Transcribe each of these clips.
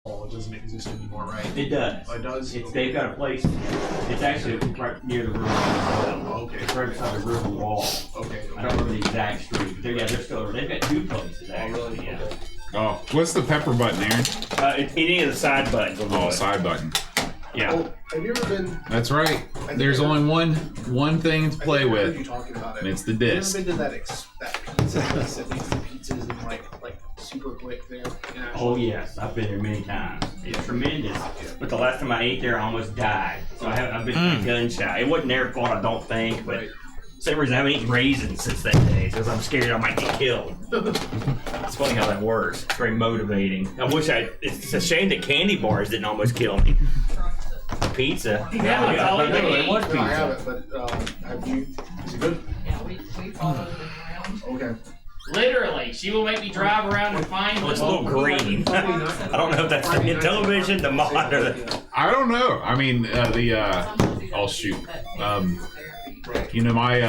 It doesn't exist anymore, right? It does. Oh, it does? They've got a place. It's actually right near the room. Okay. It's right beside the river wall. Okay. I don't remember the exact street. But they're still. They've got 2 places actually. Really? Yeah. Okay. Oh, what's the pepper button, Aaron? It's any of the side buttons. Oh, side button. Yeah. Oh, have you ever been? That's right. There's only one thing to play I heard with, you talking about it. and it's the Have you disc. ever been to that pizza place that makes the pizzas in like super quick there? Oh yes, I've been there many times. It's tremendous. But the last time I ate there, I almost died. So I've been gun shy. It wasn't their fault, I don't think, but. Right. For some reason, I haven't eaten raisins since that day because I'm scared I might get killed. It's funny how that works. It's very motivating. It's a shame that candy bars didn't almost kill me. Pizza. Yeah, that's all I it eat. was No, I pizza. haven't, but have you? Is it good? Yeah, we follow them around. Okay. Literally, she will make me drive around and find Well, it's a little green. I don't know if that's the Intellivision, the mod, or the... I don't know. I mean, oh shoot. You know, my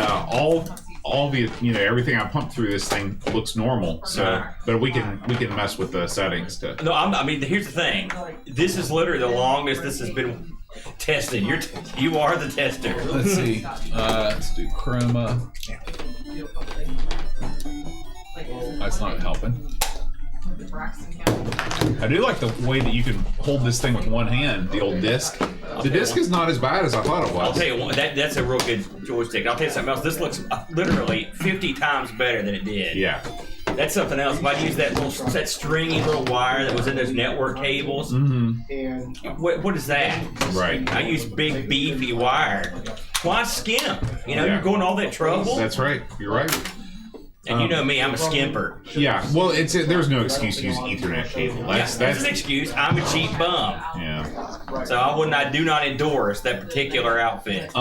all the everything I pump through this thing looks normal. So, but we can mess with the settings to. No, I mean, here's the thing. This is literally the longest this has been tested. You are the tester. Let's see. Let's do chroma. That's not helping. I do like the way that you can hold this thing with one hand, the old disc. The disc is not as bad as I thought it was. I'll tell you what, that's a real good joystick. I'll tell you something else. This looks literally 50 times better than it did. Yeah. That's something else. If I use that stringy little wire that was in those network cables, And what is that? Right. I use big beefy wire. Why skimp? Yeah. You're going all that trouble. That's right. You're right. And you know me, I'm a skimper. Yeah. Well, there's no excuse to use Ethernet cable. That's an excuse. I'm a cheap bum. Yeah. So I do not endorse that particular outfit.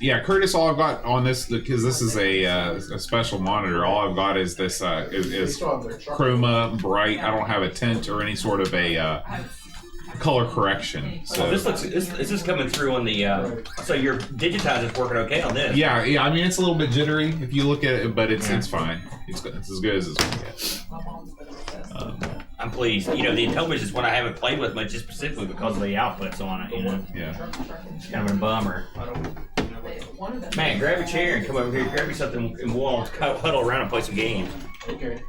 Yeah, Curtis. All I've got on this, because this is a special monitor. All I've got is this is chroma bright. I don't have a tint or any sort of a color correction. So this is coming through on the. So your digitizer's working okay on this. yeah. I mean, it's a little bit jittery if you look at it, but it's fine. It's as good as it's gonna get. I'm pleased. The Intellivision is one I haven't played with much, just specifically because of the outputs on it. Yeah. It's kind of a bummer. Man, grab a chair and come over here. Grab me something and we'll all huddle around and play some games. okay.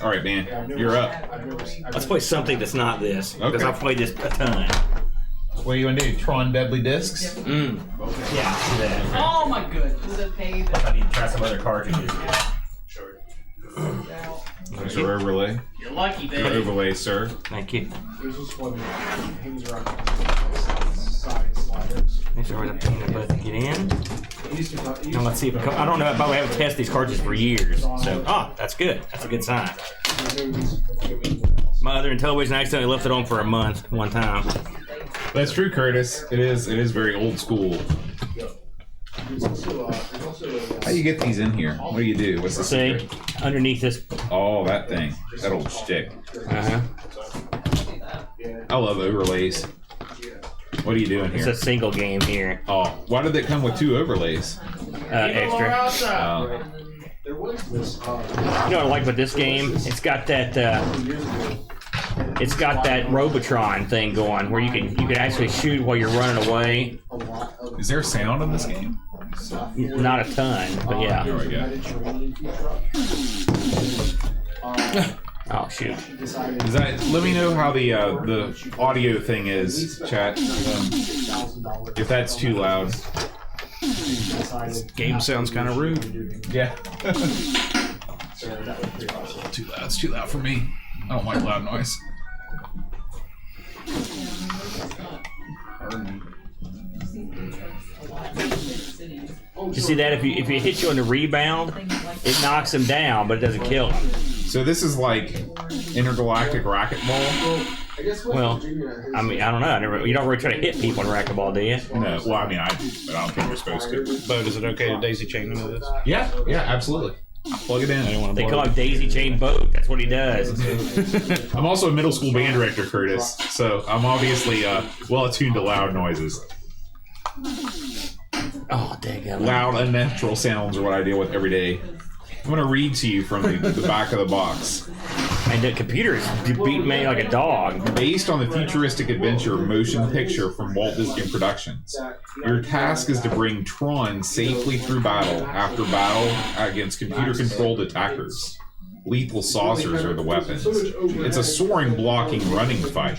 All right, man. You're up. Let's play something that's not this because Okay. I've played this a ton. What do you want to do? Tron Deadly Discs? Yeah, do that. Oh my goodness. Was it paid? I need to try some other cartridges. Sure. There's your overlay. You're lucky, Your baby. overlay, sir. Thank you. There's this one that hangs around side sliders. Make sure the peanut butter get in. It used to not- it used Now let's see if it comes. I don't know, but we haven't tested these cartridges for years. So, that's good. That's a good sign. My other Intellivision, I accidentally left it on for a month one time. That's true, Curtis. It is very old school. There's also a, How do you get these in here? What do you do? What's the See, secret? underneath this. Oh, that thing. That old shtick. I love overlays. What are you doing It's here? a single game here. Oh, why did it come with 2 overlays? Extra. there was this You know what I like about this game? It's got that. years ago. It's got that Robotron thing going where you can actually shoot while you're running away. A lot of Is there sound in this game? Not a ton, but yeah. There we go. Mediterranean food truck. Oh shoot. Decided Is that? Let me know how the audio thing is, chat. If that's too loud. game sounds kind of rude. Yeah. So that was pretty awesome. Too loud. It's too loud for me. I don't like loud noise. You see that if it hits you on the rebound, it knocks him down, but it doesn't kill him. So this is like intergalactic racquetball. I guess Well, I mean, I don't know. You don't really try to hit people in racquetball, do you? No, well, I mean, but I don't think we're supposed to. But is it okay to daisy chain into this? Yeah, absolutely. Plug it in. They call him Daisy Chain Boat. That's what he does. I'm also a middle school band director, Curtis, so I'm obviously well attuned to loud noises. Oh, dang it. Loud, unnatural sounds are what I deal with every day. I'm going to read to you from the back of the box. And the computer is beating me like a dog. Based on the futuristic adventure motion picture from Walt Disney Productions, your task is to bring Tron safely through battle after battle against computer-controlled attackers. Lethal saucers are the weapons. It's a soaring, blocking, running fight.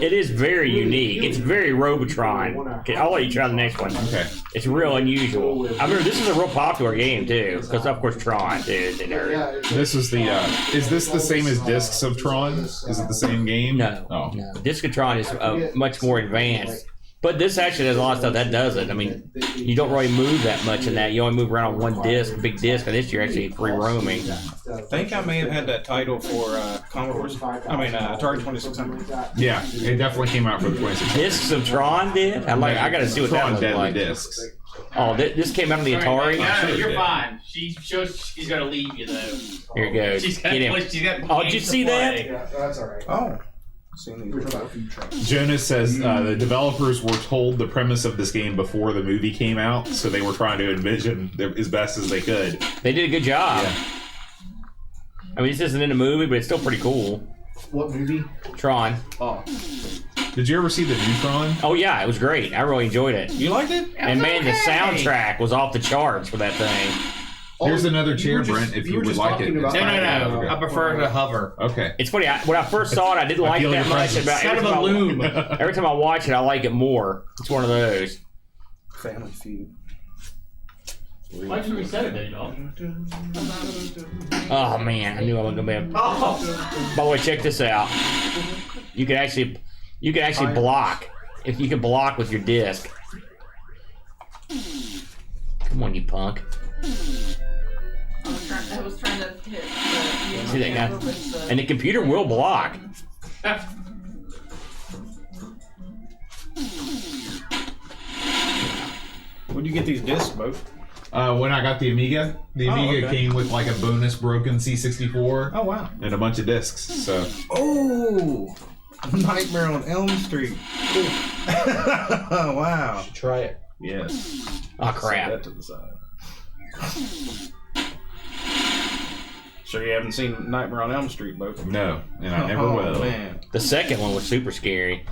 It is very unique. It's very Robotron. Okay, I'll let you try the next one. Okay. It's real unusual. I remember this is a real popular game too, because of course Tron, dude. This is the. Is this the same as Discs of Tron? Is it the same game? No, Oh. no. Discotron is much more advanced. But this actually does a lot of stuff that doesn't. I mean, you don't really move that much in that. You only move around on one disc, big disc, and this you're actually free roaming. I think I may have had that title for Commodore's. Atari 2600. Yeah, it definitely came out for the 26. Discs of Tron did? I gotta see what that Tron looks Deadly like. Discs. Oh, this came out on the Atari? No, you're did. fine. She's gonna leave you though. Here it goes. She's got Get him. she's got Oh, did you games to see that? play. Yeah, that's all right. Oh. Jonas says the developers were told the premise of this game before the movie came out, so they were trying to envision as best as they could. They did a good job. Yeah. I mean, this isn't in a movie, but it's still pretty cool. What movie? Tron. Oh. Did you ever see the new Tron? Oh, yeah, it was great. I really enjoyed it. You liked it? And man, the soundtrack was off the charts for that thing. Here's another you chair, were just- Brent, if you were would just like it. talking about- It's fine. No. Okay. I prefer to hover. Okay. It's funny. When I first saw it, I didn't like feel that your much. presence. About Kind every of a time I- loom. Every time I watch it, I like it more. It's one of those. Family Feud. Why should we set it there, dog? Oh man, I knew I wasn't gonna be. Oh. By the way, check this out. You can actually block. If you can block with your disc. Come on, you punk. I was trying to hit the... See that guy? And the computer will block. Where'd you get these discs, Bo? When I got the Amiga okay. came with like a bonus broken C64 Oh, wow. and a bunch of discs. So Oh! Nightmare on Elm Street. Wow. Try it. Yes. Oh Set crap. that to the side. Sure you haven't seen Nightmare on Elm Street, Bo? no, and I never will. Man. The second one was super scary.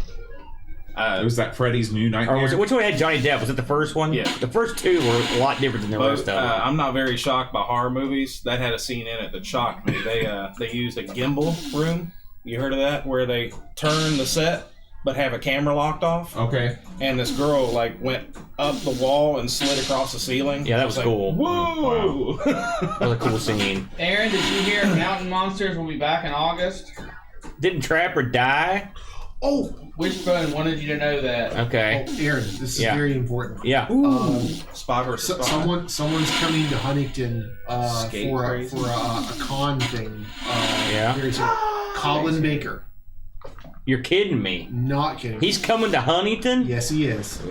Was that Freddy's New Nightmare? Or was it, which one had Johnny Depp? Was it the first one? Yeah. The first two were a lot different than the rest But, of them. I'm not very shocked by horror movies. That had a scene in it that shocked me. They used a gimbal room. You heard of that? Where they turn the set but have a camera locked off. Okay. And this girl went up the wall and slid across the ceiling. Yeah, that was I cool. Whoa! That was a cool scene. Aaron, did you hear Mountain Monsters will be back in August? Didn't Trapper die? Oh, Wishbone wanted you to know that. Okay. Aaron, this is Yeah. very important. Yeah. Spy versus Spy. Someone's coming to Huntington Skate for crazy. a con thing. Yeah. Very soon. Colin Baker. You're kidding me. Not kidding. He's coming to Huntington? Yes, he is.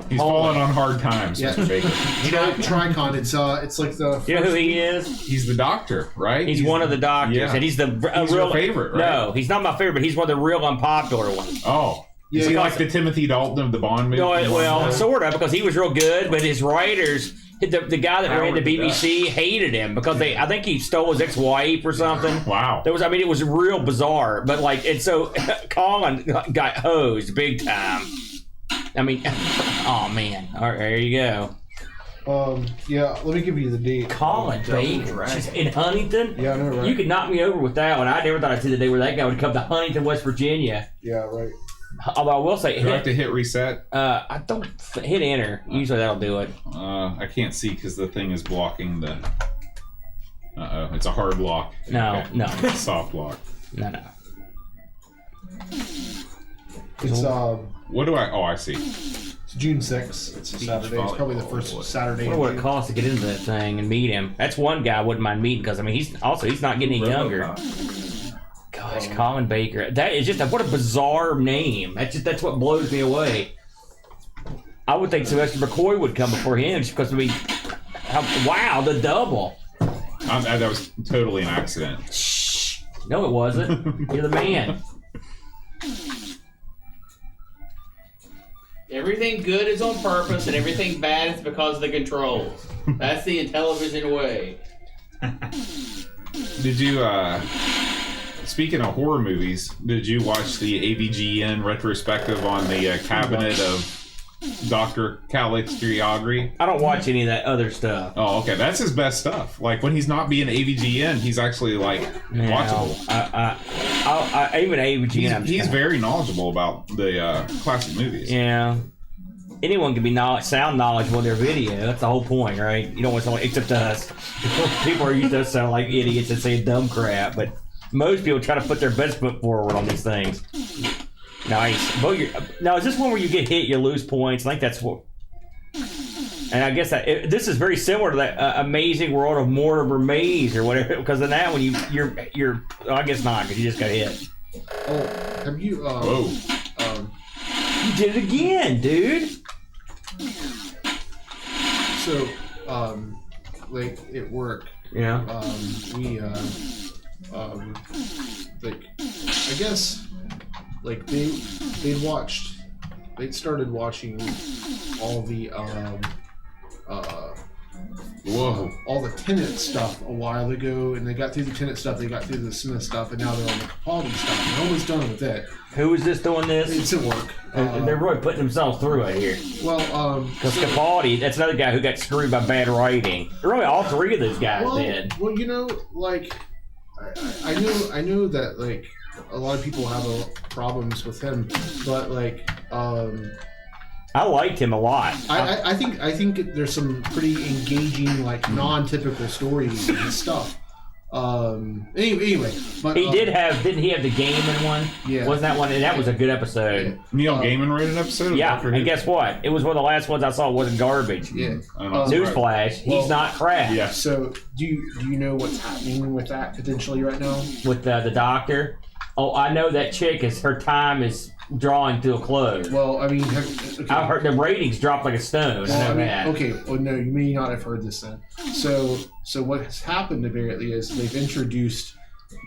He's fallen on hard times, Yeah. Mr. Baker. Tricon. It's like the. You know who he is? He's the doctor, right? He's one of the doctors, yeah. and he's the He's real your favorite, right? No, he's not my favorite, but he's one of the real unpopular ones. Oh. Is he Yeah, like the Timothy Dalton of the Bond movie? No, well, sort of, because he was real good, but his writers, the guy that ran the Howard the BBC hated him because I think he stole his ex-wife or something. Wow. It was real bizarre, but and so Colin got hosed big time. I mean, oh man, all right, there you go. Yeah, let me give you the date. Colin Baker in Huntington. Yeah, I know, right? You could knock me over with that one. I never thought I'd see the day where that guy would come to Huntington, West Virginia. Yeah, right. Although I will say, Do I have to hit reset? I don't hit enter. Usually that'll do it. I can't see because the thing is blocking the. It's a hard lock. No, no. Soft lock. No. It's What do I? Oh, I see. it's June 6th. It's a Saturday. It's probably the first Saturday. I wonder what it costs to get into that thing and meet him. That's one guy I wouldn't mind meeting because he's not getting any younger. Gosh, Colin Baker. That is just what a bizarre name. That's what blows me away. I would think Sylvester McCoy would come before him just because wow, the double. That was totally an accident. Shh. No, it wasn't. You're the man. Everything good is on purpose, and everything bad is because of the controls. That's the Intellivision way. Did you speaking of horror movies, did you watch the AVGN retrospective on the cabinet of Dr. Caligari? I don't watch any of that other stuff. Oh, okay. That's his best stuff. Like, when he's not being AVGN, he's actually, like, watchable. Even AVGN, he's very knowledgeable about the classic movies. Yeah. Anyone can be sound knowledgeable in their video. That's the whole point, right? You don't want someone, except us. People are used to us sound like idiots and saying dumb crap, but most people try to put their best foot forward on these things. Nice. Now, is this one where you get hit, you lose points? I think that's what. And I guess this is very similar to that Amazing World of Mortimer Maze or whatever. Because in that one, you're. I guess not, because you just got hit. Oh, have you? Whoa. You did it again, dude. So, like at work. Yeah. We like, I guess. Like they'd started watching all the all the Tenet stuff a while ago, and they got through the Tenet stuff, they got through the Smith stuff, and now they're on the Capaldi stuff. They're almost done with it. Who is this doing this? It's at work. They're really putting themselves through it here. Well, because Capaldi, that's another guy who got screwed by bad writing. Really, all three of those guys did. Well, you know, like I know that like. A lot of people have problems with him, but like, I liked him a lot. I think there's some pretty engaging, like non-typical stories and stuff. Anyway, but didn't he have the Gaiman one? Yeah, wasn't that one? And that was a good episode. Yeah. Neil Gaiman wrote an episode. Yeah, and guess what? It was one of the last ones I saw. Wasn't garbage. Yeah. Newsflash, he's not crap. Yeah. So do you know what's happening with that potentially right now? With the doctor. Oh, I know that chick her time is drawing to a close. Well, I mean, okay. I've heard the ratings dropped like a stone. Well, I know that. Okay, well, no, you may not have heard this then. So what has happened apparently is they've introduced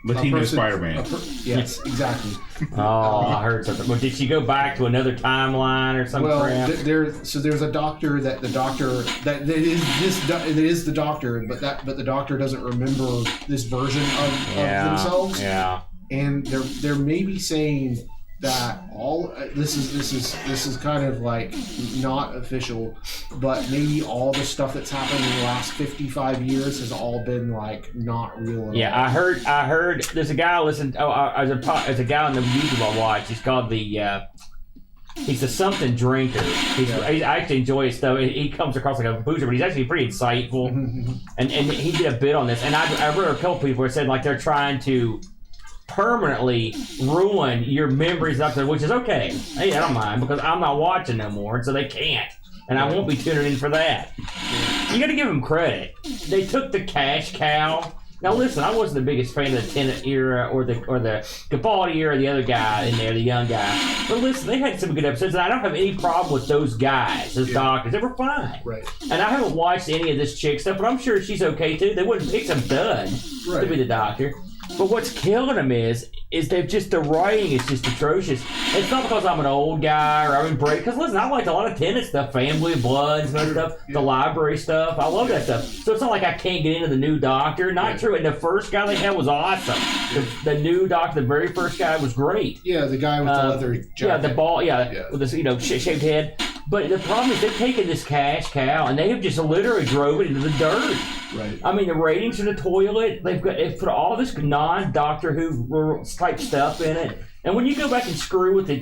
Latino Spider-Man. Yes, exactly. Oh, I heard something. Well, did she go back to another timeline or something? Well, there's a doctor that is the doctor, but the doctor doesn't remember this version of themselves. Yeah. And they're maybe saying that all this is kind of like not official, but maybe all the stuff that's happened in the last 55 years has all been like not real at all. I heard there's a guy I listened there's a guy on the YouTube I watch. He's called he's a something drinker. I actually enjoy his stuff. He comes across like a boozer, but he's actually pretty insightful. and he did a bit on this, and I read a couple people who said like they're trying to permanently ruin your memories up there, which is okay. Hey, I don't mind because I'm not watching no more, so they can't, and I won't be tuning in for that. You got to give them credit. They took the cash cow. Now listen, I wasn't the biggest fan of the Tenet era or the Capaldi era, the other guy in there, the young guy. But listen, they had some good episodes, and I don't have any problem with those guys, those doctors. They were fine. Right. And I haven't watched any of this chick stuff, but I'm sure she's okay too. They wouldn't pick some dud to be the doctor. But what's killing them is the writing is just atrocious. It's not because I'm an old guy or I'm in break. Because listen, I like a lot of Tenet stuff, Family of Blood and some stuff, the library stuff. I love that stuff. So it's not like I can't get into the new Doctor. Not true. And the first guy they had was awesome. The new Doctor, the very first guy was great. Yeah, the guy with the leather jacket. Yeah, the ball. Yeah, with this shaved head. But the problem is they've taken this cash cow and they have just literally drove it into the dirt. Right. I mean, the ratings in the toilet. They've put all this non-Doctor Who type stuff in it. And when you go back and screw with the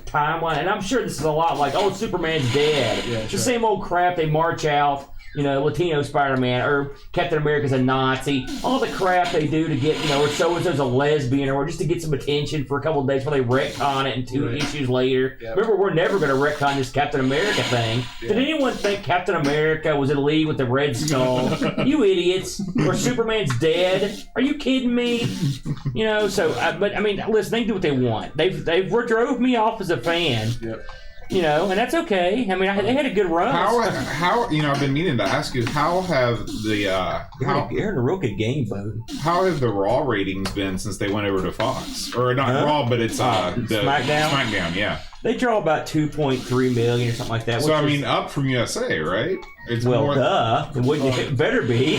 timeline, and I'm sure this is a lot like, oh, Superman's dead. Yeah, it's the same old crap. They march out. Latino Spider-Man, or Captain America's a Nazi, all the crap they do to get, or so-and-so's a lesbian, or just to get some attention for a couple of days before they retcon it and 2 issues later. Yeah. Remember, we're never going to retcon this Captain America thing. Yeah. Did anyone think Captain America was in league with the Red Skull? You idiots. Or Superman's dead? Are you kidding me? But I mean, listen, they can do what they want. They drove me off as a fan. Yep. And that's okay. I mean, they had a good run. How I've been meaning to ask you, how have the you're in a real good game, Bo. How have the Raw ratings been since they went over to Fox? Or not Raw, but it's the SmackDown. SmackDown, yeah. They draw about 2.3 million or something like that. So I which mean, is- up from USA, right? It's well, more. duh. It better be,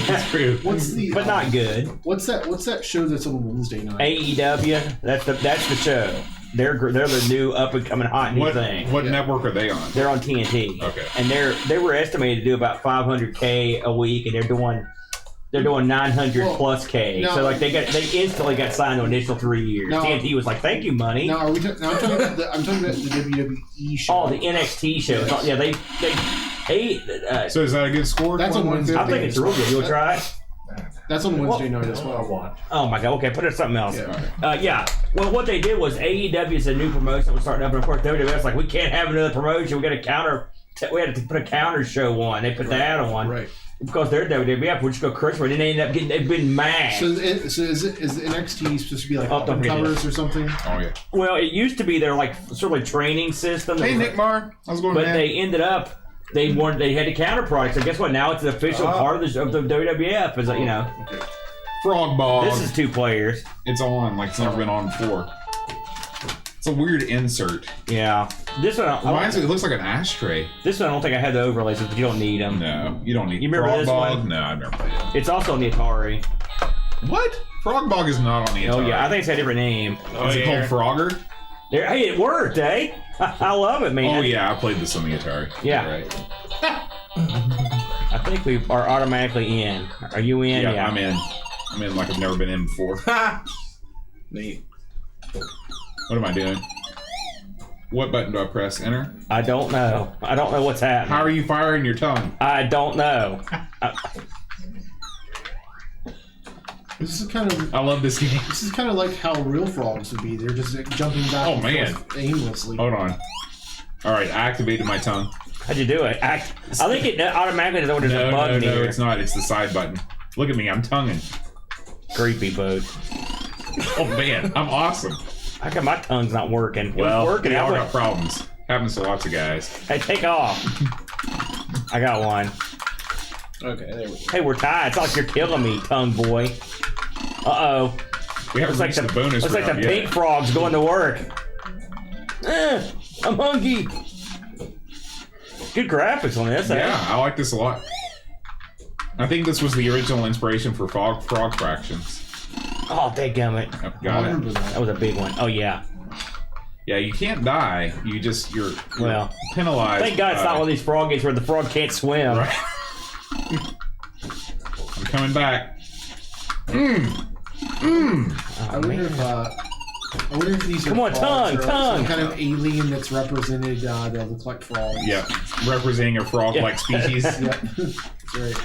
What's the? but not good. What's that show that's on Wednesday night? AEW. That's the show. They're the new up and coming hot new What thing. what network are they on? They're on TNT. Okay. And they were estimated to do about 500K a week, and they're doing 900 Well, plus K. no. So like they instantly got signed to an initial 3 years. No. TNT was like, "Thank you, money." Now, I'm talking about the WWE show. Oh, the NXT show. Yes. Yeah, they So is that a good score? That's on Wednesday. I think it's real good. You'll try it. That's on Wednesday night as well. Oh my god. Okay, put it something else. Yeah. Yeah. Well, what they did was AEW is a new promotion that was starting up, and of course WWF's like, we can't have another promotion. We got to counter. We had to put a counter show on. They put that on. Right. Because they're WWF, we'll just go crush it. And they ended up getting, they've been mad. So is the NXT supposed to be like Oh, up don't and forget covers or something? Oh yeah. Well, it used to be their like sort of like training system. Hey Nick Marr, how's it going, But man? they ended up they had to counter product. So guess what? Now it's an official part of the WWF. Is you know, Frog Ball. this is 2 players. It's on like it's never been on before. It's a weird insert. Yeah, this one. It looks like an ashtray. This one I don't think I had the overlays, but you don't need them. No, you don't need. You remember Frog this Ball? one? No, I've never played it. It's also on the Atari. What? Frog Bog is not on the Atari. Oh yeah, I think it's a different name. Is it called Frogger? Hey, it worked, eh? I love it, man. Oh yeah, I played this on the Atari. Yeah. You're right. I think we are automatically in. Are you in? Yeah, I'm in. I'm in like I've never been in before. Neat. What am I doing? What button do I press? Enter? I don't know. I don't know what's happening. How are you firing your tongue? I don't know. This is kind of I love this game. this is kind of like how real frogs would be. They're just like, jumping back Oh, and man. forth aimlessly. Hold on. All right, I activated my tongue. How'd you do it? I think it automatically does when there's a bug No, near. it's not. It's the side button. Look at me. I'm tonguing. Creepy boat. Oh man, I'm awesome. How come my tongue's not working? Well, it's working. we all I got problems. Happens to lots of guys. Hey, take off. I got one. Okay, there we go. Hey, we're tied. It's like you're killing me, tongue boy. Uh-oh. We haven't It's like reached the the bonus It's like round the yet. pink frog's going to work. I'm hungry. Good graphics on this. Yeah, I like this a lot. I think this was the original inspiration for Frog Fractions. Oh, dadgummit. Oh, I got it. remember that. That was a big one. Oh, yeah. Yeah, you can't die. You're Well, penalized. Thank God it's not one of these frog games where the frog can't swim. Right. I'm coming back. Oh, I wonder if these are Come on, frogs or tongue. some kind of alien that's represented that look like frogs. Yeah, representing a frog-like species. Yep. That's right.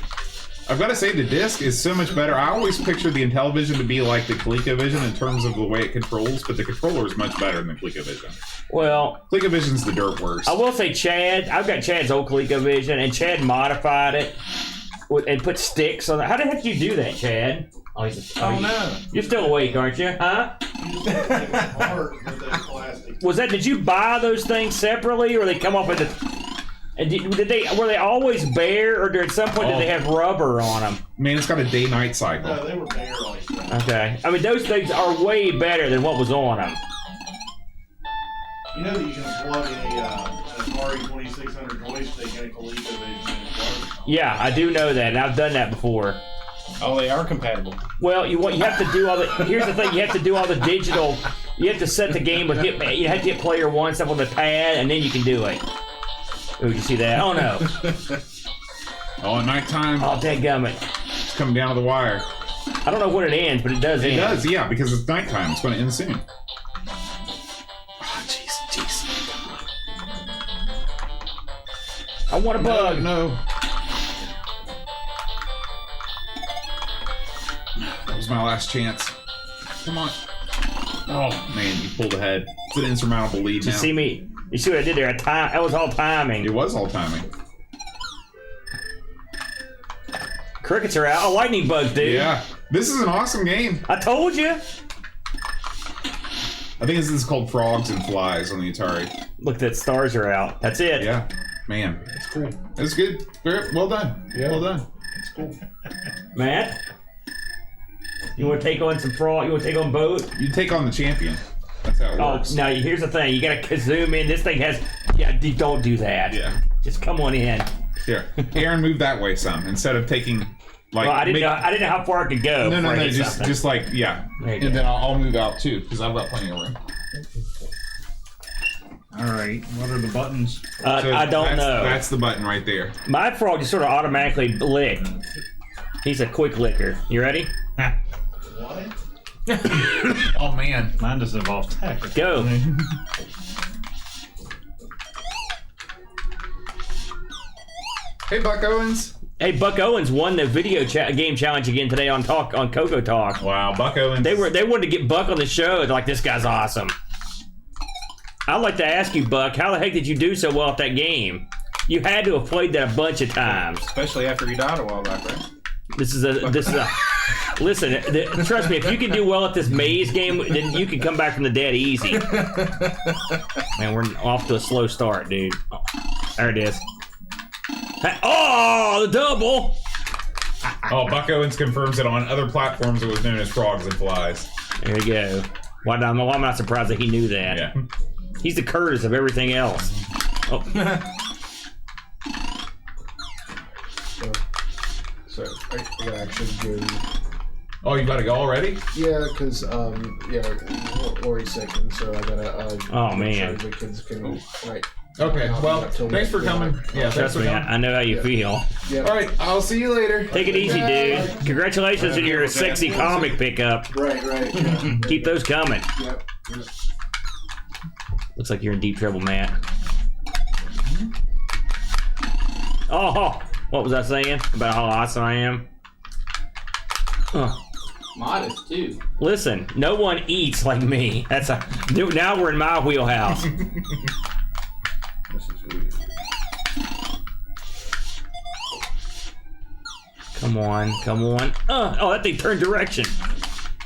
I've got to say, the disc is so much better. I always pictured the Intellivision to be like the ColecoVision in terms of the way it controls, but the controller is much better than the ColecoVision. Well, ColecoVision's the dirt worst. I will say Chad, I've got Chad's old ColecoVision, and Chad modified it and put sticks on it. How the heck did you do that, Chad? Oh, no. You're still awake, aren't you? Huh? Did you buy those things separately, or they come up with the... And were they always bare, or at some point did they have rubber on them? Man, it's got a day-night cycle. No, they were bare like that. Okay. I mean, those things are way better than what was on them. You know that you can plug in an Atari 2600 joystick in a ColecoVision and it works. Yeah, I do know that, and I've done that before. Oh, they are compatible. Well, you have to do all the. Here's the thing: you have to do all the digital. You have to set the game with you have to get player one stuff on the pad, and then you can do it. Oh, you see that? Oh no! Oh, at nighttime, Oh, dadgummit! it's coming down to the wire. I don't know when it ends, but it does end. It does, yeah, because it's nighttime. It's going to end soon. Jeez. I want a bug. No. That was my last chance. Come on. Oh, man, you pulled ahead. It's an insurmountable lead You now. see me? You see what I did there? That was all timing. It was all timing. Crickets are out. Oh, lightning bugs, dude. Yeah. This is an awesome game. I told you. I think this is called Frogs and Flies on the Atari. Look, that stars are out. That's it. Yeah. Man. It's cool. It's good. Very well done. Yeah. Well done. It's cool. Matt, you want to take on some frog? You want to take on boat? You take on the champion. That's how it Oh, works. now here's the thing. You gotta zoom in. This thing has. Yeah, don't do that. Yeah. Just come on in. Here, Aaron, move that way some instead of taking like. Well, I didn't know how far I could go. No, before I hit just something. like yeah, There you and go. then I'll move out too because I've got plenty of room. All right. What are the buttons? So I don't know. That's the button right there. My frog just sort of automatically lick. He's a quick licker. You ready? Oh man. Mine doesn't involve tech. Go. Hey, Buck Owens. Hey, Buck Owens won the video game challenge again today on Coco Talk. Wow, Buck Owens. They wanted to get Buck on the show. They're like, this guy's awesome. I'd like to ask you, Buck, how the heck did you do so well at that game? You had to have played that a bunch of times. Especially after he died a while back, right? This is a. Listen, trust me. If you can do well at this maze game, then you can come back from the dead easy. Man, we're off to a slow start, dude. Oh, there it is. Oh, the double! Oh, Buck Owens confirms that on other platforms it was known as Frogs and Flies. There you go. Why am I not surprised that he knew that? Yeah. He's the Curtis of everything else. Oh. So I gotta actually go. Oh, you gotta go already? Yeah, because Lori's sick, and so I gotta. Oh, make man. sure the kids can right. Okay. I'll Well, be up till thanks for next coming. week. Yeah, thanks Trust for me, coming. I know how you feel. Yeah. All right, I'll see you later. Take it easy, dude. Congratulations on your sexy comic pickup. Right. Yeah. Keep those coming. Yep. Looks like you're in deep trouble, Matt. Oh, what was I saying about how awesome I am? Oh. Modest too. Listen, no one eats like me. Now we're in my wheelhouse. This is weird. Come on. Oh, that thing turned direction.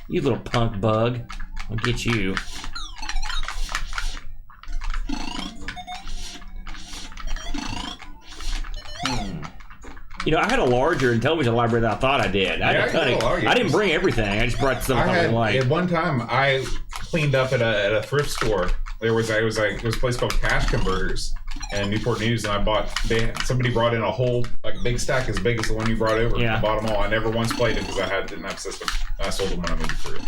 You little punk bug. I'll get you. You know, I had a larger Intellivision library than I thought I did. I didn't bring everything. I just brought stuff I like. At one time, I cleaned up at a thrift store. There was a place called Cash Converters in Newport News, and somebody brought in a whole big stack as big as the one you brought over. Yeah. I bought them all. I never once played it because didn't have a system. I sold them when I moved to Korea.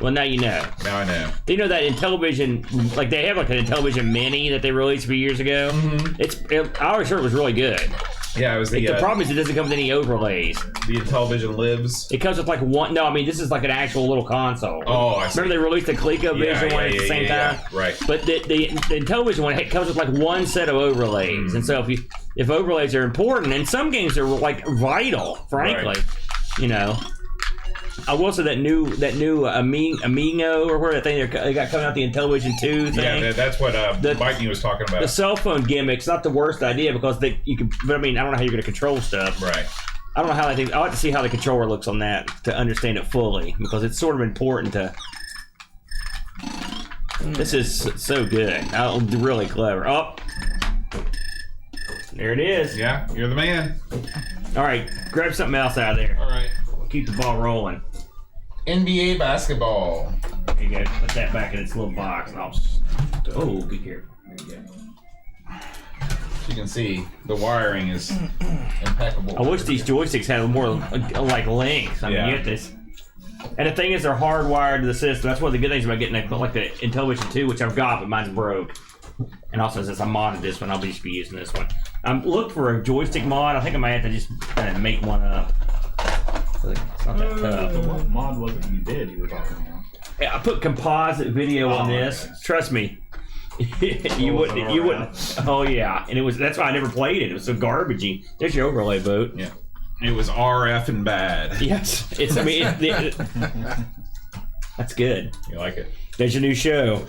Well, now you know. Now I know. Do you know that Intellivision, they have an Intellivision Mini that they released a few years ago? Mm-hmm. I always heard it was really good. Yeah, it was the problem is it doesn't come with any overlays. The Intellivision Lives. It comes with one. No, I mean this is like an actual little console. Oh, I see. Remember they released the ColecoVision one at the same time. Yeah, right. But the Intellivision one comes with one set of overlays, and so if overlays are important, and some games are vital, frankly, Right. you know. I will say that new Amigo or whatever that thing they got coming out, the Intellivision 2 thing. Yeah, that's what Mike was talking about. The cell phone gimmick's not the worst idea because you can. But I mean, I don't know how you're going to control stuff. Right. I don't know how I think. I like to see how the controller looks on that to understand it fully because it's sort of important to. This is so good. Really clever. Oh, there it is. Yeah, you're the man. All right, grab something else out of there. All right. Keep the ball rolling. NBA basketball. There you go. Put that back in its little box. Oh, be careful. There you go. As you can see, the wiring is impeccable. I wish these joysticks had more length. I mean, you get this. And the thing is, they're hardwired to the system. That's one of the good things about getting the Intellivision 2, which I've got, but mine's broke. And also, since I modded this one, I'll just be using this one. I'm looking for a joystick mod. I think I might have to just kind of make one up. It's not that tough. What mod was it you did you were talking about? Yeah, I put composite video on this. Okay. Trust me. You wouldn't. Oh yeah, and that's why I never played it. It was so garbagey. There's your overlay boat. Yeah. It was RF and bad. Yes, that's good. You like it? There's your new show.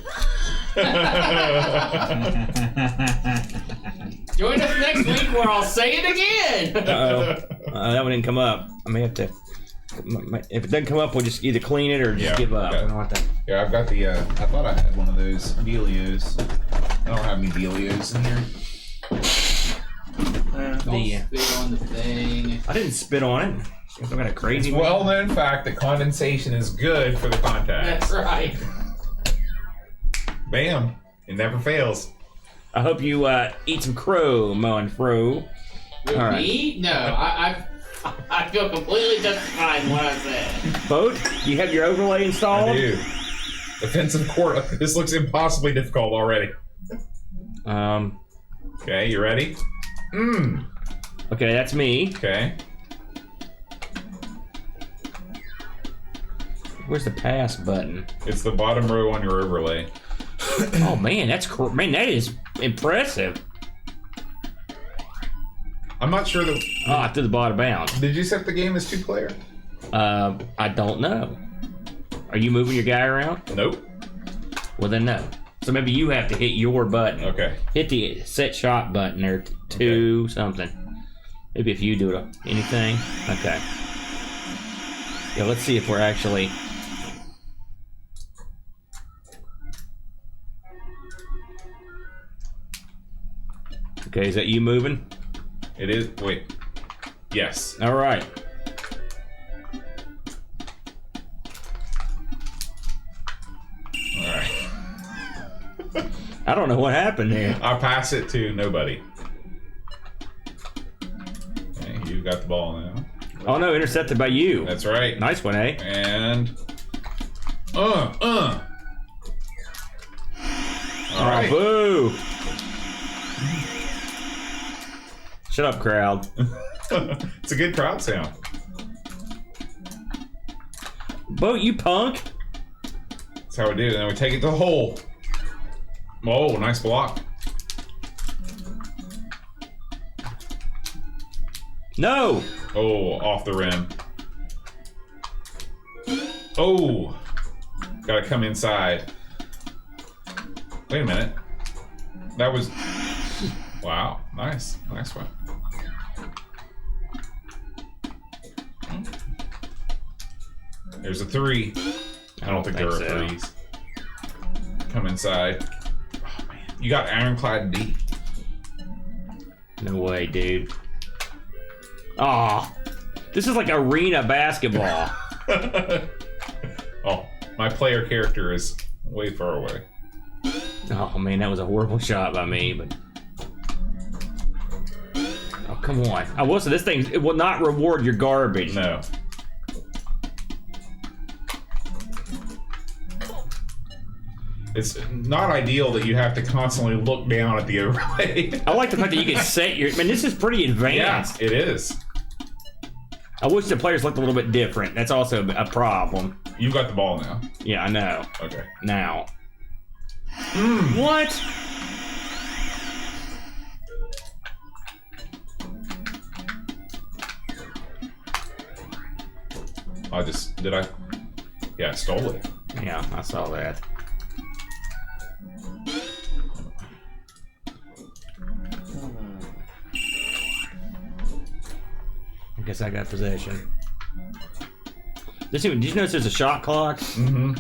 Join us next week where I'll say it again. That one didn't come up. I may have to. If it doesn't come up, we'll just either clean it or just give up. I don't want that. Yeah, I've got the. I thought I had one of those Delios. I don't have any Delios in here. Don't spit on the thing. I didn't spit on it. I've got a crazy. Well known fact that condensation is good for the contact. That's right. Bam. It never fails. I hope you eat some crow, mowing fro. With All right. me? No, I feel completely justified in what I said. Boat, you have your overlay installed? I do. Defensive court. This looks impossibly difficult already. Okay, you ready? Okay, that's me. Okay. Where's the pass button? It's the bottom row on your overlay. Oh man, that is impressive. I'm not sure that. Oh, I threw the ball out of bounds. Did you set the game as 2-player? I don't know. Are you moving your guy around? Nope. Well then no. So maybe you have to hit your button. Okay. Hit the set shot button there, two something. Maybe if you do it, anything. Okay. Yeah, let's see if we're actually. Okay, is that you moving? It is. Wait. Yes. All right. All right. I don't know what happened there. I'll pass it to nobody. Okay, you got the ball now. Oh no, intercepted by you. That's right. Nice one, eh? And. All right. Boo! Shut up, crowd. It's a good crowd sound. Boat, you punk! That's how we do it. And then we take it to the hole. Oh, nice block. No! Oh, off the rim. Oh, gotta come inside. Wait a minute. That was. Wow, nice. Nice one. There's a 3. I don't think there are so. 3s. Come inside. Oh, man. You got Ironclad D. No way, dude. Aw. This is like arena basketball. Oh, my player character is way far away. Oh man, that was a horrible shot by me, but. Oh, come on. I will say this thing, it will not reward your garbage. No. It's not ideal that you have to constantly look down at the overlay. I like the fact that you can set your. Man, this is pretty advanced. Yeah, it is. I wish the players looked a little bit different. That's also a problem. You've got the ball now. Yeah, I know. Okay. Now. What? Yeah, I stole it. Yeah, I saw that. I guess I got possession. Did you notice there's a shot clock? Mm-hmm.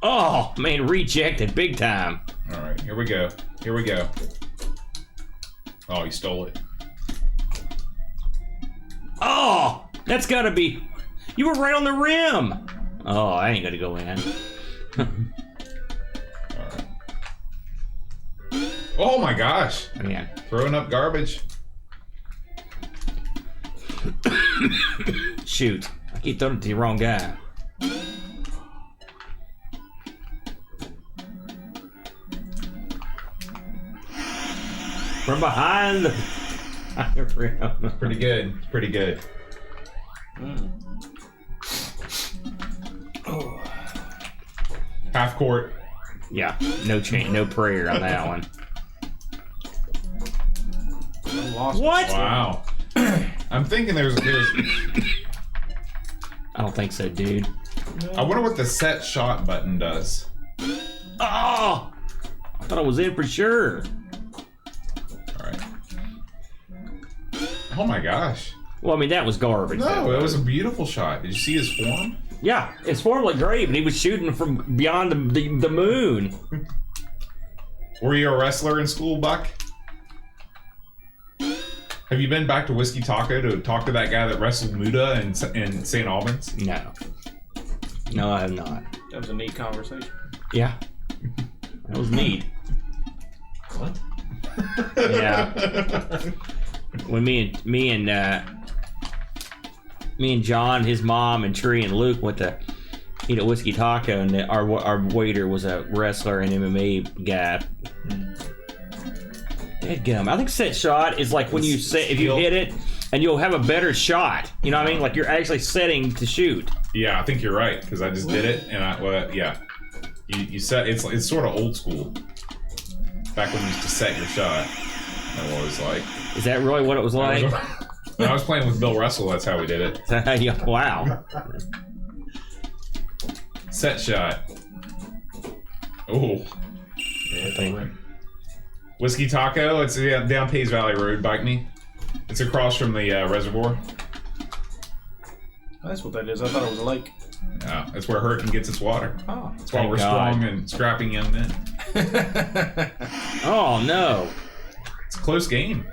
Oh, man, rejected big time. All right, here we go. Here we go. Oh, you stole it. Oh, that's gotta be. You were right on the rim. Oh, I ain't gonna go in. All right. Oh my gosh! Man. Throwing up garbage. Shoot. I keep throwing it to the wrong guy. From behind the rim. Pretty good. Pretty good. Half court. Yeah, no change, no prayer on that one. What? Wow. I'm thinking there's. I don't think so, dude. I wonder what the set shot button does. Oh! I thought I was in for sure. All right. Oh my gosh. Well, I mean, that was garbage. No, it was a beautiful shot. Did you see his form? Yeah, his form looked great, but he was shooting from beyond the moon. Were you a wrestler in school, Buck? Have you been back to Whiskey Taco to talk to that guy that wrestled Muda in St. Albans? No. No, I have not. That was a neat conversation. Yeah. That was neat. What? Yeah. When me and John, his mom, and Tree and Luke went to eat a whiskey taco, and our waiter was a wrestler and MMA guy. Dadgum. I think set shot is like when you set, if you hit it, and you'll have a better shot. You know what I mean? Like you're actually setting to shoot. Yeah, I think you're right because I just did it, and yeah, you set. It's sort of old school. Back when you used to set your shot, that was like. Is that really what it was like? When I was playing with Bill Russell, that's how we did it. Yeah, wow. Set shot. Oh. Whiskey Taco. It's down Teays Valley Road. Bike me. It's across from the reservoir. That's what that is. I thought it was a lake. Yeah, that's where Hurricane gets its water. Oh. That's why Thank we're God. strong and scrapping young men. Oh no. It's a close game.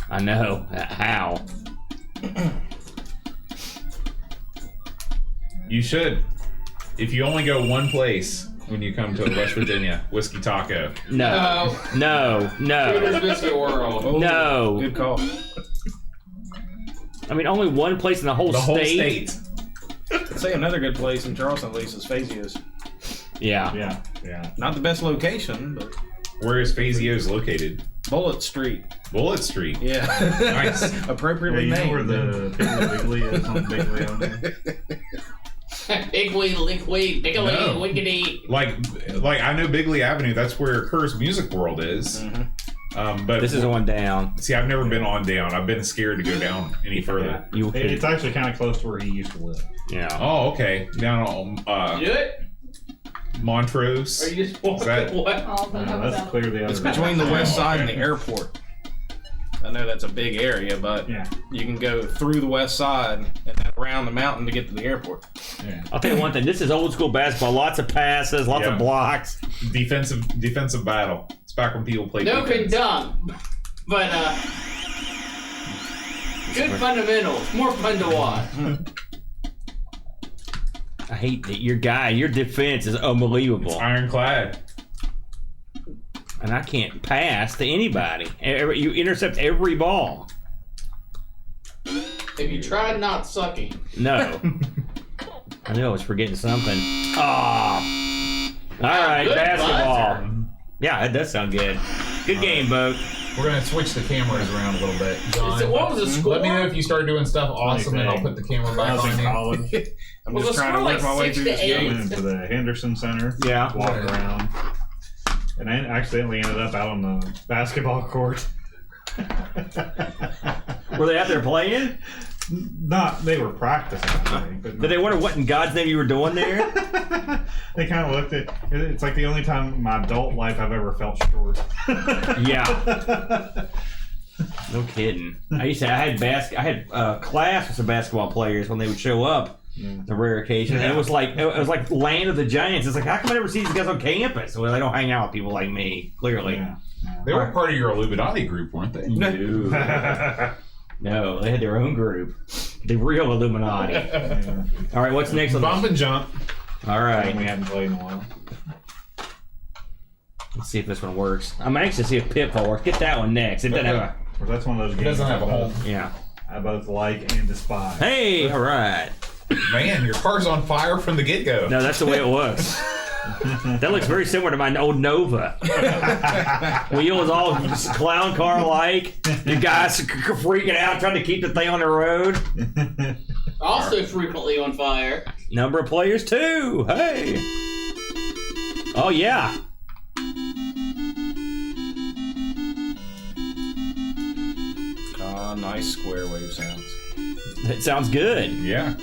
I know. How? You should. If you only go one place when you come to West Virginia, Whiskey Taco. No. No. Peter's Biscuit World. Oh, No. Good call. I mean, only one place in the whole The whole state. state. I'd say another good place in Charleston, at least, is Fazio's. Yeah. Yeah. Not the best location, but Where is Fazio's located? Bullet Street. Bullet Street. Yeah. Nice. Yeah, Appropriately you know named. where the Piggly Wiggly is on Bigley on there? Bigly, lickly, biggly, No. wiggity. Like I know Bigley Avenue. That's where Kerr's Music World is. But This is the one down. see, I've never been on down. I've been scared to go down any further. You could. It's actually kind of close to where he used to live. Yeah. Oh, okay. Down on Do it? Montrose. Or you just want that- what? All the That's hotel. clear the other It's between the west Oh, side and okay. the airport. I know that's a big area, but Yeah. you can go through the west side and then around the mountain to get to the airport. Yeah. I'll tell you one thing. This is old school basketball. Lots of passes, lots Yeah. of blocks. Defensive battle. It's back when people played No defense. dumb. But, good fundamentals. More fun to watch. I hate that your defense is unbelievable, It's ironclad. and I can't pass to anybody. You intercept every ball. If you tried not sucking. No. I knew I was forgetting something. Ah. All right, Good basketball. buzzer. Yeah, that does sound good. Good game, Boat. We're gonna switch the cameras around a little bit. John, So what was the score? let me know if you start doing stuff awesome, and I'll put the camera I back was on in you. college. I'm Well, just the trying to score work like my way 6 through to this 8. I game. went into the Henderson Center. Yeah. Walked around. And I accidentally ended up out on the basketball court. Were they out there playing? They were practicing, I think. But Did they wonder what in God's name you were doing there? They kind of looked at it's like the only time in my adult life I've ever felt short. Yeah. No kidding. I had class with some basketball players when they would show up. A rare occasion, and it was like land of the giants. It's like, how come I never see these guys on campus? Well, they don't hang out with people like me, clearly. Yeah. They were part of your Illuminati group, weren't they? No, they had their own group, the real Illuminati. Yeah. All right, what's next on Bump this? and jump. All right, We haven't played in a while. let's see if this one works. I'm anxious to see if Pitfall works. Get that one next. It doesn't have a Well, that's one of those It games doesn't have a hole. yeah. I both like and despise. Hey, all right. Man, your car's on fire from the get-go. No, that's the way it looks. That looks very similar to my old Nova. Wheel is all clown car like. The guys freaking out trying to keep the thing on the road. Also frequently on fire. Number of players too. Hey. Oh yeah. Ah, nice square wave sounds. That sounds good. Yeah.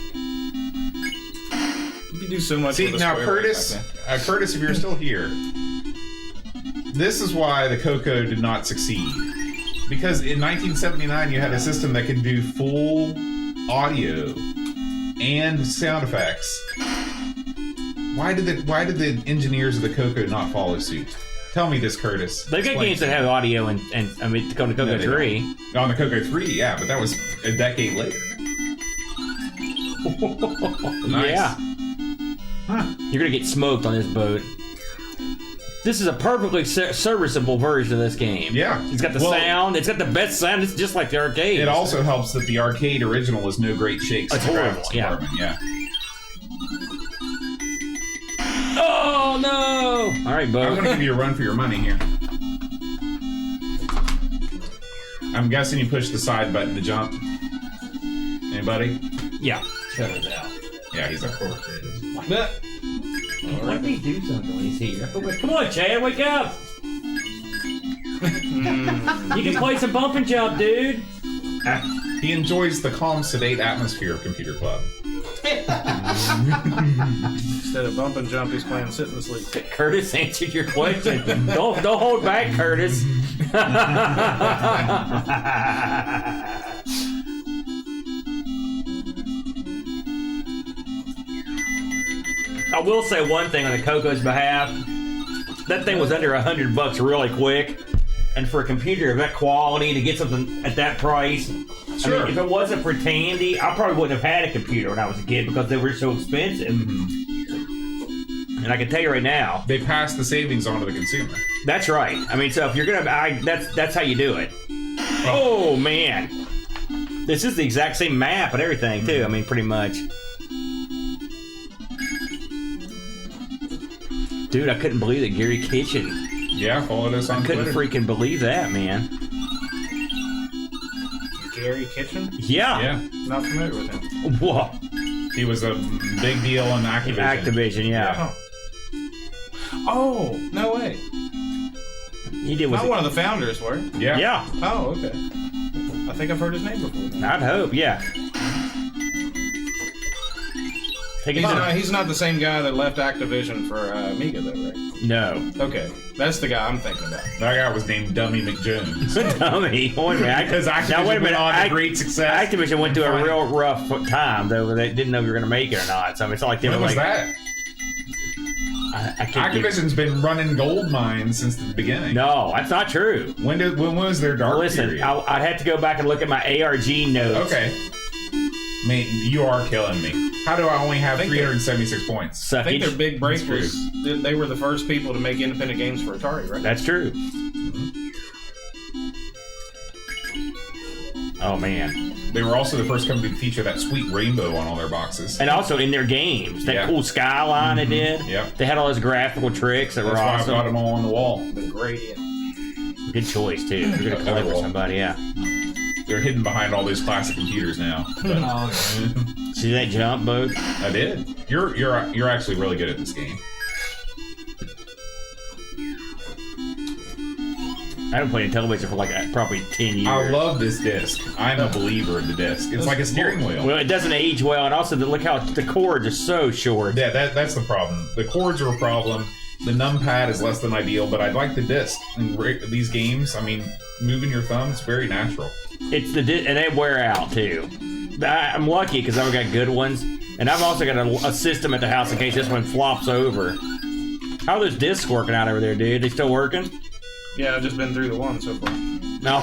You can do so much See with a now, square wave Curtis. back then. Curtis, if you're still here, this is why the Coco did not succeed. Because in 1979, you had a system that could do full audio and sound effects. Why did the engineers of the Coco not follow suit? Tell me this, Curtis. They've got Explain games to that me. have audio and I mean to go to Coco they 3. On the Coco 3, yeah, but that was a decade later. Nice. Yeah. You're gonna get smoked on this boat. This is a perfectly serviceable version of this game. Yeah. It's got the sound. It's got the best sound. It's just like the arcade. It also helps that the arcade original was no great shakes. It's in the horrible, graphics yeah. department, yeah. Oh no! All right, I'm boat. going to give you a run for your money here. I'm guessing you push the side button to jump. Anybody? Yeah. Shut it out. Yeah, he's a course. Why did he do something when he's here? Come on, Chad, wake up! You can play some bump and jump, dude. He enjoys the calm, sedate atmosphere of Computer Club. Instead of bump and jump, he's playing sit and sleep. Curtis answered your question. don't hold back, Curtis. I will say one thing on the Coco's behalf. That thing was under $100 really quick. And for a computer of that quality to get something at that price, Sure. I mean, if it wasn't for Tandy, I probably wouldn't have had a computer when I was a kid because they were so expensive. And I can tell you right now, They pass the savings on to the consumer. that's right. I mean, so if you're gonna, that's how you do it. Oh man, this is the exact same map and everything too. I mean, pretty much. Dude, I couldn't believe that Gary Kitchen. Yeah, follow us on I couldn't Twitter. freaking believe that, man. Gary Kitchen? Yeah. Yeah, Not familiar with him. Whoa. he was a big deal on Activision. Activision, yeah. Oh, no way. He did. Not one of the founders, were? Yeah. Yeah. Oh, okay. I think I've heard his name before. I'd hope. Yeah. Take it He's not the same guy that left Activision for Amiga, though, right? No. Okay, that's the guy I'm thinking about. That guy was named Dummy McJones. Dummy. Wait a minute. Because Activision Now, wait a minute. went on to great success. Activision went through a real rough time, though. They didn't know we were going to make it or not. So it's not like they When were was like. that? I can't keep- Activision's been running gold mines since the beginning. No, that's not true. When was their dark Listen, period? I'd have to go back and look at my ARG notes. Okay. Man, you are killing me. How do I only have I think 376 points? I think their Suckage. big break That's was they were the first people to make independent games for Atari, right? That's true. Oh man. They were also the first company to feature that sweet rainbow on all their boxes. And also in their games, that Yeah. cool skyline they did. Yep. They had all those graphical tricks that That's were why I've got awesome. them all on the wall. The gradient. Good choice too. If you're gonna play with somebody, yeah. They're hidden behind all those classic computers now. But See that jump, boat? I did. You're actually really good at this game. I haven't played Intellivision for like probably 10 years. I love this disc. I'm a believer in the disc. It's like a steering wheel. Well, it doesn't age well, and also look how the cords are so short. Yeah, that's the problem. The cords are a problem. The numpad is less than ideal, but I like the disc. In these games, I mean, moving your thumb is very natural. It's and they wear out too. I'm lucky because I've got good ones, and I've also got a system at the house in case this one flops over. How are those discs working out over there, dude? They still working? Yeah, I've just been through the one so far. No,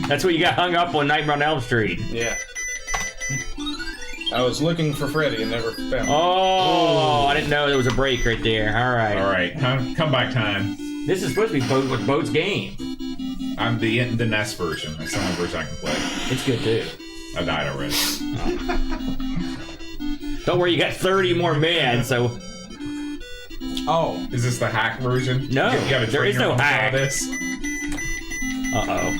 that's what you got hung up on Nightmare on Elm Street. Yeah. I was looking for Freddy and never found him. Oh, I didn't know there was a break right there. All right. All right, come back time. This is supposed to be Boat's game. I'm the NES version. That's the only version I can play. It's good too. I died already. Don't worry, you got 30 more men, so Oh. Is this the hack version? No, you gotta there train is your no own hack. for This. uh-oh.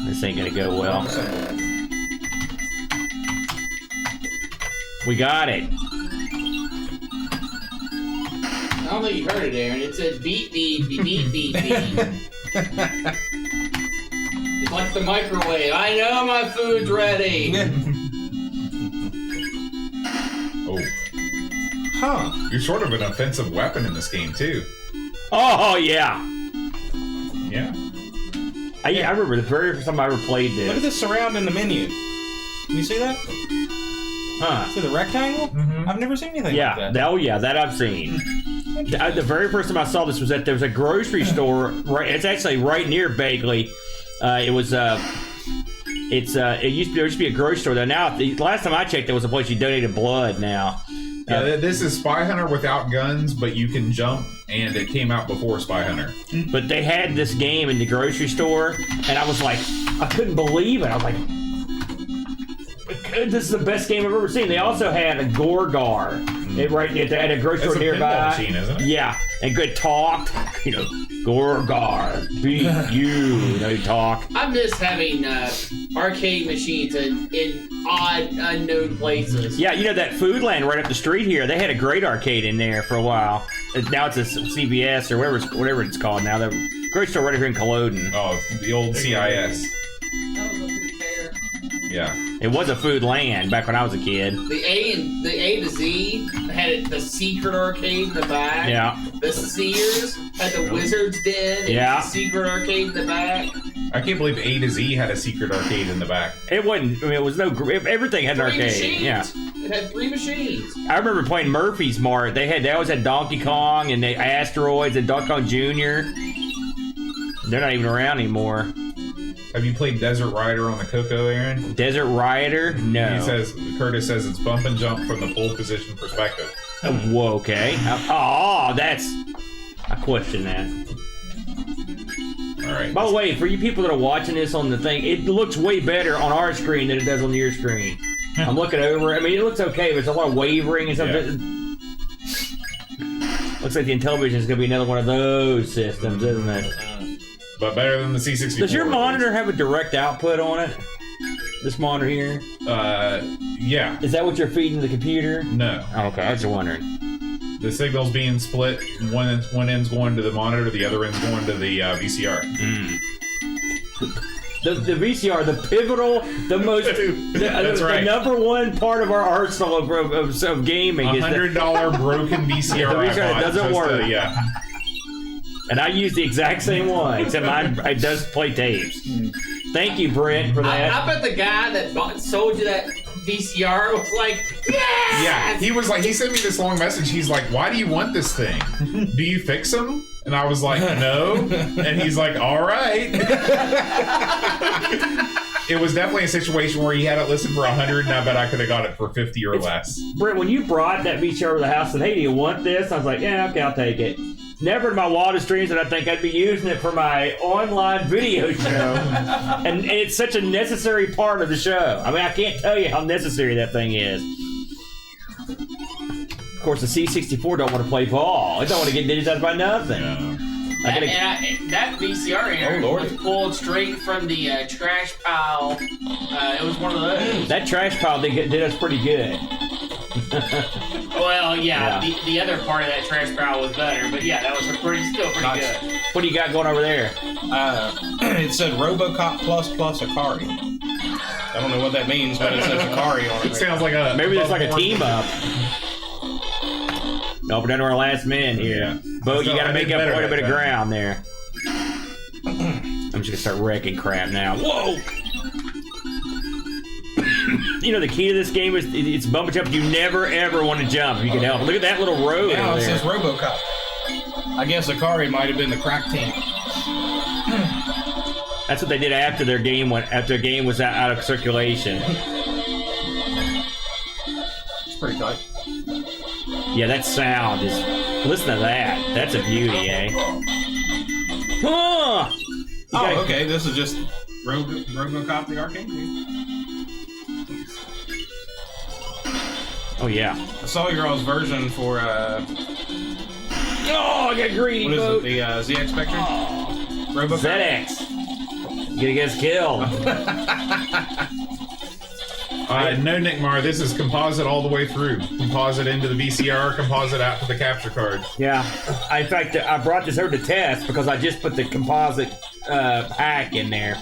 This ain't gonna go well. We got it. I don't think you heard it, Aaron. It said beep, beep, beep, beep, beep, beep. It's like the microwave. I know my food's ready. Oh, Huh. you're sort of an offensive weapon in this game too. Oh, yeah. Yeah. I remember the very first time I ever played Look at this. this surround in the menu. Can you see that? Huh. See the rectangle? Mhm. I've never seen anything Yeah. like that. Oh, yeah, that I've seen. The very first time I saw this was that there was a grocery store. Right, it's actually right near Bagley. It was. There used to be a grocery store there. Now, the last time I checked, there was a place you donated blood. Now, Yeah, this is Spy Hunter without guns, but you can jump, and it came out before Spy Hunter. But they had this game in the grocery store, and I was like, I couldn't believe it. I was like, this is the best game I've ever seen. They also had a Gorgar right at a grocery store nearby. Pinball machine, isn't it? Yeah, and good talk. You know, Gorgar, beat you. You know, you talk. I miss having arcade machines in odd, unknown places. Yeah, you know that Foodland right up the street here. They had a great arcade in there for a while. Now it's a CVS or whatever it's called now. The grocery store right here in Culloden. Oh, the old CIS. That was a food fair. Yeah. It was a Foodland back when I was a kid. The A to Z had the secret arcade in the back. Yeah. The Sears had the Wizard's Den. And Yeah. the secret arcade in the back. I can't believe A to Z had a secret arcade in the back. It wasn't. I mean, it was no. Everything had an Three arcade. machines. Yeah. It had 3 machines. I remember playing Murphy's Mart. They always had Donkey Kong and the Asteroids and Donkey Kong Jr. They're not even around anymore. Have you played Desert Rider on the Coco, Aaron? Desert Rider? No. Curtis says it's bump and jump from the full position perspective. Whoa, okay. I question that. All right. By the way, for you people that are watching this on the thing, it looks way better on our screen than it does on your screen. I'm looking over. I mean, it looks okay, but there's a lot of wavering and stuff. Yeah. Looks like the Intellivision is going to be another one of those systems, isn't it? But better than the C64. Does your monitor have a direct output on it? This monitor here? Yeah. Is that what you're feeding the computer? No. Oh, okay, I was just wondering. The signal's being split. One end's going to the monitor, the other end's going to the VCR. The VCR, the pivotal, the most, That's right. the number one part of our arsenal of gaming is $100 broken VCR. Yeah, the VCR that I bought doesn't just work. Yeah. and I use the exact same one, except mine it does play tapes. Thank you, Brent, for that. I bet the guy that sold you that VCR was like, yes! Yeah, he was like, he sent me this long message. He's like, why do you want this thing? Do you fix them? And I was like, no. And he's like, all right. It was definitely a situation where he had it listed for 100, and I bet I could have got it for 50 or less. Brent, when you brought that VCR to the house and, hey, do you want this? I was like, yeah, okay, I'll take it. Never in my wildest dreams that I think I'd be using it for my online video show. and it's such a necessary part of the show. I mean, I can't tell you how necessary that thing is. Of course, the C64 don't want to play ball. It don't want to get digitized by nothing. That VCR here was pulled straight from the trash pile. It was one of those. That trash pile did us pretty good. Well, yeah. The other part of that trash pile was better, but yeah, that was still pretty good. What do you got going over there? It said RoboCop plus Akari. I don't know what that means, but it says Akari on it. It sounds like a... Maybe there's like a team up. No, we're down to our last man here. Yeah. Bo, you gotta make up quite a bit of that ground there. I'm just gonna start wrecking crap now. Whoa! You know, the key to this game is it's bump and jump. You never ever want to jump if you can help. Look at that little road Now over it there. says RoboCop. I guess Akari might have been the crack team. That's what they did after their game was out of circulation. It's pretty tight. Yeah, that sound is. Listen to that. That's a beauty, eh? Huh! Okay. This is just RoboCop the arcade game. Oh yeah. I saw your all's version for Oh, I got greedy. what is boat. it? The ZX Spectrum. RoboCop. ZX. You gonna get us killed. no, Nick Mar, this is composite all the way through. Composite into the VCR, composite out to the capture card. Yeah. In fact, I brought this over to test because I just put the composite pack in there.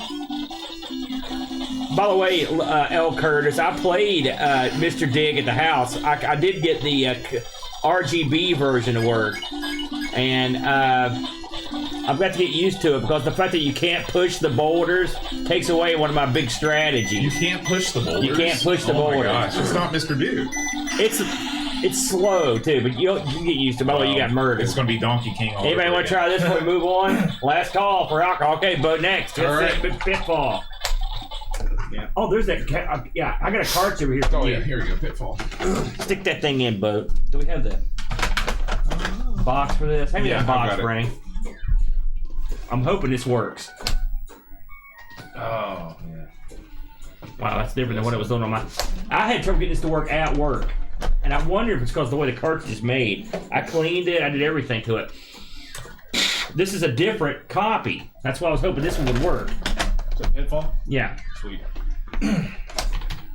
By the way, L. Curtis, I played Mr. Dig at the house. I did get the RGB version to work. And I've got to get used to it because the fact that you can't push the boulders takes away one of my big strategies. You can't push the boulders? You can't push the boulders. Oh my gosh, it's not Mr. Dude. It's slow, too, but you get used to it. By the way, you got murdered. It's going to be Donkey King all Anybody over want to again. try this before we move on? Last call for alcohol. Okay, Bo, next. All right. Pitfall. Yeah. Oh, there's that. Yeah, I got a cartridge over here. For Oh you. yeah, here we go. Pitfall. Stick that thing in, Boat. Do we have the box for this? Hand me Yeah, that box, I've got it. Frank. I'm hoping this works. Oh, yeah. Wow, that's different than what it was doing on my. I had trouble getting this to work at work, and I wonder if it's because of the way the cartridge is made. I cleaned it. I did everything to it. This is a different copy. That's why I was hoping this one would work. Is it Pitfall? Yeah. Sweet.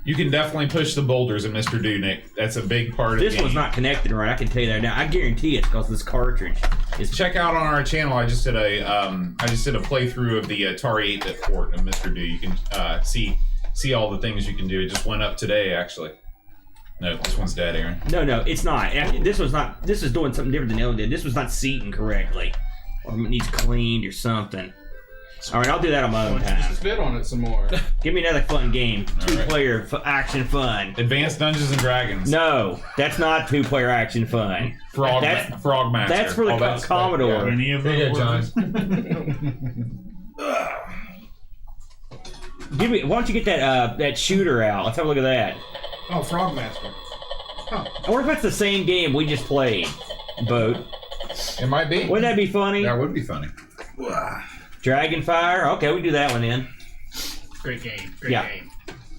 You can definitely push the boulders in Mr. Dudnick. That's a big part of the This game. one's not connected right. I can tell you that now. I guarantee it's because this cartridge is. Check out on our channel. I just did a playthrough of the Atari 8-bit port of Mr. Do. You can see all the things you can do. It just went up today, actually. No, this one's dead, Aaron. No, it's not. This was not. This is doing something different than the other did. This was not seating correctly, or it needs cleaned or something. All right, I'll do that on my own time. Spit on it some more. Give me another fun game. All right. Two-player action fun. Advanced Dungeons and Dragons. No, that's not two-player action fun. Frog That's Master. That's for the Commodore. Any of them? Yeah, John. Give me. Why don't you get that shooter out? Let's have a look at that. Oh, Frogmaster. I wonder if that's the same game we just played. Boat. It might be. Wouldn't that be funny? That would be funny. Dragonfire. Okay, we do that one then. Great game. Great Yeah. game.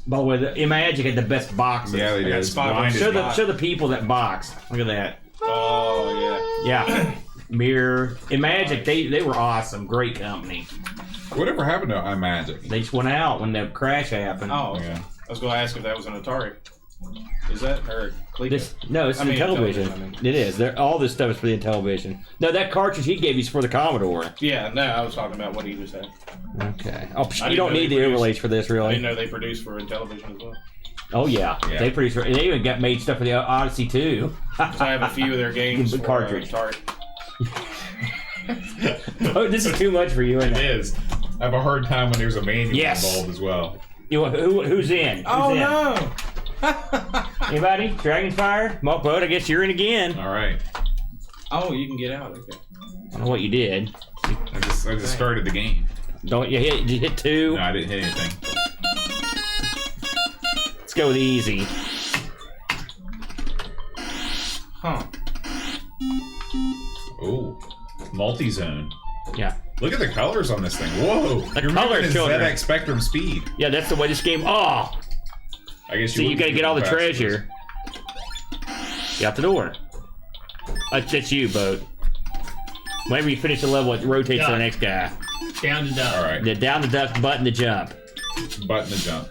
By the way, Imagic had the best boxes. Yeah, they I got did. Spy Blinded. Show the people that box. Look at that. Oh, Yeah. Mirror. Imagic, they were awesome. Great company. Whatever happened to iMagic? They just went out when the crash happened. yeah. Oh, okay. Yeah. I was going to ask if that was an Atari. Is that or Coleco? It's I mean, Intellivision. Intellivision, It is. All this stuff is for the Intellivision. No, that cartridge he gave you is for the Commodore. Yeah, no, I was talking about what he was saying. Okay. Oh, I you didn't don't know need they the produced- overlays for this, I didn't really. know they produced for Intellivision as well. Oh yeah. Yeah. They produce. They even got made stuff for the Odyssey too. So I have a few of their games The for cartridge. Atari. Oh, this is too much for you, isn't It it? is. I have a hard time when there's a manual Yes. involved as well. Who's in? Oh, Who's in? no! Anybody? Dragonfire? Mock Boat, I guess you're in again. All right. Oh, you can get out. Okay. I don't know what you did. I just started the game. Don't you hit? Did you hit two? No, I didn't hit anything. Let's go with easy. Huh. Oh, multi-zone. Yeah. Look at the colors on this thing. Whoa! The You're colors, moving in children. ZX Spectrum speed. Yeah, that's the way this game. Oh, I guess so you would gotta be get all the faster. treasure. Get out the door. That's you, Boat. Whenever you finish the level, it rotates to the next guy. Down to duck. All right. The down the duck, button to jump. Button to jump.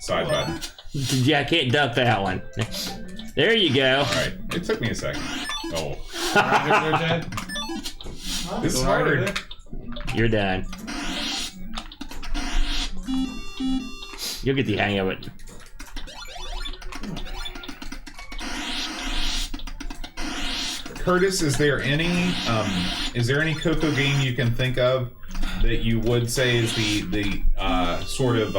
Side button. Yeah, I can't duck that one. There you go. All right. It took me a second. Oh, Right, this is Alright, hard. there? You're done. You'll get the hang of it. Curtis, is there any Coco game you can think of that you would say is the sort of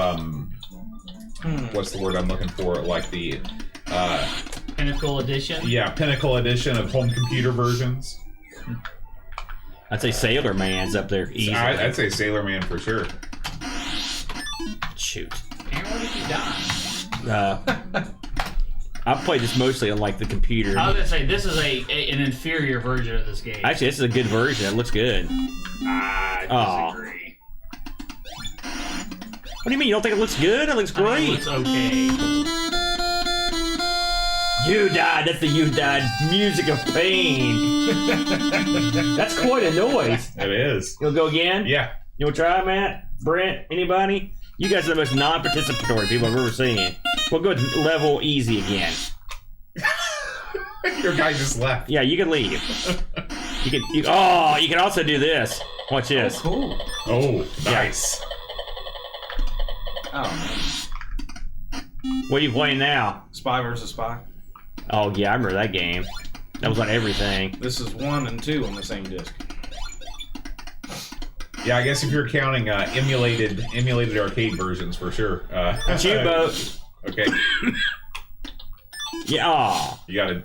what's the word I'm looking for? Like the Pinnacle Edition. pinnacle edition of home computer versions? I'd say Sailor Man's up there easily. I'd say Sailor Man for sure. Shoot. And what have you done? I've played this mostly on like the computer. I was gonna say this is an inferior version of this game. Actually, this is a good version. It looks good. I disagree. What do you mean? You don't think it looks good? It looks I mean, great. it looks okay. You died. That's the you died music of pain. That's quite a noise. It is. You'll go again? Yeah. You want to try, Matt? Brent? Anybody? You guys are the most non-participatory people I've ever seen. We'll go to level easy again. Your guy just left. Yeah, you can leave. You can also do this. Watch this. Cool. Oh, nice. Oh, What are you playing now? Spy versus Spy. Oh yeah, I remember that game. That was on everything. This is 1 and 2 on the same disc. Yeah, I guess if you're counting emulated arcade versions for sure. Shoot-boat. Okay. Yeah. Aw. You gotta.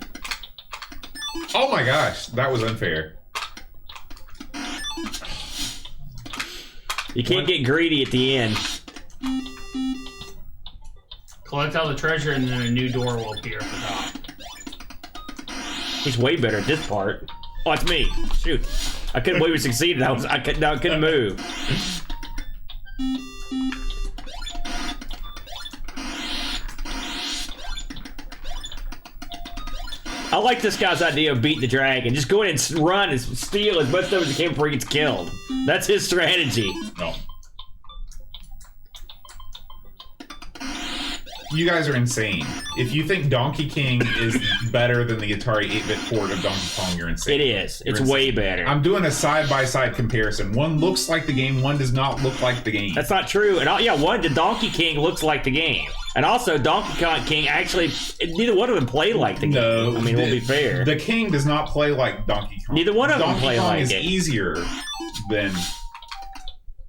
Oh my gosh, that was unfair. You can't get greedy at the end. Collect all the treasure, and then a new door will appear at the top. He's way better at this part. Oh, it's me. Shoot. I couldn't believe we succeeded. I couldn't move. I like this guy's idea of beating the dragon. Just go in and run and steal as much stuff as you can before he gets killed. That's his strategy. No. You guys are insane. If you think Donkey King is better than the Atari 8-bit port of Donkey Kong, you're insane. It is. You're It's insane. way better. I'm doing a side-by-side comparison. One looks like the game, one does not look like the game. That's not true. And the Donkey King looks like the game. And also, Donkey Kong King actually, neither one of them play like the game. No. I mean, we'll be fair. The King does not play like Donkey Kong. Neither one of them Donkey play Kong like is it. easier than...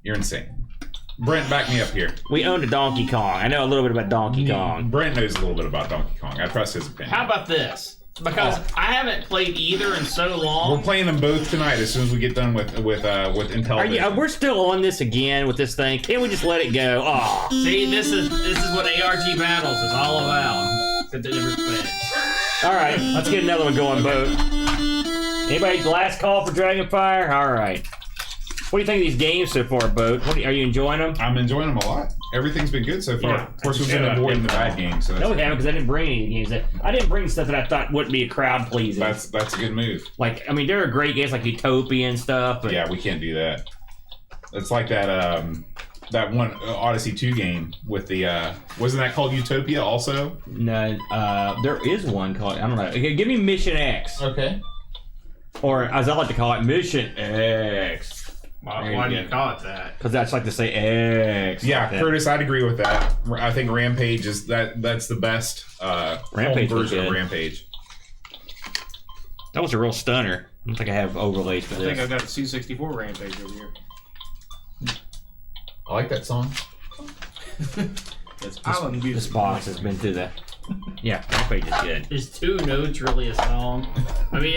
You're insane. Brent, back me up here. We owned a Donkey Kong. I know a little bit about Donkey Kong. Brent knows a little bit about Donkey Kong. I trust his opinion. How about this? Because I haven't played either in so long. We're playing them both tonight as soon as we get done with Intellivision. We're still on this again with this thing. Can't we just let it go? Oh. See, this is what ARG Battles is all about. It's a different spin. All right, let's get another one going, Boat. Anybody last call for Dragonfire? All right. What do you think of these games so far, Boat? Are you enjoying them? I'm enjoying them a lot. Everything's been good so far. Yeah. Of course, we've been avoiding the bad games. So No, we haven't, because I didn't bring any games. I didn't bring stuff that I thought wouldn't be a crowd pleasing. that's a good move. Like, I mean, there are great games like Utopia and stuff. But Yeah, we can't do that. It's like that that one Odyssey 2 game with the wasn't that called Utopia also? No, there is one called, I don't know. Okay, give me Mission X. Okay. Or, as I like to call it, Mission X. Why do you call it that? Because I just like to say X. Yeah, like that. Curtis, I'd agree with that. I think Rampage is that's the best Rampage home was version of good. Rampage. That was a real stunner. I don't think I have overlays for I think this. I've got the C64 Rampage over here. I like that song. That's Island music. This box has been through that. Yeah, Rampage is good. Is 2 notes really a song? I mean,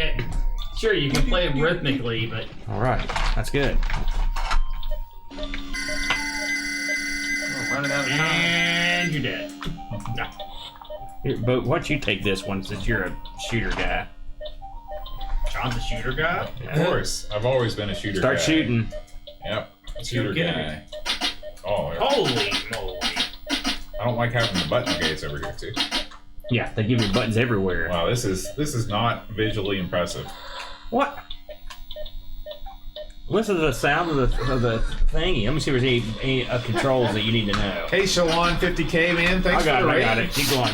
sure, you can play them rhythmically, but All right, that's good. Oh, running out of time. and you're dead. Here, but why don't you take this one since you're a shooter guy? John's a shooter guy. Of course, I've always been a shooter. Start guy. shooting. Yep, shooter kidding guy. Oh, yeah. Holy moly! I don't like having the button gates over here too. Yeah, they give you buttons everywhere. Wow, this is not visually impressive. What? Listen to the sound of the thingy. Let me see if there's any controls that you need to know. Hey, Shalon 50K man, thanks I got for the it. I got raid. it. Keep going.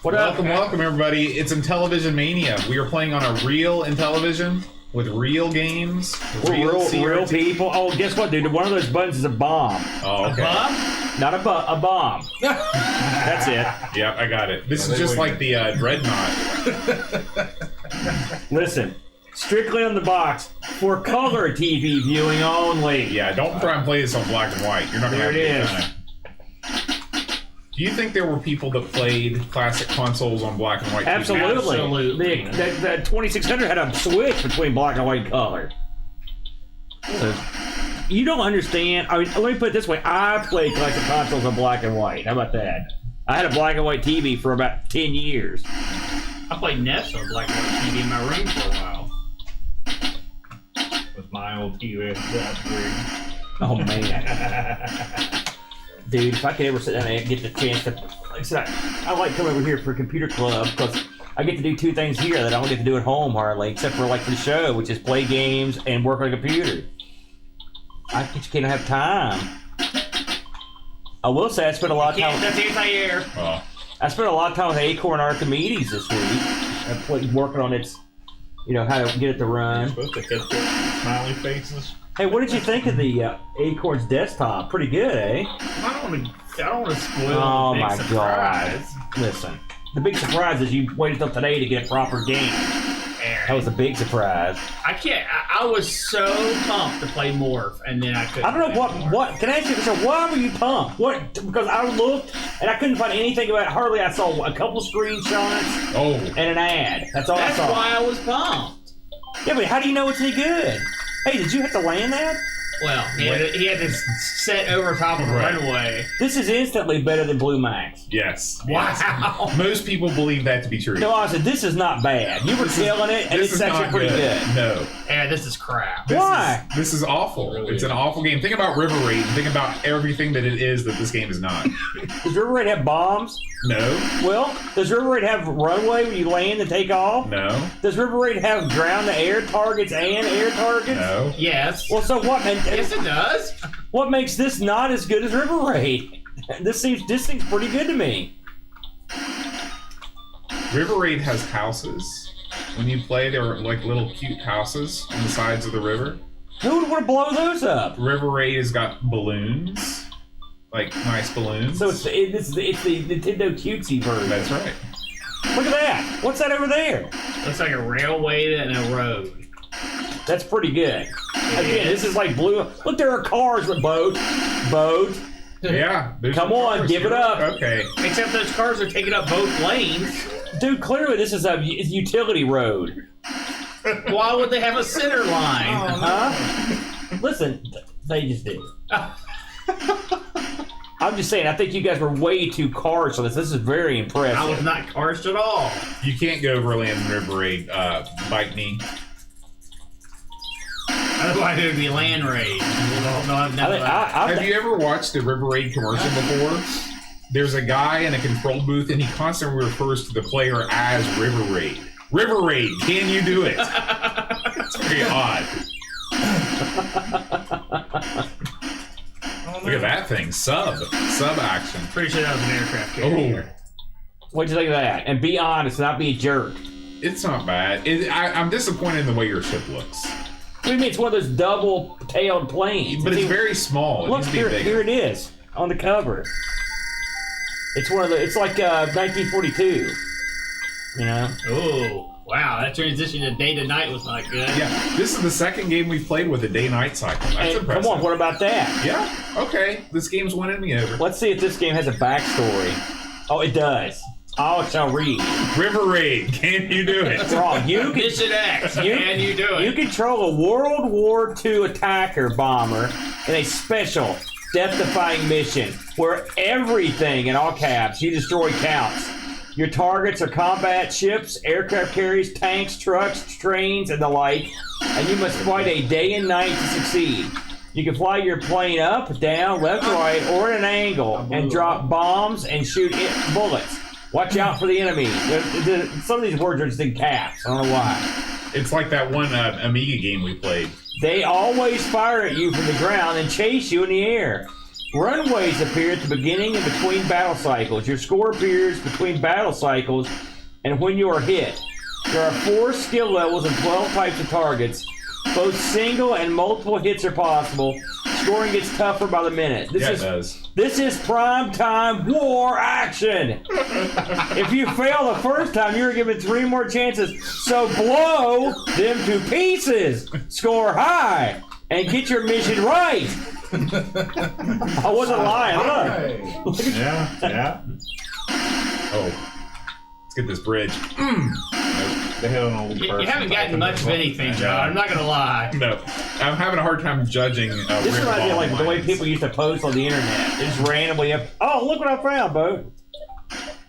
What Welcome everybody. It's Intellivision Mania. We are playing on a real Intellivision with real games, We're real CRT. people. Oh, guess what, dude? One of those buttons is a bomb. Oh, okay. Not a bomb. That's it. Yep, I got it. This is just like the Dreadnought. Listen, strictly on the box for color TV viewing only. Yeah, don't try and play this on black and white. You're not gonna There have a it good time. Do you think there were people that played classic consoles on black and white? TV? Absolutely. The 2600 had a switch between black and white color. So, you don't understand. I mean, let me put it this way. I played classic consoles on black and white. How about that? I had a black and white TV for about 10 years. I played NES on black and white TV in my room for a while. With my old USB upgrade. Oh, man. Dude, if I could ever sit down and get the chance to, like I said, I like coming over here for Computer Club because I get to do two things here that I don't get to do at home hardly, except for like for the show, which is play games and work on a computer. I just can't have time. I will say I spent a lot of time. That's anti-air. Oh. I spent a lot of time with Acorn Archimedes this week. I played working on its, how to get it to run. Supposed to hit the smiley faces. Hey, what did you think of the Acorn's desktop? Pretty good, eh? I don't want to spoil Oh the big my surprise. god! Listen, the big surprise is you waited till today to get a proper game. That was a big surprise. I can't. I was so pumped to play Morph, and then I couldn't. I don't know what. Can I ask you? So why were you pumped? What? Because I looked and I couldn't find anything about it. Hardly. I saw a couple screenshots and an ad. That's all That's I saw. why I was pumped. Yeah, but how do you know it's any good? Hey, did you have to land that? Well, he had to set over top of a Right. runway. This is instantly better than Blue Max. Yes. Wow. Most people believe that to be true. No, I said this is not bad. You were killing it, and This it's is actually not pretty good. No. Yeah, this is crap. Why? This is awful. Really It's an is. awful game. Think about River Raid. Think about everything that it is that this game is not. Does River Raid have bombs? No. Well, does River Raid have runway when you land and take off? No. Does River Raid have ground-to-air targets and air targets? No. Yes. Well, so what? And Yes, it does. what makes this not as good as River Raid? This seems pretty good to me. River Raid has houses. When you play, there are like little cute houses on the sides of the river. Who would want to blow those up? River Raid has got balloons. Like nice balloons. So it's the Nintendo cutesy version. That's right. Look at that. What's that over there? Looks like a railway and a road. That's pretty good. Again, this is like blue. Look, there are cars with boats. Yeah. there's Come some on, cars give it here. up. Okay. Except those cars are taking up both lanes. Dude, clearly this is a utility road. Why would they have a center line? Huh? Listen, they just did. I'm just saying, I think you guys were way too cars for this. This is very impressive. I was not cursed at all. You can't go overland in River Raid. Bite me. Otherwise, it would be land raid. Have you ever watched a River Raid commercial before? There's a guy in a control booth, and he constantly refers to the player as River Raid. River Raid, can you do it? It's very odd. Look at that thing, sub action. Pretty sure that was an aircraft carrier. What'd you think of that? And be honest, not be a jerk. It's not bad. I'm disappointed in the way your ship looks. What do you mean? It's one of those double-tailed planes. But it's very small. It Look, needs to be here, bigger. here it is on the cover. It's one of the. It's like 1942. You know. Oh, wow! That transition to day to night was not good. Yeah, this is the second game we've played with a day-night cycle. That's And impressive. come on, what about that? Yeah, okay. This game's winning me over. Let's see if this game has a backstory. Oh, it does. I shall read. River Raid, can you do it? Wrong. You can. Mission X. Can you do it? You control a World War II attacker bomber in a special, death-defying mission where everything, in all caps, you destroy counts. Your targets are combat ships, aircraft carriers, tanks, trucks, trains, and the like, and you must fight a day and night to succeed. You can fly your plane up, down, left, right, or at an angle, and drop bombs and shoot bullets. Watch out for the enemy. Some of these words are just in caps. I don't know why. It's like that one Amiga game we played. They always fire at you from the ground and chase you in the air. Runways appear at the beginning and between battle cycles. Your score appears between battle cycles and when you are hit. There are 4 skill levels and 12 types of targets. Both single and multiple hits are possible. Scoring gets tougher by the minute. It does. This is prime time war action. If you fail the first time, you're given 3 more chances. So blow them to pieces. Score high and get your mission right. I wasn't lying. Look. Yeah. Oh, let's get this bridge. They hit an old You person haven't back gotten in much of the- anything, John. I'm not gonna lie. No, I'm having a hard time judging. This rear reminds me of bomb like the way lines. people used to post on the internet. They just randomly up. Oh, look what I found, Bo.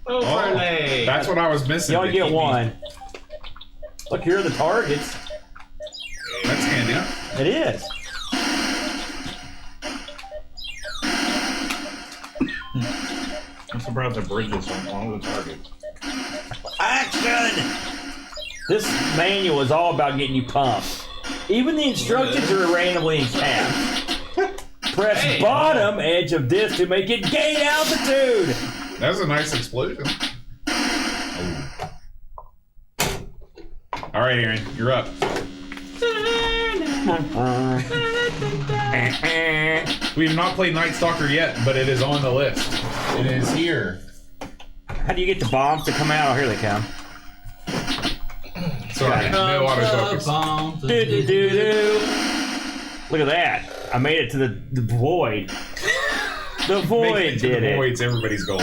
Overlay. That's what I was missing. You only to get keep me- one. Look, here are the targets. That's handy. It is. I'm surprised the bridges on one of the targets. Action! This manual is all about getting you pumped. Even the instructions are randomly in caps. Press Hey. bottom edge of this to make it gain altitude. That was a nice explosion. Oh. All right, Aaron, you're up. We have not played Night Stalker yet, but it is on the list. It is here. How do you get the bombs to come out? Oh, here they come. Sorry, no autofocus. Do-do-do-do. Look at that. I made it to the void. The void Making it to did the it. void's everybody's goal.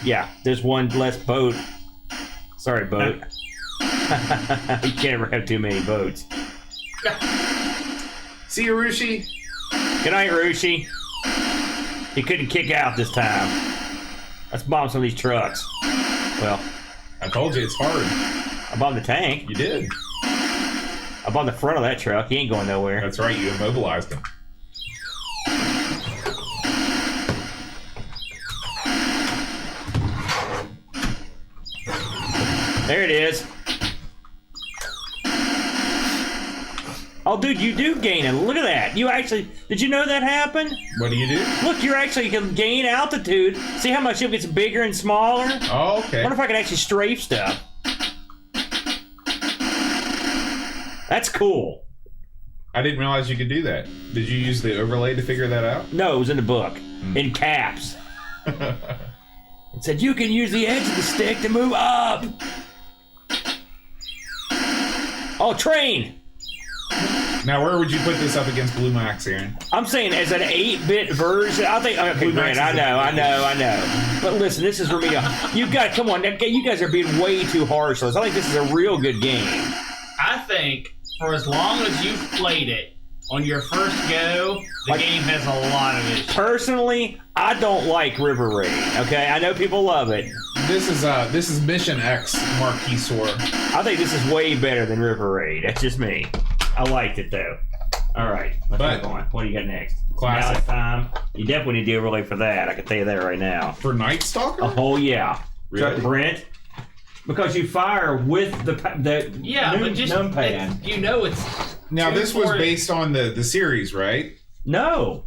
Yeah, there's one less boat. Sorry, boat. You can't ever have too many boats. See, Arushi, Good night, Rushi. He couldn't kick out this time. Let's bomb some of these trucks. Well, I told you it's hard. I bombed the tank. You did. I bombed the front of that truck. He ain't going nowhere. That's right. You immobilized him. There it is. Oh, dude, you do gain it. Look at that. You actually... Did you know that happened? What do you do? Look, you actually can gain altitude. See how much it gets bigger and smaller? Oh, okay. I wonder if I can actually strafe stuff. That's cool. I didn't realize you could do that. Did you use the overlay to figure that out? No, it was in the book. In caps. It said you can use the edge of the stick to move up. Oh, train. Now, where would you put this up against Blue Max, Aaron? I'm saying as an 8-bit version. I think. Okay, Blue Max man, is I know. But listen, this is for me. You guys, come on. You guys are being way too harsh on this. I think this is a real good game. I think for as long as you've played it, on your first go, the game has a lot of issues. Personally, I don't like River Raid. Okay, I know people love it. This is Mission X Marquis Sword. I think this is way better than River Raid. That's just me. I liked it though. All right, let's move on. What do you got next? Classic. Now it's time. You definitely need to do overlay for that. I can tell you that right now. For Night Stalker? Oh yeah. Really? Brent? Because you fire with the but just numpad. You know it's. Now this was based on the series, right? No.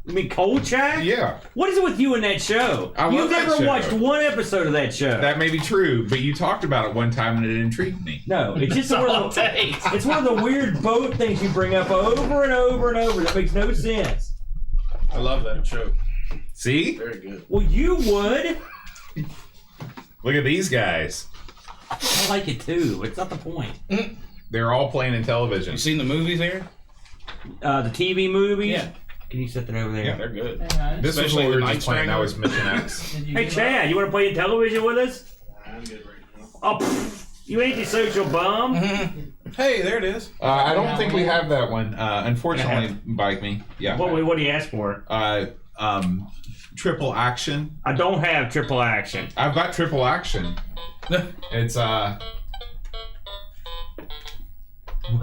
You mean Kolchak? Yeah. What is it with you in that show? I love You've that never show. watched one episode of that show. That may be true, but you talked about it one time and it intrigued me. No, it's just it's one of the weird boat things you bring up over and over and over that makes no sense. I love that show. See? Very good. Well, you would. Look at these guys. I like it too. It's not the point. They're all playing Intellivision. You seen the movies, Aaron? The TV movies? Yeah. Can you set that over there? Yeah, they're good. This was Especially what we the were Night just playing. That Strangler. was Mission X. Hey, Chad, you want to play Intellivision with us? I'm good right now. Oh, pfft, you ain't the social bum. Hey, there it is. I don't think we have that one. Unfortunately, Bike Me. Yeah. What do you ask for? Triple Action. I don't have triple action. I've got Triple Action. It's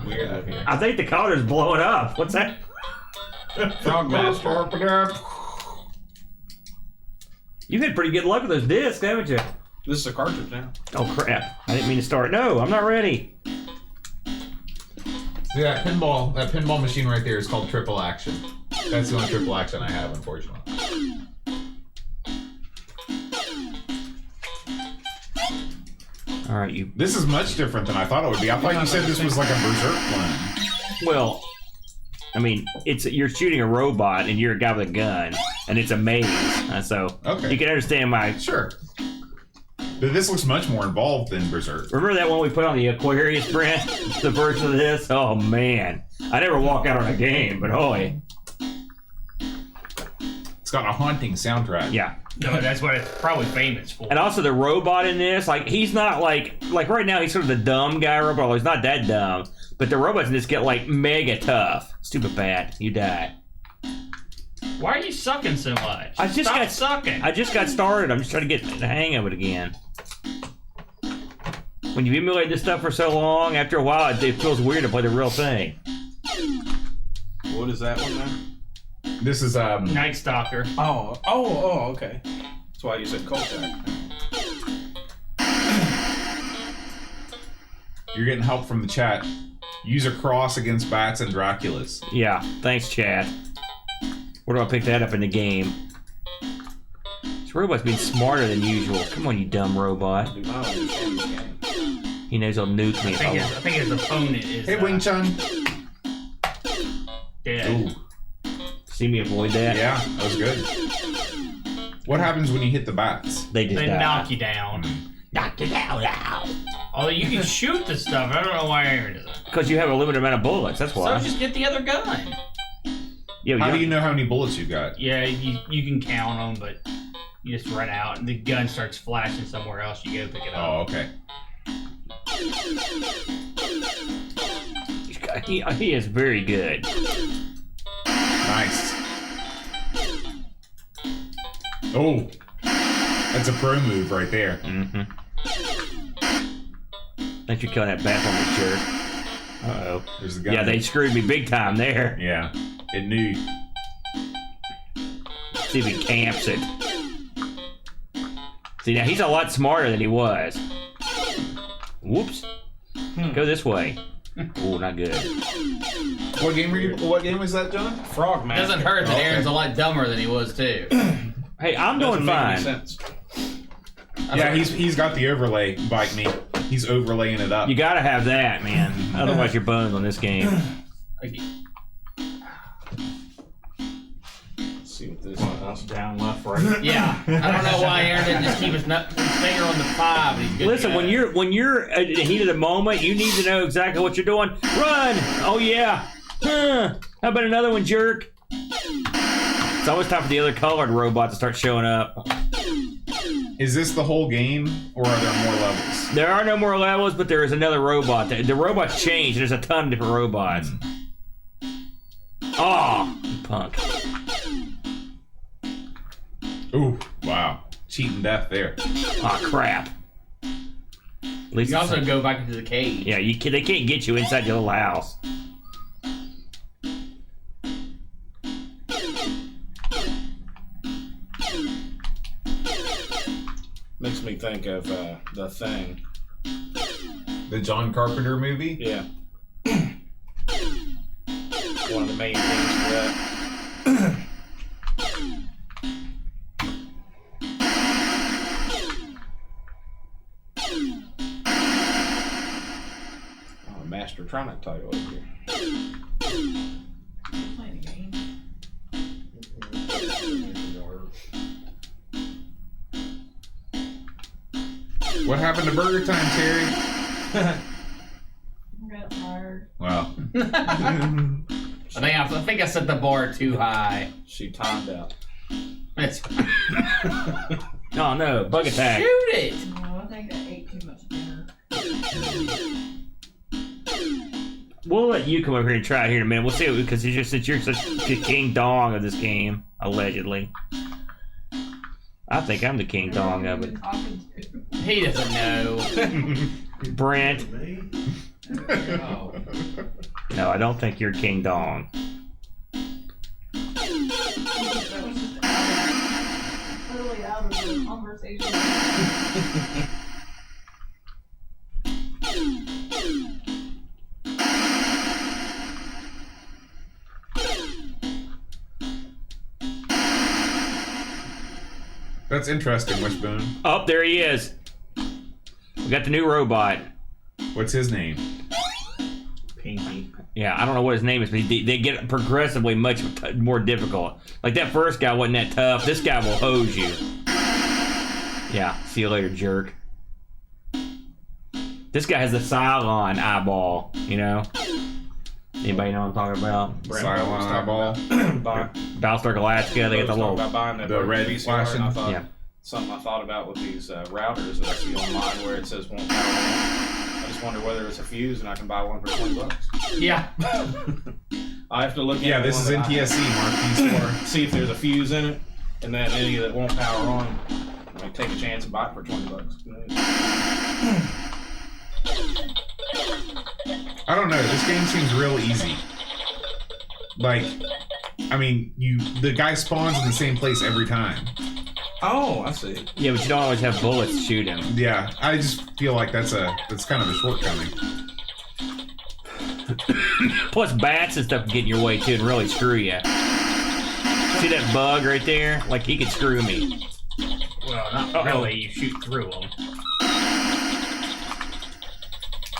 Weird up here. I think the collar's blowing up. What's that? Frogmaster. You've had pretty good luck with those discs, haven't you? This is a cartridge now. Oh, crap. I didn't mean to start. No, I'm not ready. See that pinball machine right there is called Triple Action. That's the only Triple Action I have, unfortunately. All right, you. This is much different than I thought it would be. I thought you said this was like a Berserk one. Well, I mean, you're shooting a robot and you're a guy with a gun, and it's a maze. So Okay. you can understand my. Sure. But this looks much more involved than Berserk. Remember that one we put on the Aquarius, Brent? The version of this? Oh, man. I never walk out on a game, but holy. It's got a haunting soundtrack. Yeah. No, that's what it's probably famous for. And also the robot in this, like, he's not like right now he's sort of the dumb guy robot, although he's not that dumb. But the robots in this get like mega tough. Stupid bat, you die. Why are you sucking so much? I just Stop got sucking. I just got started. I'm just trying to get the hang of it again. When you emulate this stuff for so long, after a while it feels weird to play the real thing. What is that one now? This is Night Stalker. Oh, okay. That's why you said Kolchak. You're getting help from the chat. Use a cross against bats and Draculas. Yeah, thanks, Chad. Where do I pick that up in the game? This robot's being smarter than usual. Come on, you dumb robot. He knows he'll nuke me. I think his opponent is. Hey, Wing Chun. Dead. Ooh. See me avoid that? Yeah, that was good. What happens when you hit the bats? They just They die. knock you down. Knock you down now. Although you can shoot the stuff. I don't know why Aaron does it. Because you have a limited amount of bullets, that's why. So just get the other gun. Yeah, How do you know how many bullets you got? Yeah, you can count them, but you just run out and the gun starts flashing somewhere else. You go pick it Oh, up. okay. He is very good. Nice. Oh, that's a pro move right there. Mm-hmm. Thanks for killing that bathroom jerk. Uh-oh. There's the guy. Yeah, they screwed me big time there. Yeah, it knew. See if he camps it. See, now he's a lot smarter than he was. Whoops. Go this way. Oh, not good. What game was that, John? Frog It Master. doesn't hurt that Aaron's a lot dumber than he was too. Hey, I'm Doesn't doing make any fine. sense. Yeah, he's got the overlay like me. He's overlaying it up. You gotta have that, man. Otherwise, you're boned on this game. Let's see what this Up, is. down, left, right. Yeah, I don't know why Aaron didn't just keep his finger on the 5. And he's good Listen, to go. when you're in the heat of the moment, you need to know exactly what you're doing. Run! Oh yeah. Huh. How about another one, jerk? It's almost time for the other colored robot to start showing up. Is this the whole game, or are there more levels? There are no more levels, but there is another robot. The robots change. There's a ton of different robots. Oh, you punk. Ooh, wow. Cheating death there. Oh, crap. At least You it's- also go back into the cage. yeah, they can't get you inside your little house. Makes me think of The Thing. The John Carpenter movie? Yeah. One of the main things for that. Oh, Mastertronic title over here. Playing a game. What happened to Burger Time, Terry? I got tired. Wow. I think I set the bar too high. She timed out. It's- Oh no, bug attack. Shoot it! No, I think I ate too much dinner. We'll let you come over here and try it here in a minute. We'll see it because you're such a king dong of this game, allegedly. I think I'm the king dong of it. He doesn't know. Brent. Oh. No, I don't think you're king dong. That was just totally out of the conversation. That's interesting, Wishbone. Oh, there he is. We got the new robot. What's his name? Pinky. Yeah, I don't know what his name is, but they get progressively much more difficult. Like that first guy wasn't that tough. This guy will hose you. Yeah, see you later, jerk. This guy has the Cylon eyeball, you know? Anybody know what I'm talking about? Cylon eyeball. Battlestar Galactica, they got the little... about buying that the red VCR, flashing- and I thought, Yeah. something I thought about with these routers that I see online where it says won't power on. I just wonder whether it's a fuse and I can buy one for $20. Yeah. I have to look Yeah, into this is one that I NTSC, Mark. These see if there's a fuse in it, and then any that won't power on, I take a chance and buy it for $20. I don't know. This game seems real easy. Like, I mean, the guy spawns in the same place every time. Oh, I see. Yeah, but you don't always have bullets to shoot him. Yeah, I just feel like that's kind of a shortcoming. Plus bats and stuff can get in your way too and really screw you. See that bug right there? Like he could screw me. Well, not really. You shoot through them.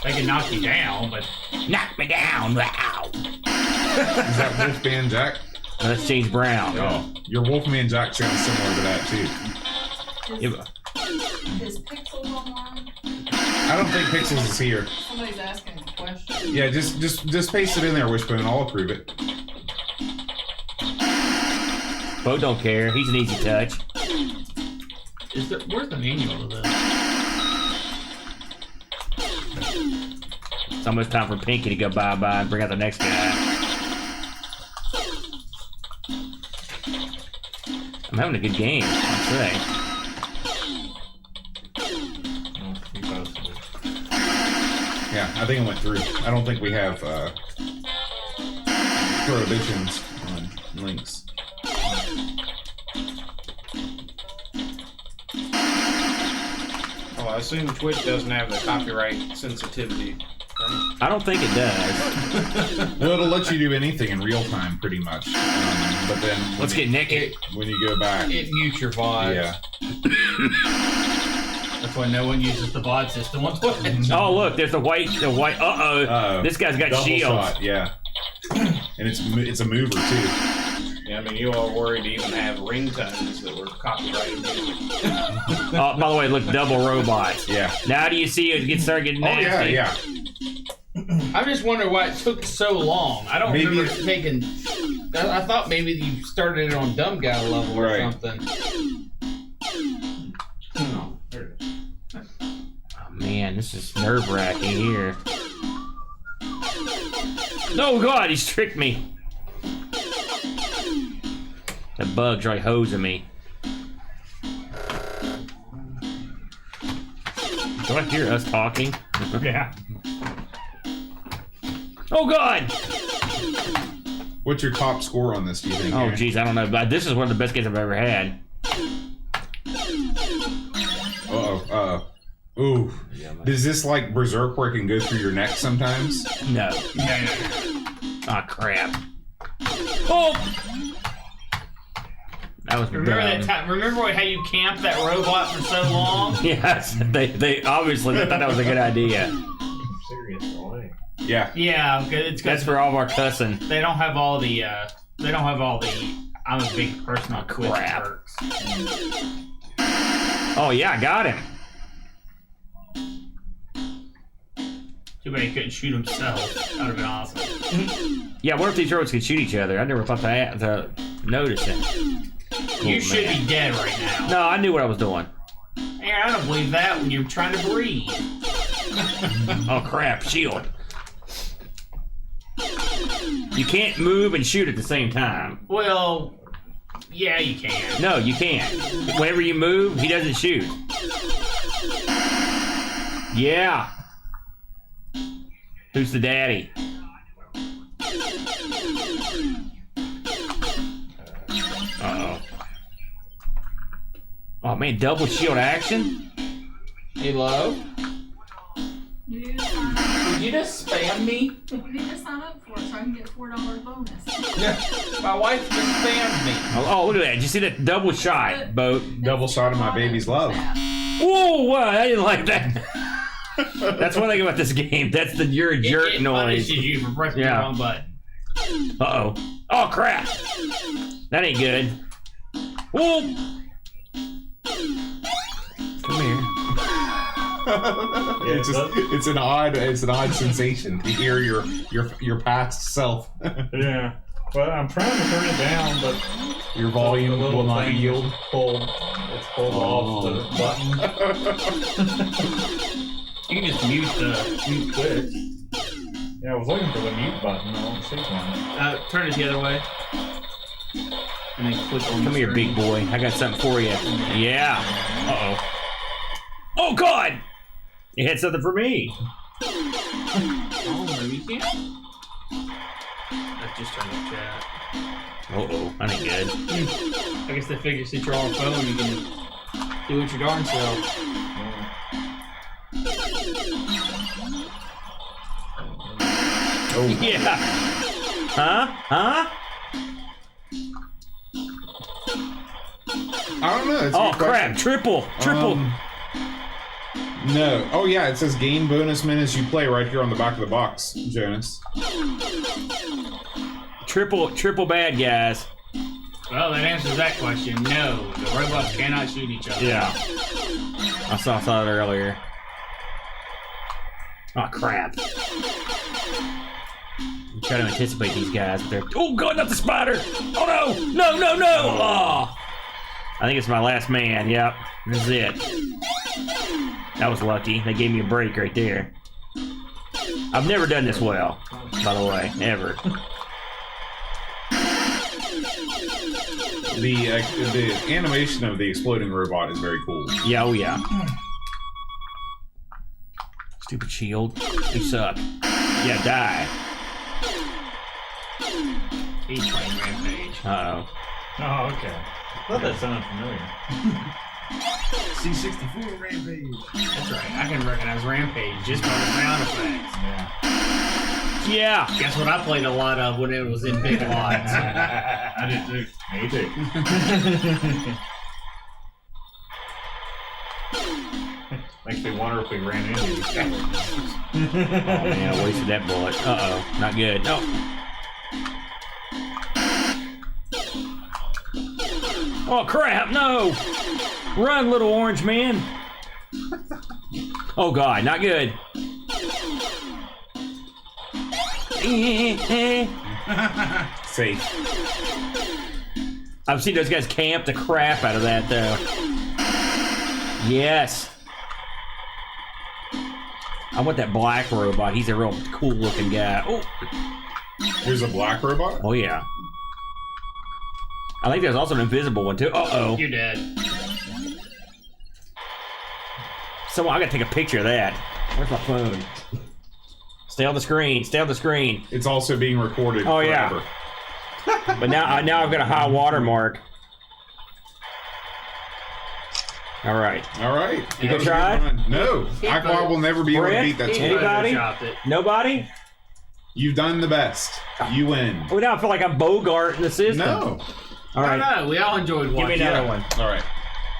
They can knock you down, but Knock me down! Wow! Is that Wolfman Jack? That's James Brown. Oh, your Wolfman Jack sounds similar to that too. Is Pixels online? I don't think Pixels is here. Somebody's asking a question. Yeah, just paste it in there, Wishbone. I'll approve it. Bo don't care. He's an easy touch. where's the manual of this? It's almost time for Pinky to go bye-bye and bring out the next guy. I'm having a good game, I'd say. Yeah, I think it went through. I don't think we have prohibitions on links. Well, I assume Twitch doesn't have the copyright sensitivity. Right? I don't think it does. Well, it'll let you do anything in real time, pretty much. But then Let's get naked. when you go back, It mutes your VODs. yeah. That's why no one uses the VOD system on Twitch. Oh, look, there's the white. Uh-oh. This guy's got Double shields. shot, yeah. And it's a mover too. Yeah, I mean, you all worried to even have ringtones that were copyrighted music. Oh, by the way, look, double robots. Yeah. Now do you see it start getting Oh nasty? yeah. I just wonder why it took so long. I don't Maybe remember it taking. I thought maybe you started it on dumb guy level or Right. something. Oh, man, this is nerve-wracking here. Oh God, he's tricked me. That bug's right hosing me. Do I hear us talking? Yeah. Oh God! What's your top score on this? Do you think? Oh Aaron? geez, I don't know. But this is one of the best games I've ever had. Ooh. Does this like Berserk where it can go through your neck sometimes? No. Ah, crap. Oh! That was Remember dumb. that time? Remember how you camped that robot for so long? Yes, they obviously thought that was a good idea. Serious delay. Yeah. Yeah, it's That's for all of our cussing. they don't have all the. I'm a big person on Twitch Crap. perks. Oh yeah, I got him. Too bad he couldn't shoot himself. That would have been awesome. Yeah, what if these robots could shoot each other? I never thought to notice it. You Cool, should man. be dead right now. No, I knew what I was doing. Aaron, I don't believe that when you're trying to breathe. Oh crap, shield. You can't move and shoot at the same time. Well, yeah, you can. No, you can't. Whenever you move, he doesn't shoot. Yeah. Who's the daddy? Uh-oh. Oh man, double shield action? Hello? You need to sign up. Did you just spam me? You need to sign up for it so I can get $4 bonus. My wife just spammed me. Oh, look at that. Did you see that double shot, Boat? Double shot of my baby's love. Whoa, wow, I didn't like that. That's one thing about this game. That's the you're a jerk it noise. punishes you for pressing Yeah. the wrong button. Uh-oh. Oh, crap. That ain't good. Whoa. Come here. It's an odd sensation to hear your past self. Yeah. Well, I'm trying to turn it down, but Your volume the little will not thing yield. is pulled. It's pulled off the button. You can just mute Twitch. Yeah, I was looking for the mute button. I don't see one. Turn it the other way. And then click on Come the here, screen. big boy. I got something for you. Yeah. Uh-oh. Oh, God. You had something for me. Oh, maybe you can't. I just turned the chat. Uh-oh. That ain't good. I guess they figure since you're on the phone, you can do it your darn self. Oh, Yeah. Huh? I don't know. It's a Oh, good crap. question. Triple. No. Oh yeah, it says gain bonus minutes you play right here on the back of the box, Jonas. Triple bad guys. Well, that answers that question. No, the robots cannot shoot each other. Yeah. I saw it earlier. Oh, crap. I'm trying to anticipate these guys, but they're... Oh, God, not the spider! Oh, no! No! Oh! I think it's my last man. Yep. This is it. That was lucky. They gave me a break right there. I've never done this well, by the way. Ever. The animation of the exploding robot is very cool. Yeah, oh yeah. Stupid shield. You suck. Yeah, die. He's playing Rampage. Uh-oh. Oh, okay. I thought that sounded familiar. C64 Rampage. That's right. I can recognize Rampage just by the sound effects. Yeah. Yeah. Guess what I played a lot of when it was in big lots. I did too. Me too. Makes me wonder if we ran into each other. Oh man, I wasted that bullet. Uh-oh. Not good. No. Oh crap, no! Run, little orange man! Oh god, not good. Safe. I've seen those guys camp the crap out of that though. Yes. I want that black robot. He's a real cool looking guy. Oh, There's a black robot? oh yeah. I think there's also an invisible one too. Uh-oh. You're dead. Someone, I gotta take a picture of that. Where's my phone? Stay on the screen. Stay on the screen. It's also being recorded Oh, yeah. forever. But now I've got a high watermark. All right. All right. You That can was a try good it? one. No. I will never be able to Brett? beat that He- score. Anybody? Photoshopped it. Nobody? You've done the best. You win. Well, now I feel like I'm Bogart in the system. No. All right. No, we all enjoyed Give me watching. another one. All right.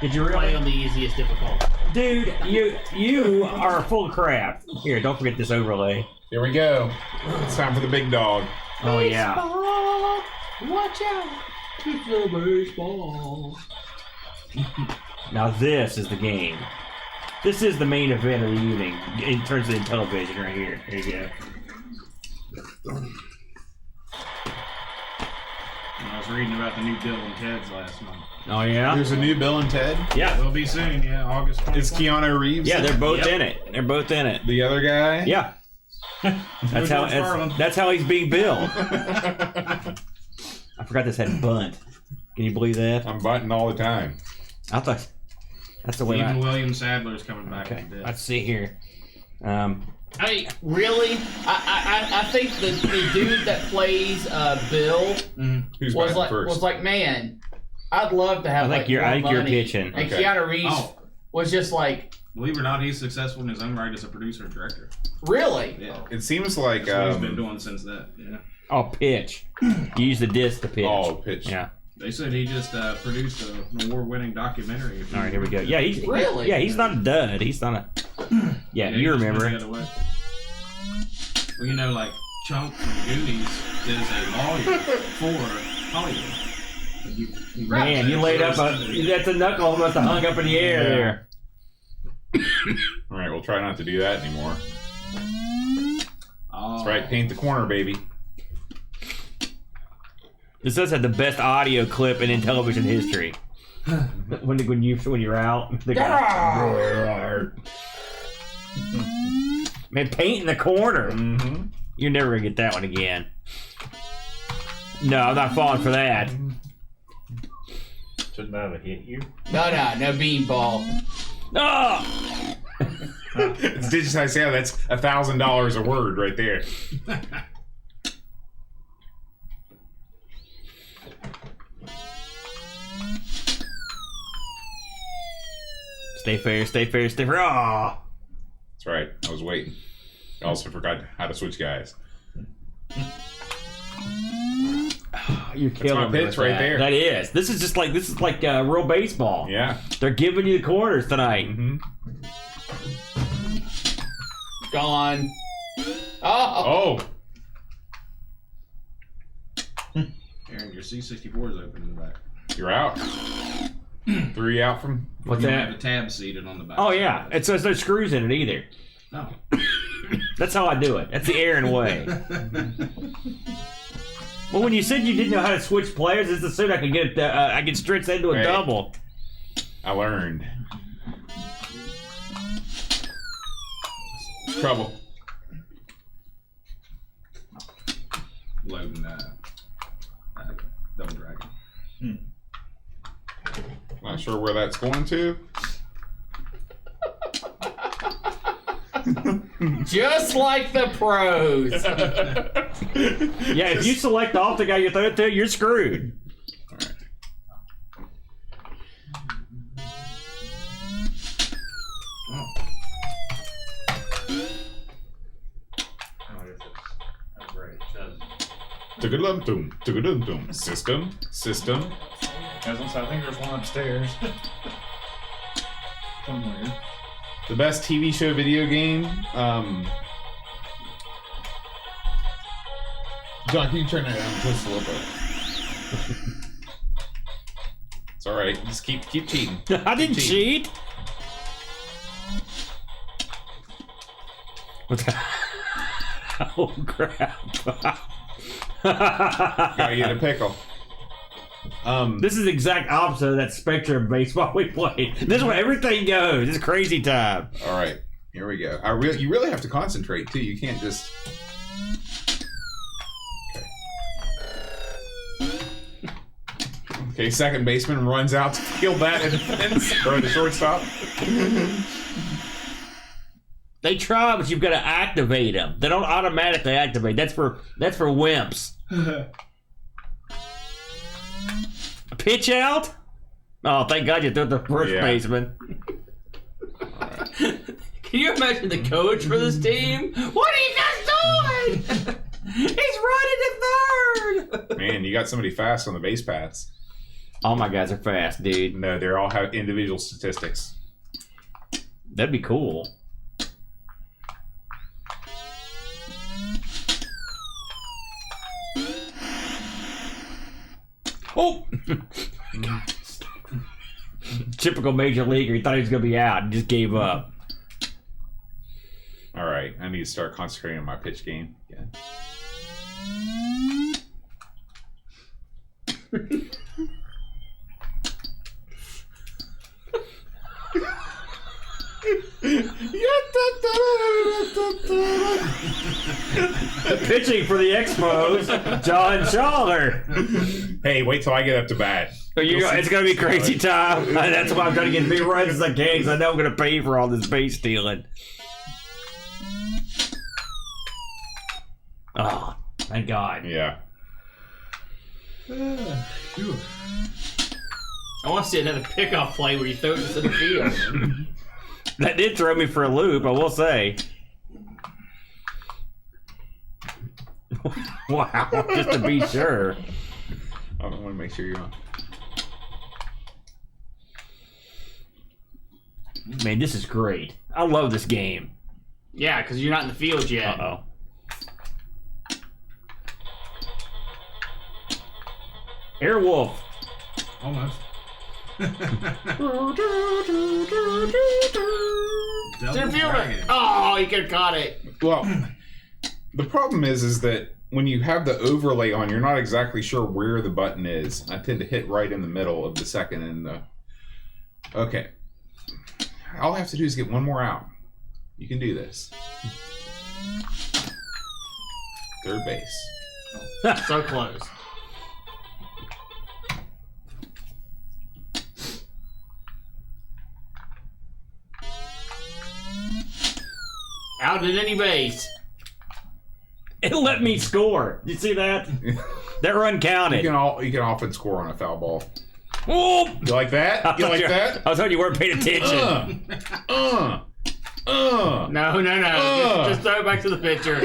Did you Play really? on the easiest difficulty. Dude, you are full of crap. Here, don't forget this overlay. Here we go. It's time for the big dog. Oh yeah. Watch out! It's the baseball. Now this is the game. This is the main event of the evening in terms of Intellivision right here. Here you go. I was reading about the new Bill and Ted's last month. Oh yeah. There's a new Bill and Ted. Yeah. Will be soon, yeah, August 24th. It's Keanu Reeves. Yeah, they're both Yep. in it. They're both in it. The other guy. Yeah. That's how he's being billed. I forgot this had bunt. Can you believe that? I'm butting all the time. I thought that's the way. Even William Sadler's coming back. Okay. from death. Let's see here. I mean, really? I think the dude that plays Who's Bill was batting like first? man, I'd love to have I think more you're money. pitching. And Okay. Keanu Reeves Oh. was just like, Believe it or not, he's successful in his own right as a producer and director. really? Yeah. It seems like That's what he's been doing since that. Yeah. Oh, pitch. You use the disc to pitch. oh pitch. Yeah. They said he just produced an award-winning documentary. All right, here we go. Yeah, he's Really? Yeah, he's not a dud. He's not a. Yeah, he you just remember went it. the other way. Well, you know, like Chunk from Goonies is a lawyer for Hollywood. Man, you laid up a. That's a knuckle almost hung up in the air there. All right, we'll try not to do that anymore. Oh. That's right. Paint the corner, baby. This does have the best audio clip in Intellivision history. when you're out, the guy, man, painting the corner. Mm-hmm. You're never gonna get that one again. No, I'm not falling for that. Shouldn't that have hit you? No beanball. Oh! It's digitized. Yeah, that's $1,000 a word right there. Stay fair, stay fair, stay fair. Oh! That's right. I was waiting. I also forgot how to switch guys. You're killing my me pitch with right that. there. That is. This is like real baseball. Yeah. They're giving you the corners tonight. Mm-hmm. Gone. Oh. Oh. Aaron, your C64 is open in the back. You're out. 3 out from. What's You that? have a tab seated on the back. Oh yeah, it's there's no screws in it either. No. That's how I do it. That's the Aaron way. Well, when you said you didn't know how to switch players, it's as soon I could get I could stretch that into a Hey. double. I learned. It's trouble. Loading double dragon. Not sure where that's going to. Just like the pros. Yeah, if you select off the guy you throw it to, you're screwed. System. I think there's one upstairs. Somewhere. The best TV show video game. John, can you turn that down just a little bit? It's all right. Just keep cheating. I didn't cheat. What's that? Oh crap! Gotta get a pickle. This is the exact opposite of that Spectrum baseball we played. This is where everything goes. It's crazy time. All right, here we go. You really have to concentrate too. You can't just. Okay, second baseman runs out to field that in defense or the shortstop. They try, but you've got to activate them. They don't automatically activate. That's for wimps. Pitch out? Oh, thank God you threw the first baseman. Can you imagine the coach for this team? What are you guys doing? He's running to third. Man, you got somebody fast on the base paths. All my guys are fast, dude. No, they all have individual statistics. That'd be cool. Oh! Typical major leaguer. He thought he was going to be out and just gave up. All right, I need to start concentrating on my pitch game again. Pitching for the Expos, John Schaller. Hey, wait till I get up to bat. It's going to be crazy time. That's why I'm trying to get as many runs as I can, because I know I'm going to pay for all this base stealing. Oh, thank God. Yeah. I want to see another pickoff play where you throw it to the field. That did throw me for a loop, I will say. Wow, just to be sure. I want to make sure you're on. Man, this is great. I love this game. Yeah, because you're not in the field yet. Uh-oh. Airwolf. Almost. Center fielder. Oh, you could have caught it. Well, the problem is that when you have the overlay on, you're not exactly sure where the button is. I tend to hit right in the middle of the second and the... Okay. All I have to do is get one more out. You can do this. Third base. So close. Out at any base. It let me score. You see that? That run counted. You can often score on a foul ball. Oh! You like that? You like that? I thought you weren't paying attention. No. Just throw it back to the pitcher.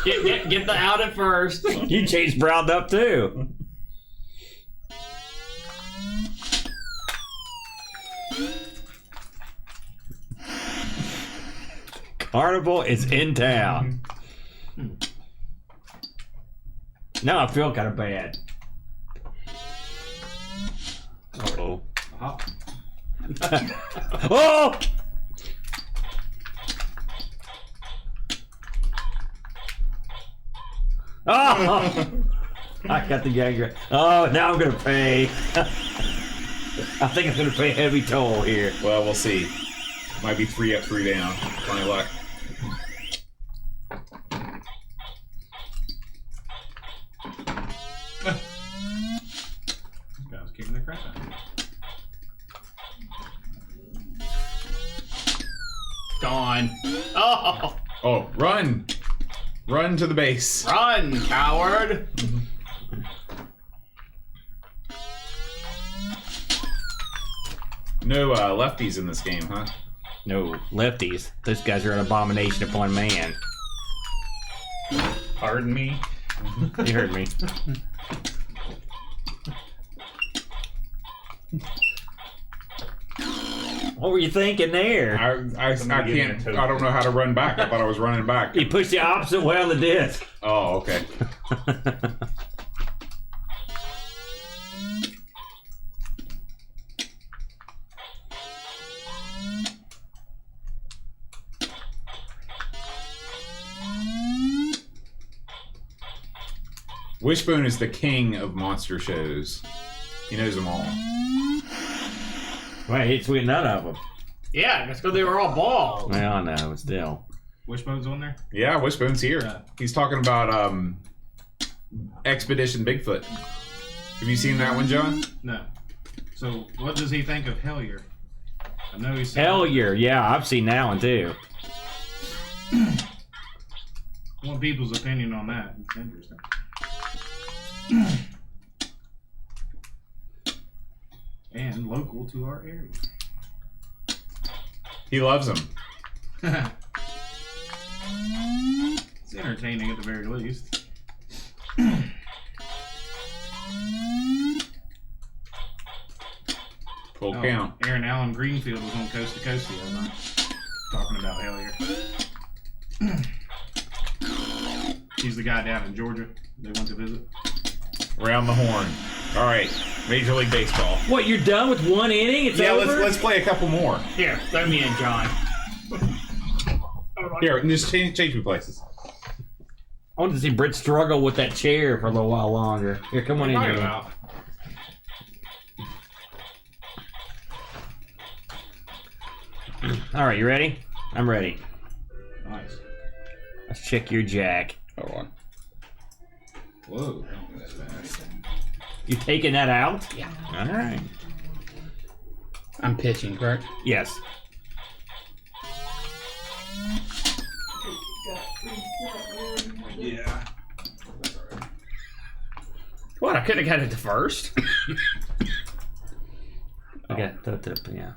Get the out at first. You changed Brown up too. Carnival is in town. Now I feel kind of bad. Uh-oh. Oh! Oh! I got the gangster. Oh, now I'm gonna pay. I think I'm gonna pay a heavy toll here. Well, we'll see. Might be 3 up, 3 down. Funny luck. This guy's kicking the crap out of me. Oh, run! Run to the base. Run, coward! No lefties in this game, huh? No, lefties. Those guys are an abomination upon man. Pardon me. You heard me. What were you thinking there? I can't. I don't know how to run back. I thought I was running back. You pushed the opposite way on the disc. Oh, okay. Wishbone is the king of monster shows. He knows them all. Wait, it's with none of them. Yeah, that's because they were all balls. Well, I know, but still. Wishbone's on there? Yeah, Wishbone's here. Yeah. He's talking about Expedition Bigfoot. Have you seen that one, John? No. So, what does he think of Hellier? I know he's... Hellier, yeah, I've seen that one too. I want people's opinion on that. It's interesting. And local to our area. He loves them. It's entertaining at the very least. Full count. Aaron Allen Greenfield was on Coast to Coast the other night talking about Hellier. He's the guy down in Georgia they went to visit. Round the horn. All right, Major League Baseball. What, you're done with one inning? It's Yeah, over? let's play a couple more. Here, throw me in, John. Here, just change me places. I want to see Britt struggle with that chair for a little while longer. Here, come on in here. All right, you ready? I'm ready. Nice. Let's check your jack. Hold on. Whoa, I don't think that's bad. You taking that out? Yeah. All right. I'm pitching, correct? Yes. Yeah. What? I could have got it to first. Okay, yeah.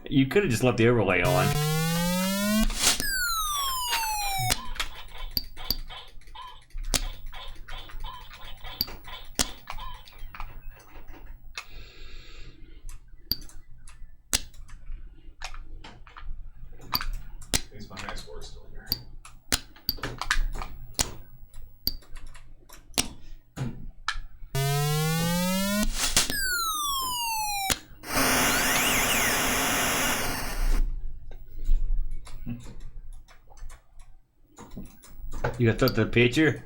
You could have just left the overlay on. My high score is still here. You got to the pitcher?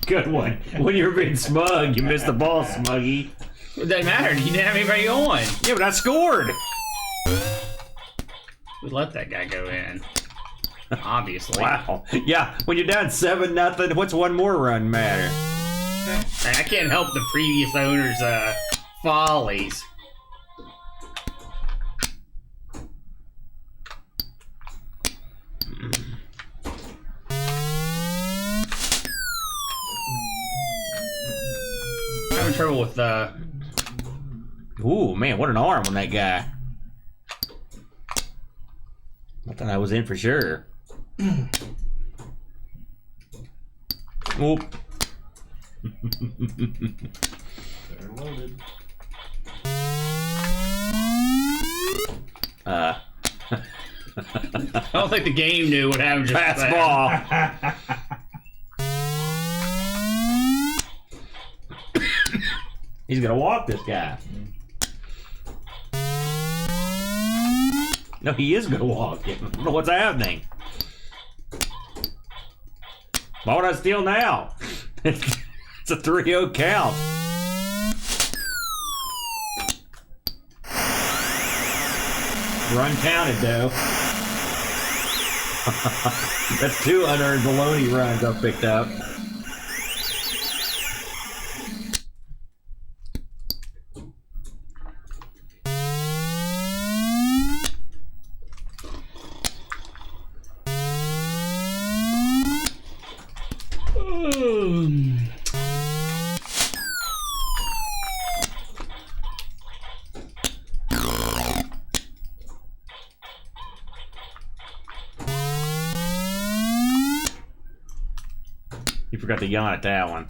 Good one. When you were being smug, you missed the ball, Smuggy. It doesn't matter. You didn't have anybody on. Yeah, but I scored. We let that guy go in. Obviously. Wow. Yeah, when you're down 7-0, what's one more run matter? I can't help the previous owner's follies. I'm having trouble with Ooh, man, what an arm on that guy. I thought I was in for sure. Oop. They're loaded. I don't think the game knew what happened just Pass then. ball. He's gonna walk this guy. No, he is gonna walk. I don't know what's happening. Why would I steal now? It's a 3-0 count. Run counted, though. That's 2 unearned baloney runs I picked up. You forgot to yawn at that one.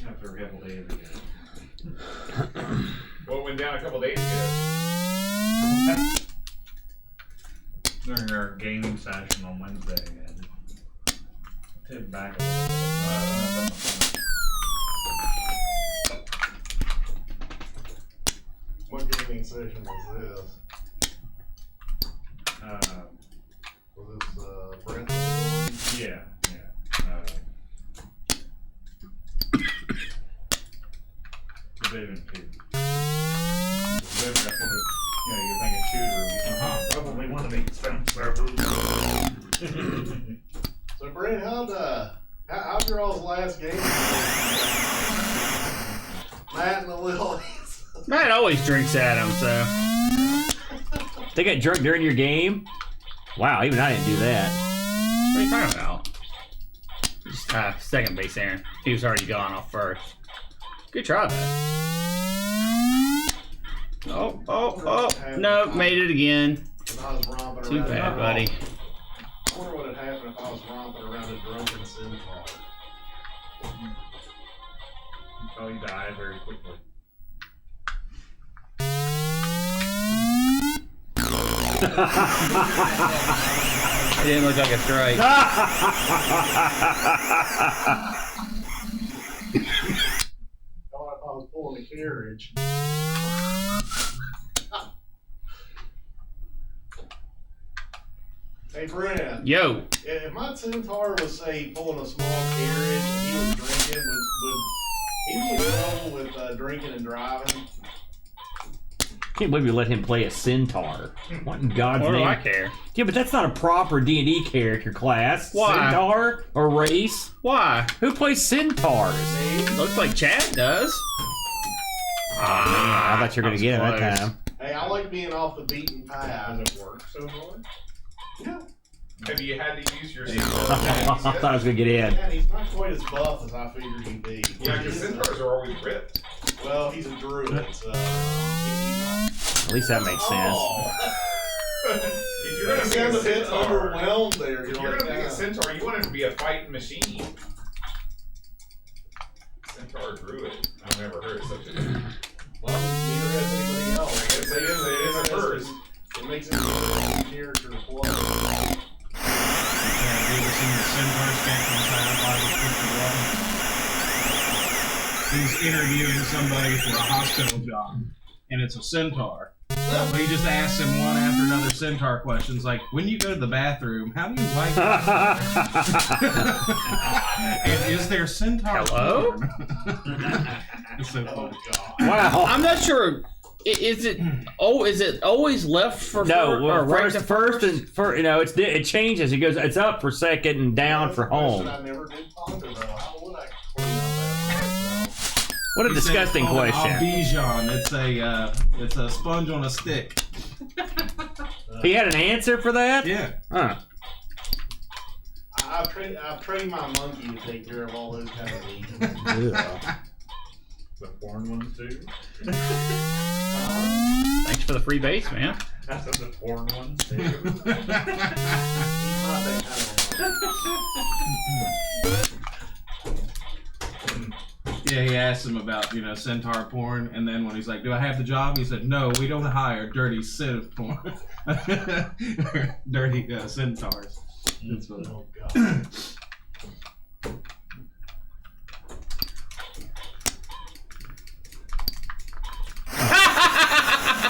After a couple days ago. What went down a couple days ago? During our gaming session on Wednesday, I had to tip back a little bit. What gaming session was this? Was this Brent? Yeah. Division 2. You're thinking shooter. Probably one of these things. So Brent, how'd your all's last game? Matt and the Lilies. Matt always drinks at him, so. They got drunk during your game? Wow, even I didn't do that. What are you talking about? Just second base, Aaron. He was already gone off first. Good try, man. Oh. No, made it again. Too bad, buddy. I wonder what would happen if I was romping around a drunken centaur. Until you die very quickly. It didn't look like a strike. I thought if I was pulling the carriage. Hey, Brent. Yo. If my centaur was, say, pulling a small carriage and he was drinking, would he be in trouble with drinking and driving? Can't believe you let him play a centaur. What in God's What name? do I care? Yeah, but that's not a proper D&D character class. Why? Centaur or race? Why? Who plays centaurs? Looks like Chad does. I thought you were going to get him that time. Hey, I like being off the beaten path. Does it work so far? Yeah. Have you had to use your I thought I was going to get in. Yeah, he's not quite as buff as I figured he'd be. Yeah, because centaurs are always ripped. Well, he's a druid, so he's not. At least that makes sense. If you're He gonna be a sounds a bit centaur, overwhelmed there. if you're gonna be a centaur, you want him to be a fighting machine. Centaur druid. I've never heard of such a thing. Well, neither has anybody else. I guess it is a first. It makes him a character to play. Have you ever seen the centaur sketch on Saturday Night Live? He's interviewing somebody for a hospital job, and it's a centaur. But he just asks him one after another centaur questions, like, when you go to the bathroom, how do you wipe it? And is there centaur Hello? porn? It's so funny. Wow. I'm not sure. Is it always left for No, well, right first, it changes. It goes. It's up for second and down for home. I never did ponder though. How would I clean up that? What a He said disgusting it's called question. Albijon. It's a sponge on a stick. He had an answer for that? Yeah. Huh. I've trained my monkey to take care of all those kind of needs. The porn ones too? Thanks for the free base, man. That's what the porn ones too. He's not that kind of monkey. Yeah, he asked him about, centaur porn, and then when he's like, do I have the job? He said, no, we don't hire dirty synth porn. Dirty centaurs. That's what Oh God.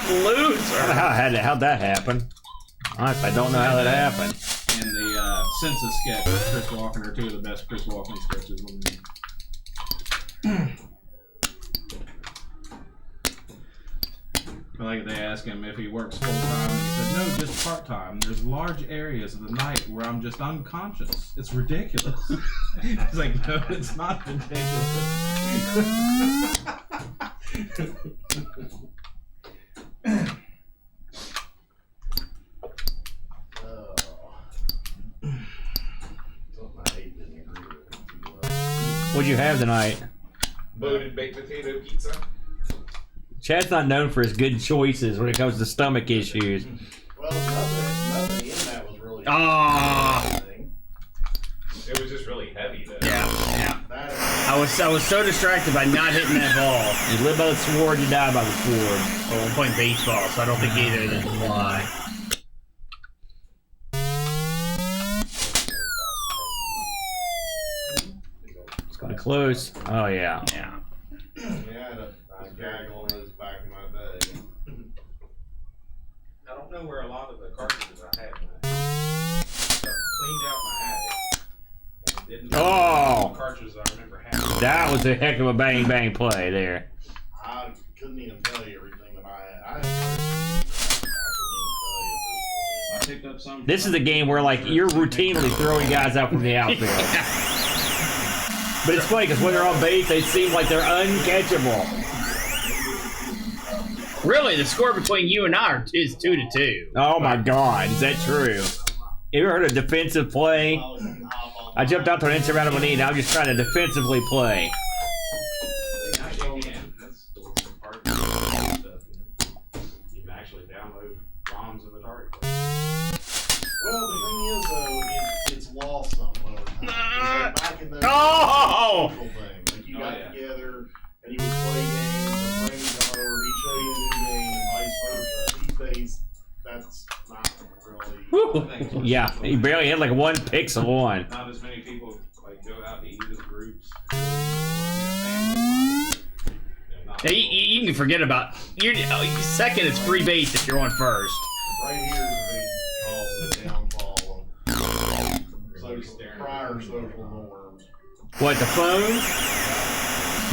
Loser. How'd that happen? Honestly, I don't know how that happened. And the census sketch with Chris Walken are two of the best Chris Walken sketches on the I like they ask him if he works full time, and he said, no, just part time. There's large areas of the night where I'm just unconscious. It's ridiculous. He's like, no, it's not ridiculous. What'd you have tonight? Loaded baked potato pizza. Chad's not known for his good choices when it comes to stomach issues. Well, nothing in that was really. It was just really heavy though. Yeah. I was so distracted by not hitting that ball. You live by the sword, you die by the sword. Well, I'm playing baseball, so I don't think either of them fly. It's gonna close. Oh yeah. Yeah. Yeah, I had a gaggle in his back in my day. I don't know where a lot of the cartridges I had went. I cleaned out my attic. And didn't Oh! cartridges I remember having. That was a heck of a bang bang play there. I couldn't even tell you everything that I had. I couldn't even tell you at this point. I picked up some. This is a game where like you're routinely throwing guys out from the outfield. But it's funny because when they're on base, they seem like they're uncatchable. Really, the score between you and I is 2-2. Oh my God, is that true? You ever heard of defensive play? I jumped out to an instant round of a knee, and I'm just trying to defensively play. That's part of the stuff. You can actually download ROMs in the dark. Well, the thing is, though, it's lost something over time. It's like back in the Oh! social thing. Like you got yeah. together and you would play games, and Brandon come over, he'd show you a new game, and vice versa. These days, that's not really. Whew. Yeah, he barely had like one pixel on. Not as many people like go out to eat as groups. Now, you can forget about second is free base if you're on first. Right here is what he calls the downfall of prior social norms. What, the phone?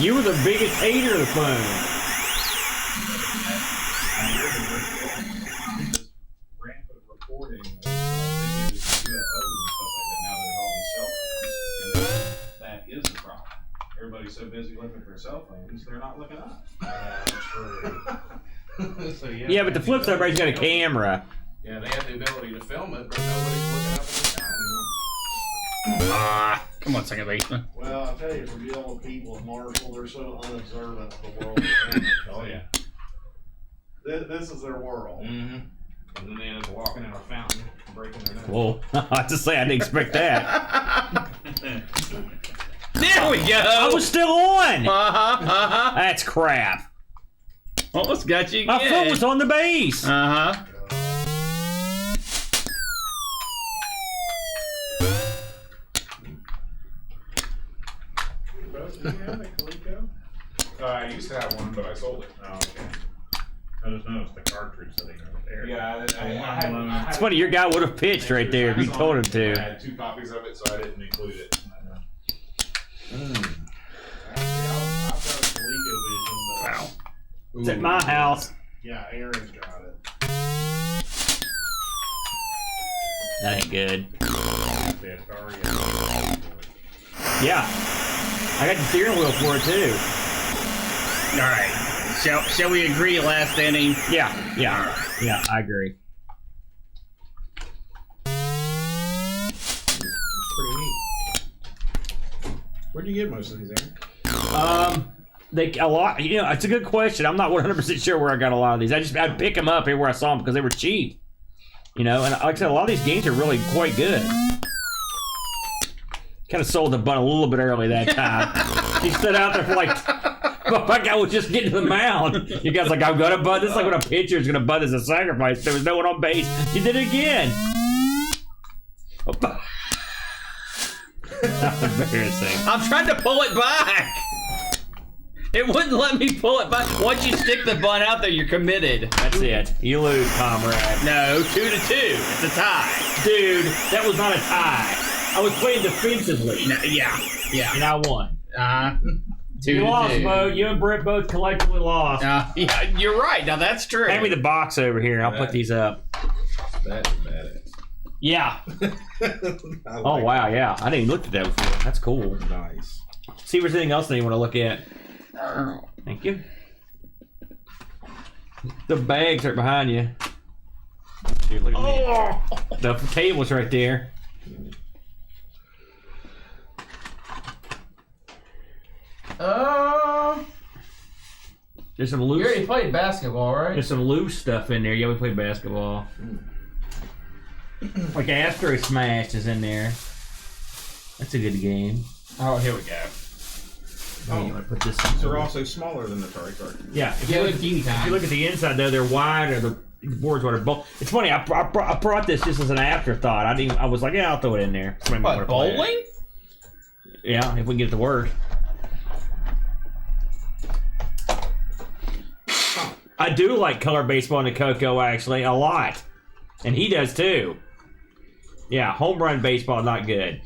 You were the biggest hater of the phone. Rampant reporting of videos of UFOs and stuff like that. Now there's all these cell phones, and that is the problem. Everybody's so busy looking for cell phones, they're not looking up. So, Yeah, but the flip side, right, he's got a camera. Yeah, they have the ability to film it, but nobody's looking up at the sky anymore. Come on, second baseman. Well, I'll tell you, for dealing with people at Marshall, they're so unobservant of the world around them. Oh yeah. This is their world. Mm-hmm. And then they end up walking in a fountain, breaking their nose. Whoa, I have to say, I didn't expect that. There we go. I was still on. Uh-huh. That's crap. Almost got you again. My foot was on the base. Uh-huh. I used to have one, but I sold it. Oh, okay. I just noticed the cartridge sitting right there. Yeah, It's funny, your guy would have pitched right there if you told him I to. had 2 copies of it, so I didn't include it. Actually, I've got a ColecoVision, but Wow. It's at my house. yeah, Aaron's got it. That ain't good. Yeah, sorry. Yeah. I got the steering wheel for it too. All right. Shall we agree last inning? Yeah, I agree. Pretty neat. Where'd you get most of these, Aaron? A lot. You know, it's a good question. I'm not 100% sure where I got a lot of these. I'd pick them up everywhere I saw them because they were cheap. You know, and like I said, a lot of these games are really quite good. Kind of sold the butt a little bit early that time. He stood out there for like. My guy was just getting to the mound. You guys like, I'm gonna butt this like when a pitcher is gonna butt as a sacrifice. There was no one on base. You did it again. That's embarrassing. I'm trying to pull it back. It wouldn't let me pull it back. Once you stick the bunt out there, you're committed. That's it. You lose, comrade. No, 2-2. It's a tie. Dude, that was not a tie. I was playing defensively. No, yeah. And I won. 2-2. You lost, Bo. You and Brett both collectively lost. Yeah, you're right. Now that's true. Hand me the box over here. I'll put these up. That's badass. Yeah. Oh, wow, yeah. I didn't even look at that before. That's cool. Nice. See if there's anything else that you want to look at. Thank you. The bags are behind you. Here, look at me. The table's right there. There's some You loose. already played basketball, right? There's some loose stuff in there. Yeah, we played basketball. Like Astro Smash is in there. That's a good game. Oh, here we go. Oh, you want to put this? So they're also smaller than the Atari card. Yeah. If Yeah, you they're look, teeny if you tiny. look at the inside, though, they're wide, or the boards are both. It's funny. I brought this just as an afterthought. I was like, yeah, I'll throw it in there. Somebody might What, wanna play it. bowling? Yeah, if we can get it to work. I do like color baseball in the Coco, actually, a lot. And he does, too. Yeah, home run baseball, not good.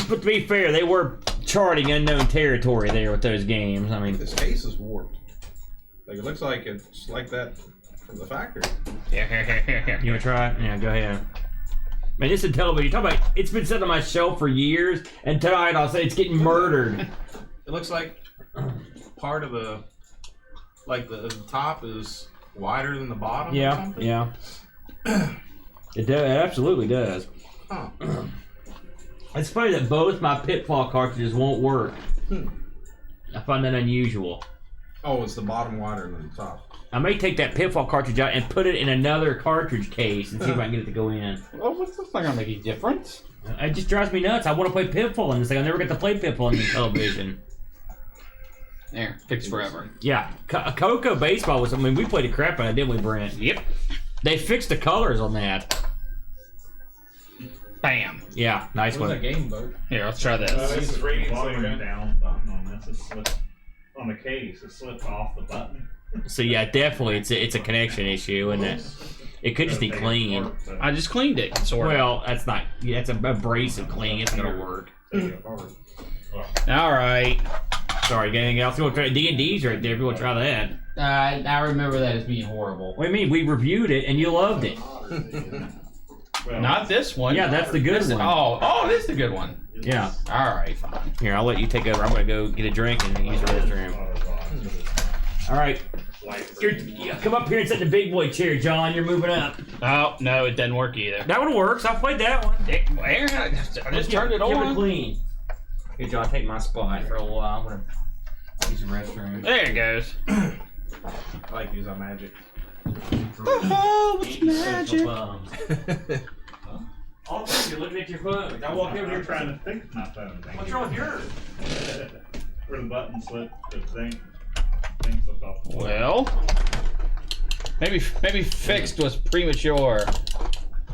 But to be fair, they were charting unknown territory there with those games. I mean, This case is warped. Like it looks like it's like that from the factory. here. You want to try it? Yeah, go ahead. Man, this is Intellivision. You're talking about, it's been sitting on my shelf for years, and tonight I'll say it's getting murdered. It looks like part of the, like the top is wider than the bottom. Or Yeah, something. yeah. It does. It absolutely does. Huh. It's funny that both my Pitfall cartridges won't work. I find that unusual. Oh, it's the bottom wider than the top. I may take that Pitfall cartridge out and put it in another cartridge case and see if I can get it to go in. Well, what's this not gonna make any difference? It just drives me nuts. I want to play Pitfall in this thing. I never get to play Pitfall in the television. There, fixed forever. Yeah, Coco baseball was. I mean, we played the crap out of it, didn't we, Brent? Yep. They fixed the colors on that. Bam. Yeah, nice What is one. that game boat? Here, let's try this. This is the volume down button on this. It slipped on the case. It slipped off the button. So yeah, definitely, it's a connection issue, and it could just be cleaned. I just cleaned it, sort of. Well, that's not. Yeah, it's a abrasive clean. It's gonna work. All right. Sorry, got anything else? You want to try D&D's right there? If you want to try that. I remember that as being horrible. What do you mean? We reviewed it and you loved it. Well, Not this one. Yeah, that's the good one. Oh, this is the good one. Yeah. All right, fine. Here, I'll let you take over. I'm gonna go get a drink and use the restroom. All right. Come up here and sit in the big boy chair, John. You're moving up. Oh no, it doesn't work either. That one works. I played that one. Aaron, I just turned it Give it on. clean. Here, John, take my spot for a little while. I'm gonna use the restroom. There it goes. I like these on Magic. Oh, it's magic. All the you're looking at your phone. I walk over I'm here trying to fix my phone. What's wrong with yours? Where the button slipped, the thing slipped off. Well, maybe fixed was premature.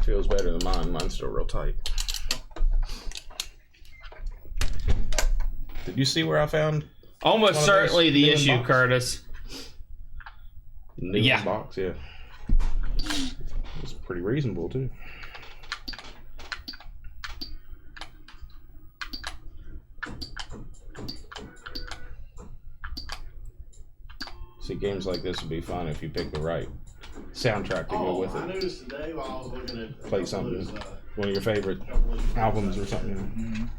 Feels better than mine. Mine's still real tight. Did you see where I found Almost One of certainly those the new issue, box? Curtis. the Yeah. box? Yeah. It's pretty reasonable too. See, games like this would be fun if you pick the right soundtrack to go with I it. noticed today while I was looking at Play something. One of your favorite albums or something.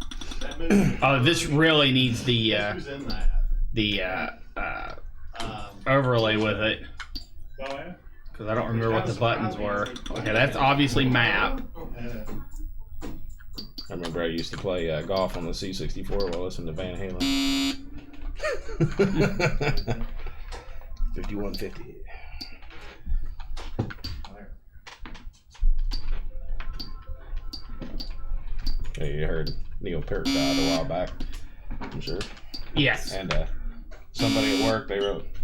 that movie. This really needs the Who's in that? overlay with it, Oh, yeah? because I don't remember what the buttons were. Okay, that's obviously map. I remember I used to play golf on the C64 while listening to Van Halen. 5150. Hey, you heard Neil Peart died a while back, I'm sure. Yes. And somebody at work,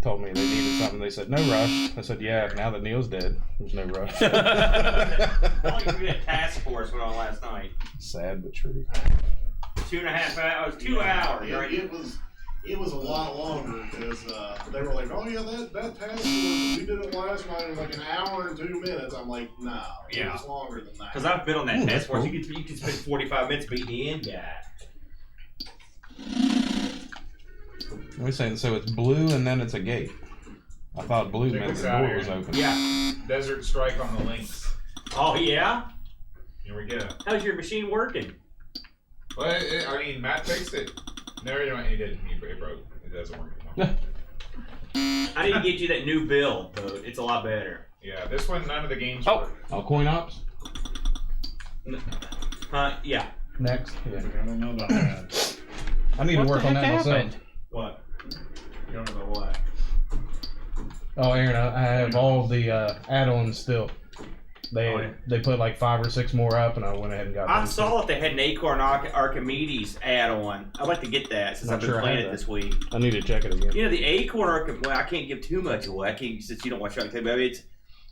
told me they needed something. They said, no rush. I said, yeah, now that Neil's dead, there's no rush. How long did you get a task force went on last night? Sad but true. 2.5 hours. 2 hours. Right? It was a lot longer because they were like, oh yeah, that task force, we did it last night in like an hour and 2 minutes. I'm like, no, Yeah. it was longer than that. Because I've been on that task force. cool. You can spend 45 minutes beating the end guy. We're saying, so it's blue and then it's a gate. I thought blue Check meant this the out, door was Aaron. open. Yeah. Desert Strike on the links. Oh yeah. Here we go. How's your machine working? Well, I mean, Matt fixed it. No, he didn't. It broke. It doesn't work anymore. I need to get you that new build, though. It's a lot better. Yeah, this one, none of the games Oh. work. All coin ops? Yeah. Next. I don't know about that. I need What to work the on heck that myself. happened? What? Going to the what? Oh, Aaron, I have all the add-ons still. Oh, They put like 5 or 6 more up, and I went ahead and got I them. saw that they had an Acorn Archimedes add-on. I'd like to get that since Not I've been sure I playing have it that. this week. I need to check it again. You know, the Acorn Archimedes, well, I can't give too much away. I can't, since you don't watch it, but I mean,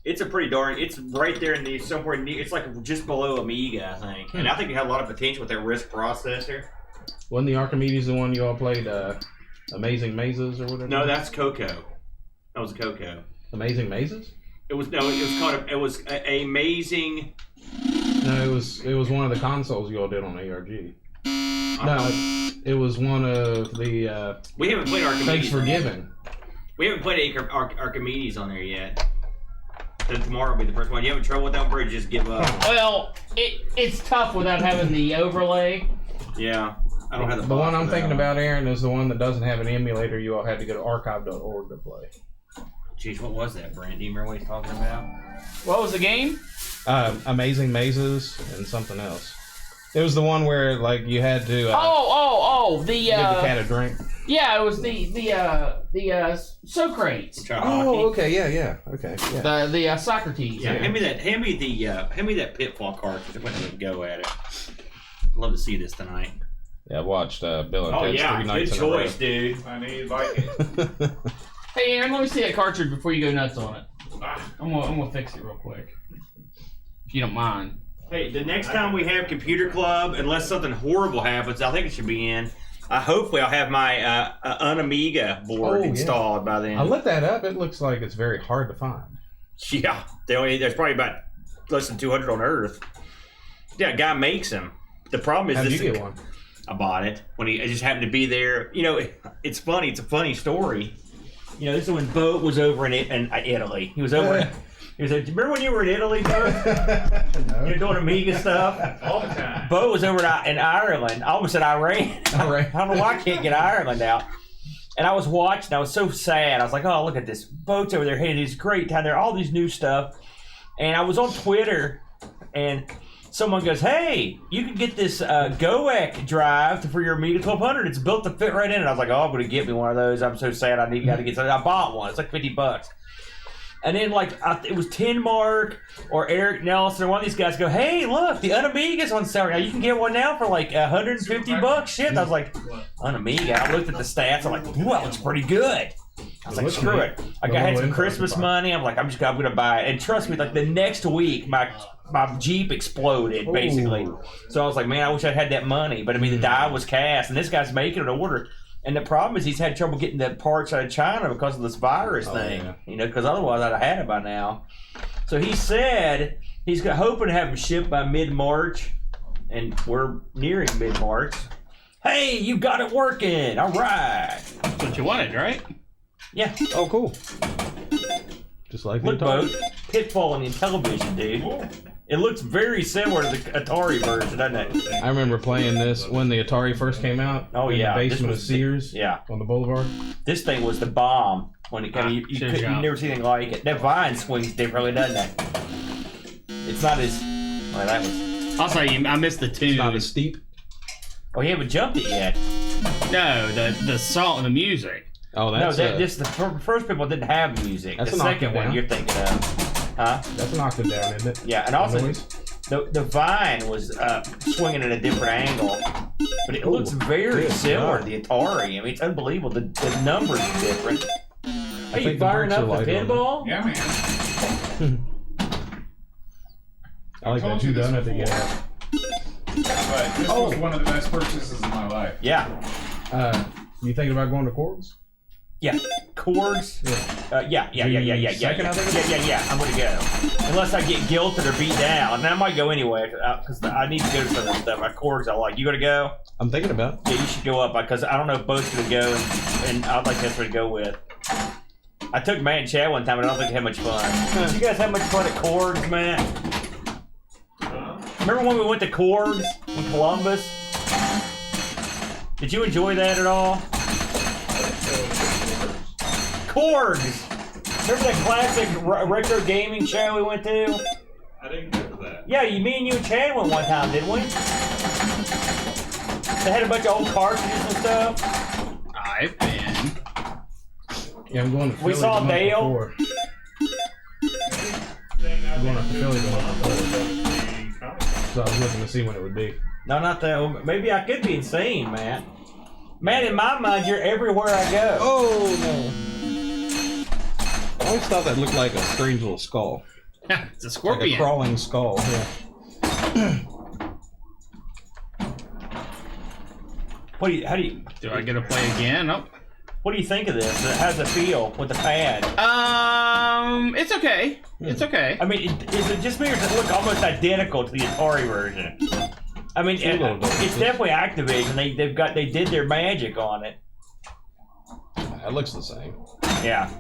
it's a pretty darn, it's right there in the, somewhere near, it's like just below Amiga, I think. And I think it had a lot of potential with their RISC processor. Wasn't the Archimedes the one you all played, Amazing Mazes or whatever? No, that's Coco. That was Coco. Amazing Mazes? It was called, it was Amazing. No, it was one of the consoles you all did on ARG. No, it was one of the. We haven't played Archimedes. Thanks for Giving. We haven't played Archimedes on there yet. So tomorrow will be the first one. You having trouble with that one, or just give up? Well, it's tough without having the overlay. Yeah, I don't have the. The one box I'm for thinking that about, Aaron, is the one that doesn't have an emulator. You all had to go to archive.org to play. Jeez, what was that, Brent? Do you remember what he's talking about? What was the game? Amazing Mazes and something else. It was the one where like you had to. The give the cat a drink. Yeah, it was the Socrates. Oh, okay, yeah, okay, yeah. The Socrates. Yeah, hand me that Pitfall cartridge. I'm gonna have a go at it. I'd love to see this tonight. Yeah, I watched Bill and Oh Ted's yeah, 3 nights good in a row. choice, dude. I need Vikings. Hey, Aaron, let me see that cartridge before you go nuts on it. I'm gonna fix it real quick, if you don't mind. Hey, the next time we have Computer Club, unless something horrible happens, I think it should be in. Hopefully, I'll have my Unamiga board installed by then. I looked that up. It looks like it's very hard to find. Yeah, there's probably about less than 200 on Earth. Yeah, a guy makes them. The problem is How'd this. you get one? I bought it when it just happened to be there. You know, it's funny. It's a funny story. You know, this is when Bo was over in Italy. He was over. He was like, remember when you were in Italy, Bo? No. You're doing Amiga stuff. All the time. Bo was over in Ireland. I almost said Iran. Iran. I don't know why I can't get Ireland out. And I was watching. I was so sad. I was like, oh, look at this. Boat's over there. Hey, this great time. There, all these new stuff. And I was on Twitter, and someone goes, hey, you can get this GoEC drive for your Amiga 1200. It's built to fit right in it. I was like, oh, I'm going to get me one of those. I'm so sad. Got to get something. I bought one. It's like $50. And then, like, it was Tin Mark or Eric Nelson or one of these guys go, hey, look, the Unamiga's on sale. Now you can get one now for like $150. Shit. And I was like, Unamiga. I looked at the stats. I'm like, ooh, that looks pretty good. I was like, screw it. Like, I had some Christmas money. I'm like, I'm going to buy it. And trust me, like, the next week, my Jeep exploded, basically. So I was like, man, I wish I had that money. But, I mean, the die was cast, and this guy's making an order. And the problem is he's had trouble getting the parts out of China because of this virus thing. Yeah. You know, because otherwise I'd have had it by now. So he said he's hoping to have them shipped by mid-March, and we're nearing mid-March. Hey, you got it working. All right. That's what you wanted, right? Yeah. Oh, cool. Just like look, Bo, Pitfall and the Intellivision, dude. It looks very similar to the Atari version, doesn't it? I remember playing this when the Atari first came out. Oh, in yeah. the basement of Sears. Yeah. On the boulevard. This thing was the bomb when it came. You never see anything like it. That vine swings differently, doesn't it? It's not as. Well, that was. Also, I missed the tune. It's not as steep. Oh, you haven't jumped it yet. No, the song, the music. Oh, that's no. This the first people didn't have music. That's the second one you're thinking of. Huh? That's an octave down, isn't it? Yeah, and also the vine was swinging at a different angle, but it looks very similar to the Atari. I mean, it's unbelievable. The numbers are different. Are you firing up the pinball? Yeah, man. I like that 2 at the end. But this was one of the best purchases of my life. Yeah. You thinking about going to Corgs? Yeah, Corgs. Yeah. I'm gonna go unless I get guilted or beat down, and I might go anyway because I need to go to some of the stuff. My Corgs, I like. You gonna go? I'm thinking about it. Yeah, you should go up because I don't know if both's gonna go, and I'd like that's what to go with. I took Matt and Chad one time, but I don't think they had much fun. Did you guys have much fun at Corgs, man? Remember when we went to Corgs in Columbus? Did you enjoy that at all? Corgs! Remember that classic retro gaming show we went to? I didn't go to that. Yeah, me and you and Chad went one time, didn't we? They had a bunch of old cartridges and stuff. I've been. Yeah, I'm going to Philly. We saw the month Dale. before. I'm going up to Philly the month before. So I was looking to see when it would be. No, not that. Maybe I could be insane, man. Man, in my mind, you're everywhere I go. Oh, no. I always thought that looked like a strange little skull. It's a scorpion. Like a crawling skull, yeah. How do you? Do I get to play again? Nope. What do you think of this? How's it feel with the pad? It's okay. It's okay. I mean, is it just me, or does it look almost identical to the Atari version? I mean, it's definitely Activision. They did their magic on it. It looks the same. Yeah.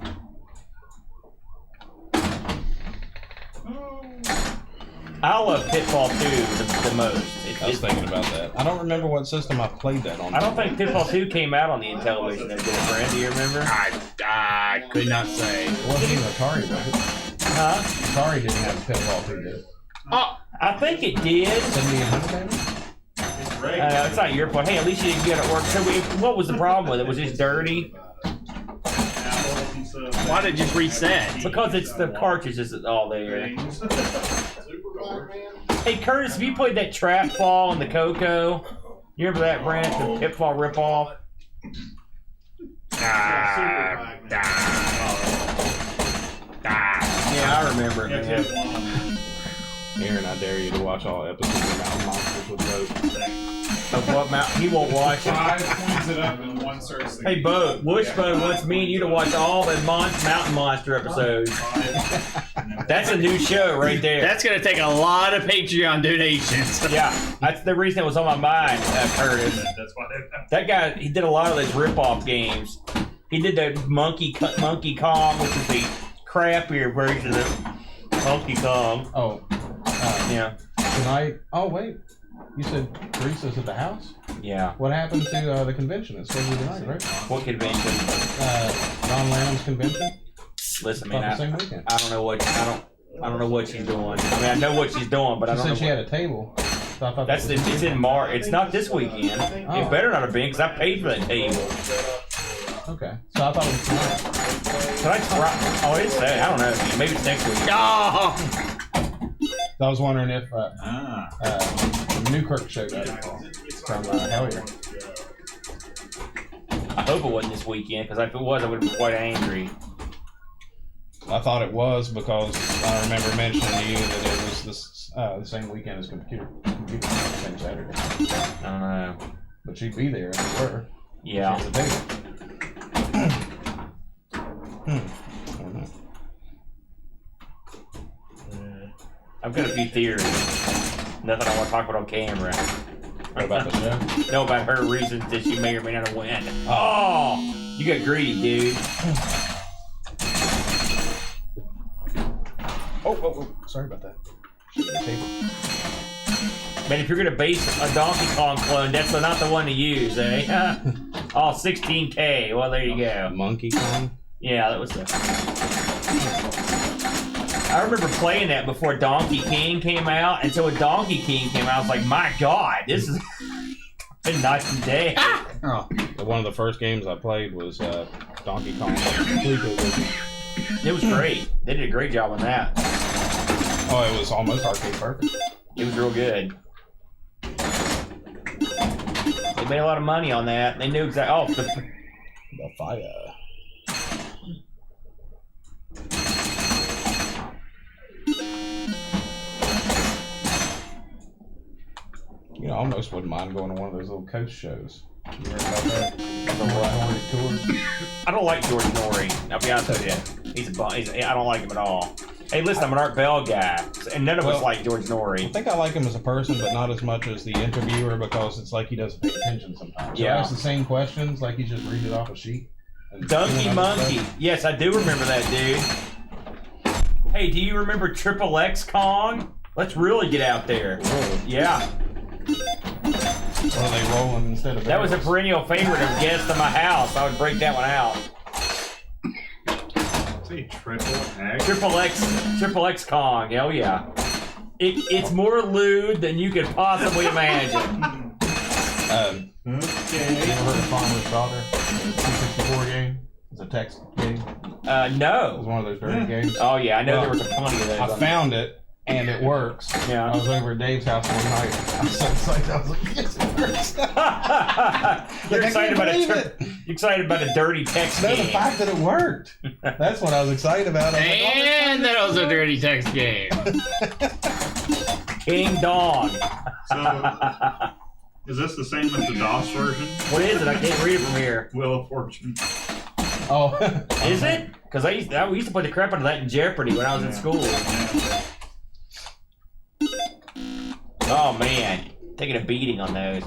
I love Pitfall 2 the most. I was thinking about that. I don't remember what system I played that on. I don't think Pitfall 2 came out on the Intellivision. Did it, Brent? Do you remember? I could not say. It wasn't even Atari, was it? Huh? Atari didn't have Pitfall 2, did it? Oh, I think it did. 7800 maybe? It's not your fault. Hey, at least you didn't get it work. So what was the problem with it? Was it just dirty? Why did it just reset? Because it's the cartridges that's all there. Hey, Curtis, have you played that Trap Fall and the Coco? You remember that, Brent? The Pitfall ripoff? Yeah, I remember it, man. Aaron, I dare you to watch all episodes of Mountain Monsters with Boat. Of what mount? He won't watch it. 5 points it up and 1 starts. Hey, Bo, Wishbone wants me and you to watch all the Mountain Monster episodes. That's a new show right there. That's gonna take a lot of Patreon donations. Yeah, that's the reason it was on my mind, Curtis. That's why That guy, he did a lot of those rip-off games. He did the Monkey Kong, which is the crappier version of Monkey Kong. Oh. Yeah. Tonight. Oh, wait. You said Teresa's at the house? Yeah. What happened to the convention? It's supposed to be tonight, right? What convention? Don Lamb's convention. Listen, About man, the same weekend. I don't know what she's doing. I mean, I know what she's doing, but I She don't know. said she had a table. So I thought It's in March. It's not this weekend. Oh. It better not have been because I paid for that table. Okay. So I thought it was tonight. Oh, it's that. I don't know. Maybe it's next week. Oh! I was wondering if Newkirk showed up from Hellier. I hope it wasn't this weekend because if it was, I would have been quite angry. I thought it was because I remember mentioning to you that it was this the same weekend as computer same Saturday. I don't know. But she'd be there if it were. Yeah. She has a table. I don't know. I've got a few theories. Nothing I want to talk about on camera. What about the show? No, about her reasons that she may or may not have win. Oh, you got greedy, dude. Oh, sorry about that. Man, if you're gonna base a Donkey Kong clone, that's not the one to use, eh? Oh, 16K. Well, there you go. Monkey Kong? Yeah, that was the. I remember playing that before Donkey King came out, and so when Donkey King came out, I was like, my God, this is been night and day. Oh. One of the first games I played was Donkey Kong. It was great. They did a great job on that. Oh, it was almost arcade perfect. It was real good. They made a lot of money on that. They knew exactly. Oh, The fire. You know, I almost wouldn't mind going to one of those little coast shows. You heard about that? The Norrie tour? I don't like George Norrie. I'll be honest with you. I don't like him at all. Hey, listen, I'm an Art Bell guy, and none of us like George Norrie. I think I like him as a person, but not as much as the interviewer because it's like he doesn't pay attention sometimes. Yeah. He asks the same questions, like he just reads it off a sheet. Donkey Monkey. Yes, I do remember that, dude. Hey, do you remember Triple X Kong? Let's really get out there. Really? Yeah. Or are they rolling instead of That was a barrels? perennial favorite of guests in my house. I would break that one out. See, Triple Triple X Kong. Hell yeah. It's more lewd than you could possibly imagine. You ever heard of Farmer's Daughter? The 264 game? It's a text game. It was No. one of those dirty games. Oh yeah, I know there Well, was a plenty of those. I found it, and it works. Yeah. I was over at Dave's house one night. I was so excited. I was like, yes, it works. You're I excited can't about believe you're excited about a dirty text No, the game. fact that it worked. That's what I was excited about. I was like, oh, And that was a dirty text game. King Dong. So, is this the same as the DOS version? What is it? I can't read it from here. Wheel of Fortune. oh. Is it? Because we used to play the crap out of that in Jeopardy when I was in school. Oh man, taking a beating on those.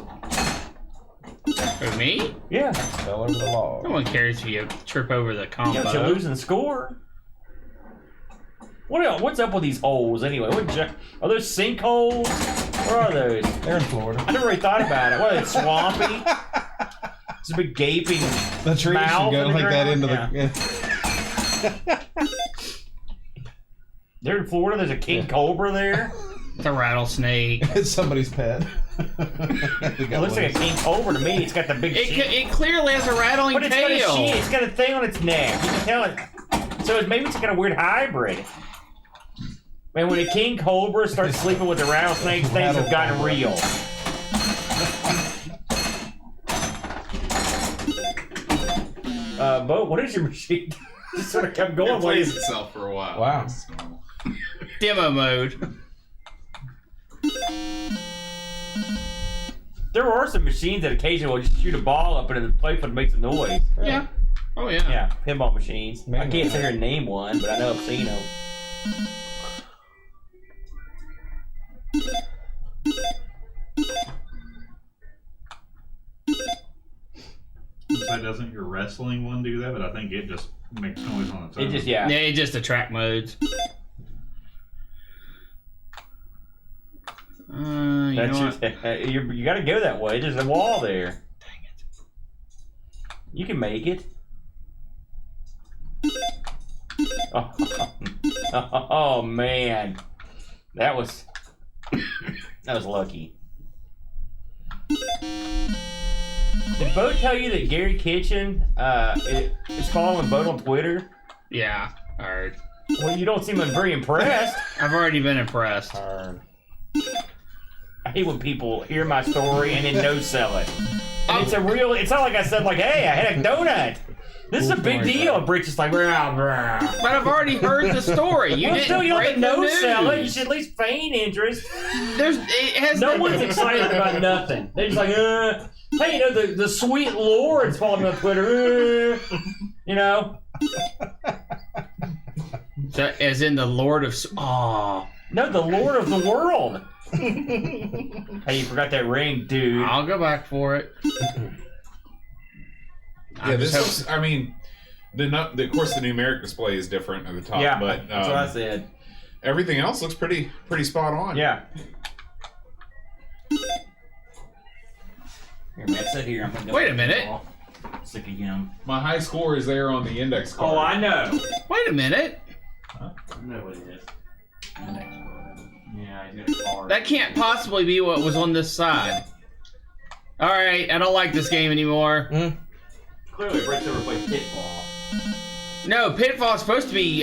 For me? Yeah. Fell over the log. No one cares if you trip over the combo. Yeah, but you're losing the score. What else? What's up with these holes anyway? Are those sinkholes? Where are those? They're in Florida. I never really thought about it. What are they, swampy? It's a big gaping The tree mouth should go in the like that ground? into the. They're in Florida. There's a king cobra there. It's a rattlesnake. It's somebody's pet. It looks like a king cobra to me. It's got the big sheet. It clearly has a rattling But it's got a tail. sheet. It's got a thing on its neck. You can tell it. So maybe it's like a weird hybrid. Man, when a king cobra starts sleeping with the rattlesnakes, things have gotten real. Bo, what is your machine? Just sort of kept going. It plays itself for a while. Wow. Demo mode. There are some machines that occasionally will just shoot a ball up into the plate and make some noise. Yeah. Oh yeah. Yeah, pinball machines. I Man, can't sit here and name one, but I know I've seen them. So doesn't your wrestling one do that? But I think it just makes noise on its own. It just, yeah. Yeah, just the track modes. You know what? You got to go that way. There's a wall there. Dang it. You can make it. Oh man, that was lucky. Did Bo tell you that Gary Kitchen is following Bo on Twitter? Yeah. Alright. Well, you don't seem very impressed. I've already been impressed. I hate when people hear my story and then no sell it. And it's not like I said, like, hey, I had a donut. This is a big deal. And Brick's just like, rah, rah. But I've already heard the story. You didn't still, you don't break have to the no sell it. You news. should at least feign interest. It has No one's excited about nothing. They're just like, hey, you know, the sweet Lord's following me on Twitter. You know? As in the Lord of... Oh. No, the Lord of the world. Hey, you forgot that ring, dude. I'll go back for it. Yeah, this looks, I mean, of course the numeric display is different at the top, Yeah, but that's what I said. Everything else looks pretty spot on. Yeah. Here, man, sit here. I'm gonna go Wait a minute. Sick of him. My high score is there on the index card. Oh, I know. Wait a minute. I know what it is. Yeah, he's got a card. That can't possibly be what was on this side. Alright, I don't like this game anymore. Clearly, Brett's never played Pitfall. No, Pitfall's supposed to be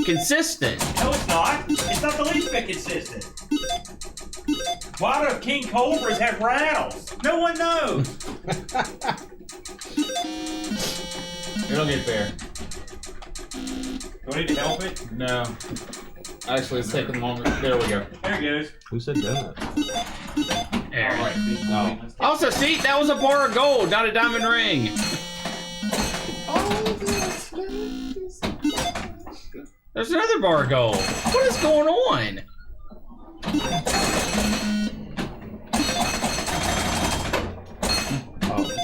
consistent. No, it's not. It's not the least bit consistent. Why do king cobras have rattles? No one knows. It'll get there. Do I need to help it? No. Actually, it's taking longer. There we go. There it goes. Who said donuts? There. All right. No. Also, see, that was a bar of gold, not a diamond ring. There's another bar of gold. What is going on?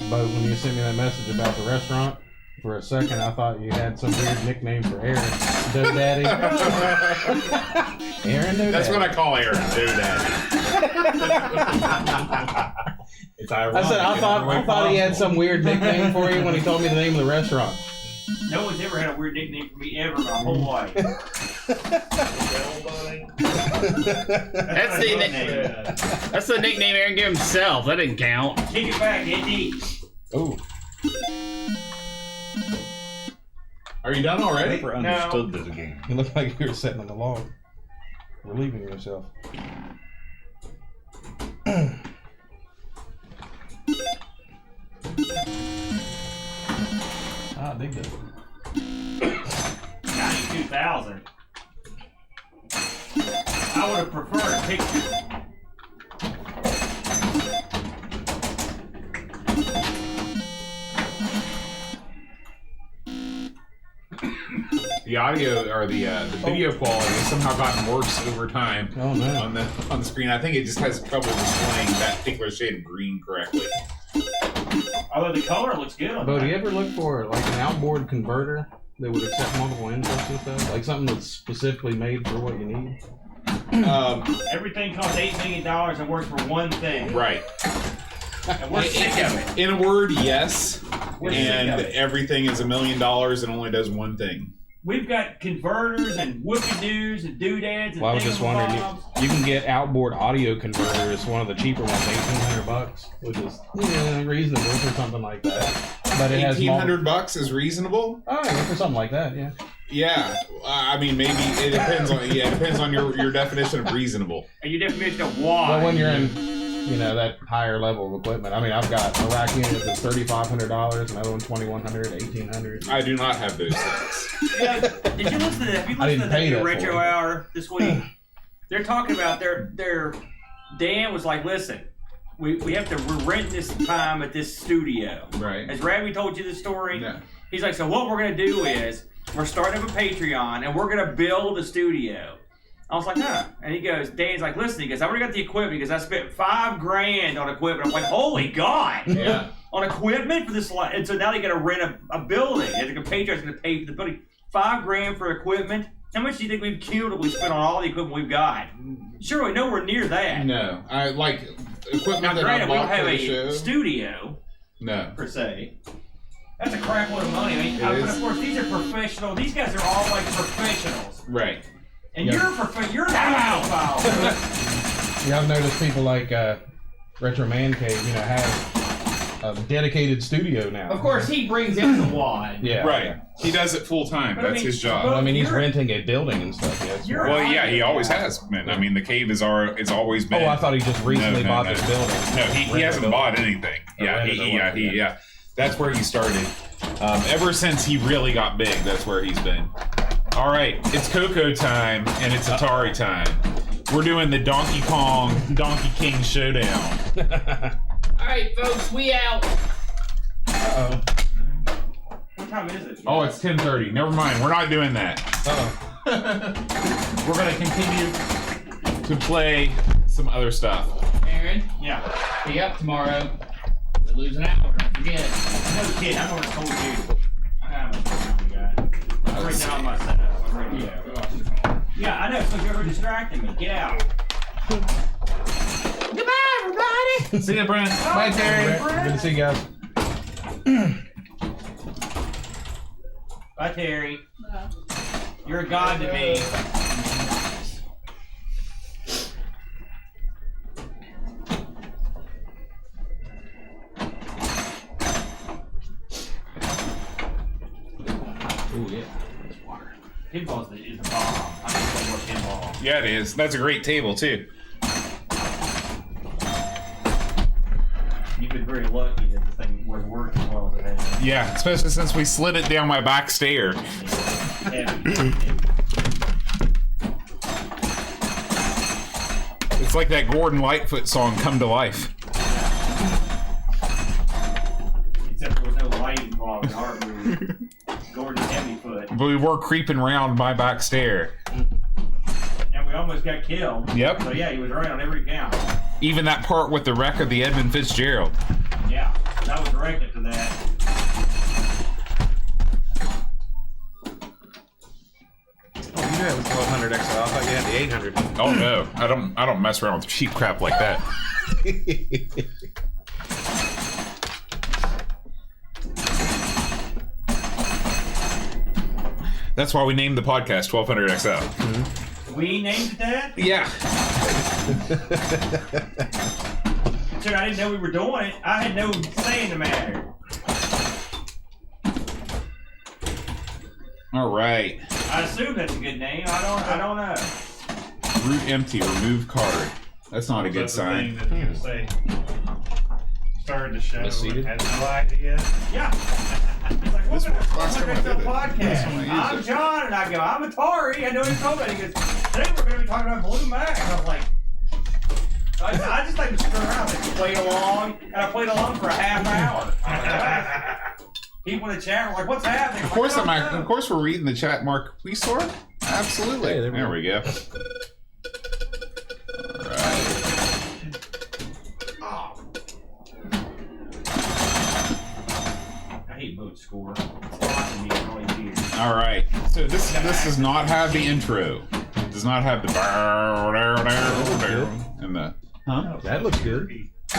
But when you sent me that message about the restaurant, for a second I thought you had some weird nickname for Aaron. Dough Daddy. Aaron Dough That's Daddy. what I call Aaron. Dough Daddy. It's ironic. I said I thought he had some weird nickname for you when he told me the name of the restaurant. No one's ever had a weird nickname for me ever in my whole life. That's the nickname Aaron gave himself. That didn't count. Take it back, Andy. Oh. Are you done I already? never understood this game. You look like you were sitting on the log, relieving yourself. Ah, big deal. 92,000. I would have preferred a picture. The audio or the video quality has somehow gotten worse over time. Oh no! On the screen, I think it just has trouble displaying that particular shade of green correctly. Although the color looks good on Bo, that. do you ever look for like an outboard converter that would accept multiple inputs and stuff? Like something that's specifically made for what you need? Everything costs $8 million and works for one thing. Right. And we're sick of it. In a word, yes. We're sick And of it. everything is $1 million and only does one thing. We've got converters and whoopie-doos and doodads and Well, I was just wondering, thingamabobs. you can get outboard audio converters, one of the cheaper ones, $1,800, which is reasonable for something like that. But it has $1,800 is reasonable. Oh, yeah, for something like that, yeah. Yeah, I mean maybe it depends on it depends on your definition of reasonable. And your definition of why. Well, when you're in, that higher level of equipment. I mean, I've got a rack unit that's $3,500, another one $2,100, $1,800. I do not have those things. Yeah, did you listen to that? Have you I listened didn't to pay the that Retro for it. Hour this week? They're talking about their Dan was like, listen, we're renting this time at this studio. Right. Has Rabby told you the story? No. He's like, so what we're gonna do is we're starting up a Patreon and we're gonna build a studio. I was like, huh. And he goes, Dan's like, listen, he goes, I already got the equipment because I spent $5,000 on equipment. I'm like, holy God. Yeah. On equipment for this, and so now they got to rent a building. And the Patreon's going to pay for the building. $5,000 for equipment. How much do you think we've cumulatively spent on all the equipment we've got? Surely nowhere near that. No, I like equipment Now, that I granted, we don't bought have for the a show. studio No. per se. That's a crap load of money. I mean, It but is. of course, these are professional. These guys are all like professionals. Right. And Yeah. you're an out. Yeah, I've noticed people like Retro Man Cave, have a dedicated studio now. Of course, he brings in the wad. Yeah. Right. Yeah. He does it full time. But I That's mean, his job. but- I mean, he's You're- renting a building and stuff. Yeah, You're Well, yeah, he always has been. I mean, the cave is it's always been. Oh, I thought he just recently No, bought no. this building. No, he hasn't bought anything. Yeah, rented he, or yeah, whatever, yeah. That's where he started. Ever since he really got big, that's where he's been. All right, it's Coco time and it's Atari time. We're doing the Donkey King Showdown. All right, folks, we out. Uh-oh. What time is it? Oh, it's 10:30. Never mind. We're not doing that. Uh-oh. We're gonna continue to play some other stuff. Aaron, Yeah. be up tomorrow. We lose an hour, don't forget. No kid, I know what I told you. I have a guy. I'm right now on my setup. I'm ready to go. Yeah, I know, so you're distracting me. Get out. Goodbye, everybody. See ya, Brent. Bye, Terry. Good to see you guys. Bye, Terry. You're a god to me. Ooh, yeah. Pinball is the bomb. I need one more pinball. Yeah, it is. That's a great table too. You've been very lucky that the thing was working as well as it has. Yeah, especially since we slid it down my back stair. Heavy. It's like that Gordon Lightfoot song, "Come to Life." Except there was no light involved in our movie. Gordon Heavyfoot. But we were creeping around my back stair. And we almost got killed. Yep. So yeah, he was right on every count. Even that part with the wreck of the Edmund Fitzgerald. Yeah, that was directed to that. Oh, you have the 1200 XL. I thought you had the 800. Oh no, I don't mess around with cheap crap like that. That's why we named the podcast 1200 XL. We named that? Yeah. Sure, I didn't know we were doing it. I had no say in the matter. All right. I assume that's a good name. I don't know. Root empty. Remove card. That's not a good That's the sign. thing that you say. Started the show Seated? and had no idea. Yeah. He's like, This welcome was last to time I the did it. Last podcast. time I used I'm it. John, and I go, I'm Atari. I know he's told me. He goes, today we're going to be talking about Blue Max. I was like, I just like to screw around and played along, and I played along for a half hour. People in the chat were like, what's happening? Of course, of course, we're reading the chat, Mark. Please, Sora? Absolutely. Hey, there we go. All right. I hate boat score. It's blocking me in all these years. All right. So this does not have the intro. It does not have the and the That looks good.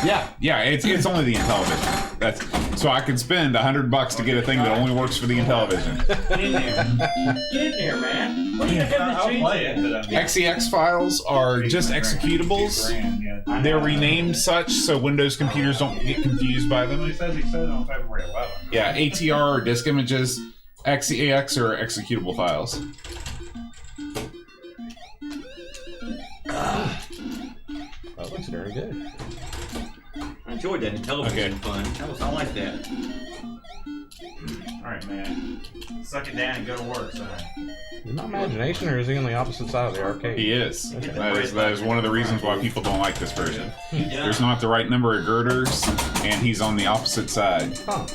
yeah. It's only the Intellivision. That's so I can spend $100 to get a thing that only works for the Intellivision. Get in there. Get in there, man. What are you going I'll play it, but XEX files are just executables. They're renamed such so Windows computers don't get confused by them. He says it on February 11th. Yeah, ATR or disk images, XEX are executable files. That looks very good. I enjoyed that Intellivision fun. I like that. Alright, man. Suck it down and go to work, son. In my imagination, or is he on the opposite side of the arcade? He is. Okay. That is one of the reasons why people don't like this version. Yeah. There's not the right number of girders, and he's on the opposite side. Huh.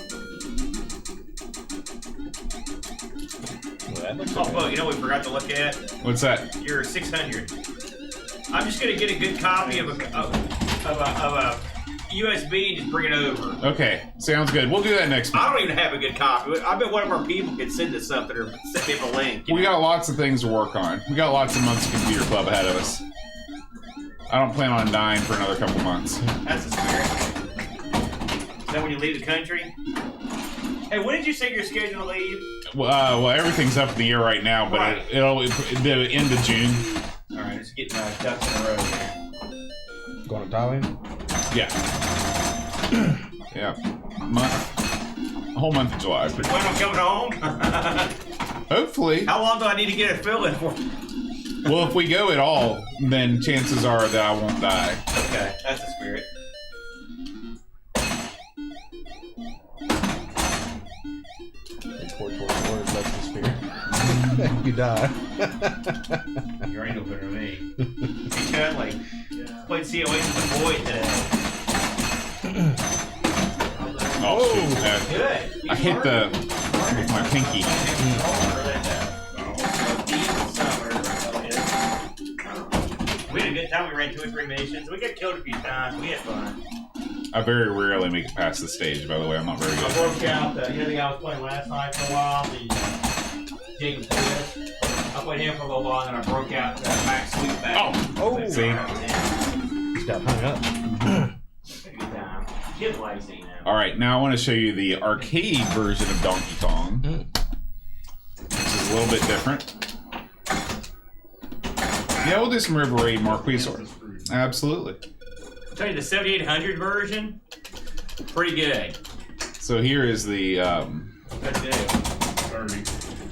Well, that looks Oh, okay. well, you know what we forgot to look at? What's that? Your 600. I'm just gonna get a good copy of a USB and just bring it over. Okay, sounds good. We'll do that next I month. don't even have a good copy. I bet one of our people could send us something or send me a link. We got lots of things to work on. We got lots of months of Computer Club ahead of us. I don't plan on dying for another couple months. That's the spirit. Is that when you leave the country? Hey, when did you say you're scheduled to leave? Well, everything's up in the air right now, but Right. it'll the end of June. All right, just getting ducks in a row here. Going to Thailand? Yeah. Yeah. A whole month of July. You plan on coming home? Hopefully. How long do I need to get it filled in for? Well, if we go at all, then chances are that I won't die. Okay, that's the spirit. That's the spirit. You die. You're ain't opener than me. Hey, Chudley. Played COH with the boy today. Oh, shoot. Good. I hit the with my pinky. We had a good time. We ran 2 or 3 missions. We got killed a few times. We had fun. I very rarely make it past the stage, by the way. I'm not very I good. broke out the guy I was playing last night for a while, the Jacob Twist. I played him for a little while, and then I broke out the Max Sweetback. Oh, see? He's got hung up. Good time. Kid lazy now. All right, now I want to show you the arcade version of Donkey Kong, which is a little bit different. Yeah, we'll do some River Raid, Mark, please. Absolutely. I'll tell you, the 7800 version, pretty good. So here is the. That's good. 30.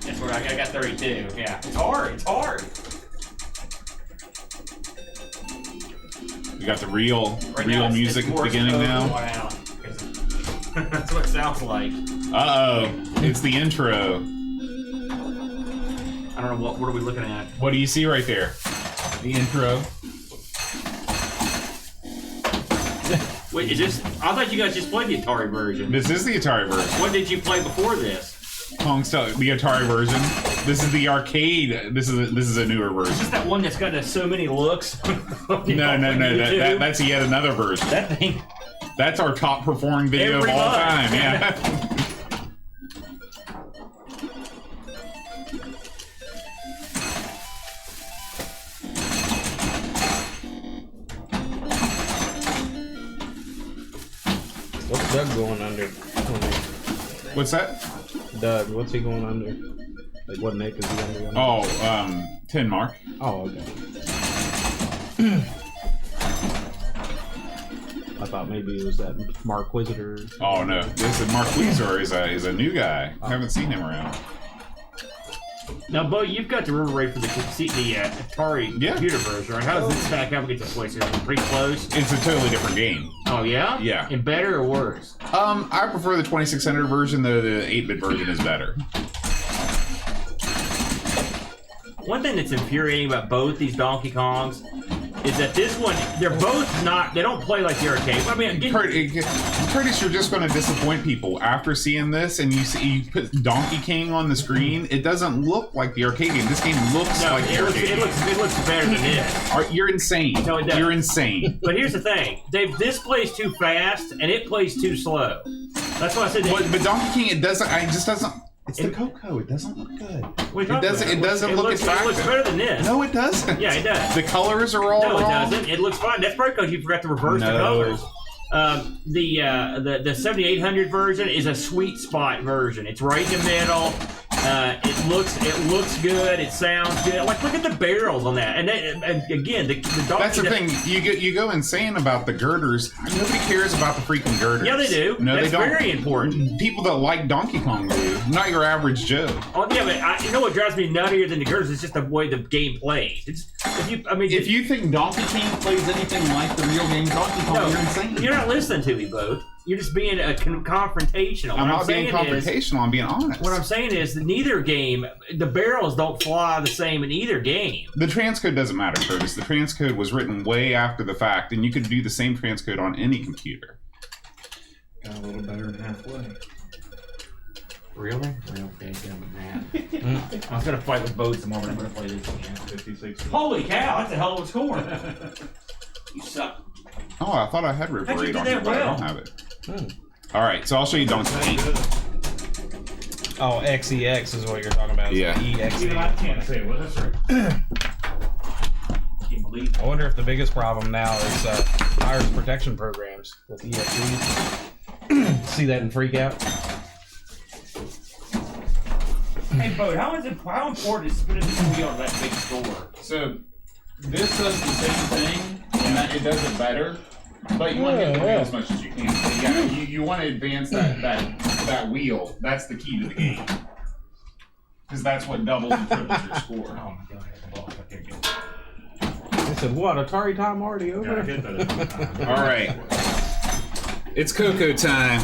That's where I got 32. Yeah, it's hard. It's hard. We got the real Right now, it's music at the Morse beginning code now. going out, 'cause that's what it sounds like. Uh oh, it's the intro. I don't know what are we looking at. What do you see right there? The intro. Wait, is this? I thought you guys just played the Atari version. This is the Atari version. What did you play before this? Kong style, the Atari version. This is the arcade. This is a newer version. Is this that one that's got so many looks? No. That's yet another version. That thing. That's our top performing video Every of all month. time. Yeah. What's Doug going under? What's that? Doug, what's he going under? Like, what neck is he under? Oh, 10 Mark. Oh, okay. I thought maybe it was that Marquisitor. Oh no, this is Mark Weezer is a new guy. I haven't seen him around. Now, Bo, you've got the river rate for the Atari computer version, right? How does it stack up against the Switch? Is it pretty close? It's a totally different game. Oh, yeah? Yeah. And better or worse? I prefer the 2600 version, though the 8-bit version is better. One thing that's infuriating about both these Donkey Kongs is that this one, they're both not, they don't play like the arcade. I mean, Curtis, you're just going to disappoint people. After seeing this and you put Donkey King on the screen, it doesn't look like the arcade game. This game looks like the arcade game. It looks better than this. You're insane. No, it doesn't. You're insane. But here's the thing. This plays too fast and it plays too slow. That's why I said But Donkey King, it just doesn't. It's the Coco. It doesn't look good. It doesn't look as fast. It looks better than this. No, it doesn't. Yeah, it does. The colors are all wrong. No, it doesn't. It looks fine. That's probably because you forgot to reverse the colors. The 7800 version is a sweet spot version. It's right in the middle. It looks good. It sounds good. Like, look at the barrels on that. And again, the that's the thing. You go insane about the girders. Nobody cares about the freaking girders. Yeah, they do. No, that's they don't. Very important. People that like Donkey Kong do, not your average Joe. Oh yeah, but you know what drives me nuttier than the girders? It's just the way the game plays. If you think Donkey King plays anything like the real game Donkey Kong, you're insane. You're not listening to me, both. You're just being confrontational. I'm not being confrontational. I'm being honest. What I'm saying is that neither game, the barrels don't fly the same in either game. The transcode doesn't matter, Curtis. The transcode was written way after the fact, and you could do the same transcode on any computer. Got a little better than halfway. Really? Okay, I was gonna fight with both tomorrow, but I'm gonna play this again. 56. Holy cow! That's a hell of a score. You suck. Oh, I thought I had River Raid on it, but I don't have it. Hmm. All right, so I'll show you Donkey King. Oh, XEX is what you're talking about. Yeah. EXE. I can't say what that's right. Can't believe. I wonder if the biggest problem now is virus protection programs with EXE. See that in Freak Out? Hey, Bo, how important is spinning this wheel on that big score? So, this does the same thing, and it does it better. But you want to hit the wheel as much as you can. Yeah, you want to advance that wheel. That's the key to the game. Because that's what doubles and triples your score. Oh my god, I said, what? Atari time already over? All right. It's Coco time.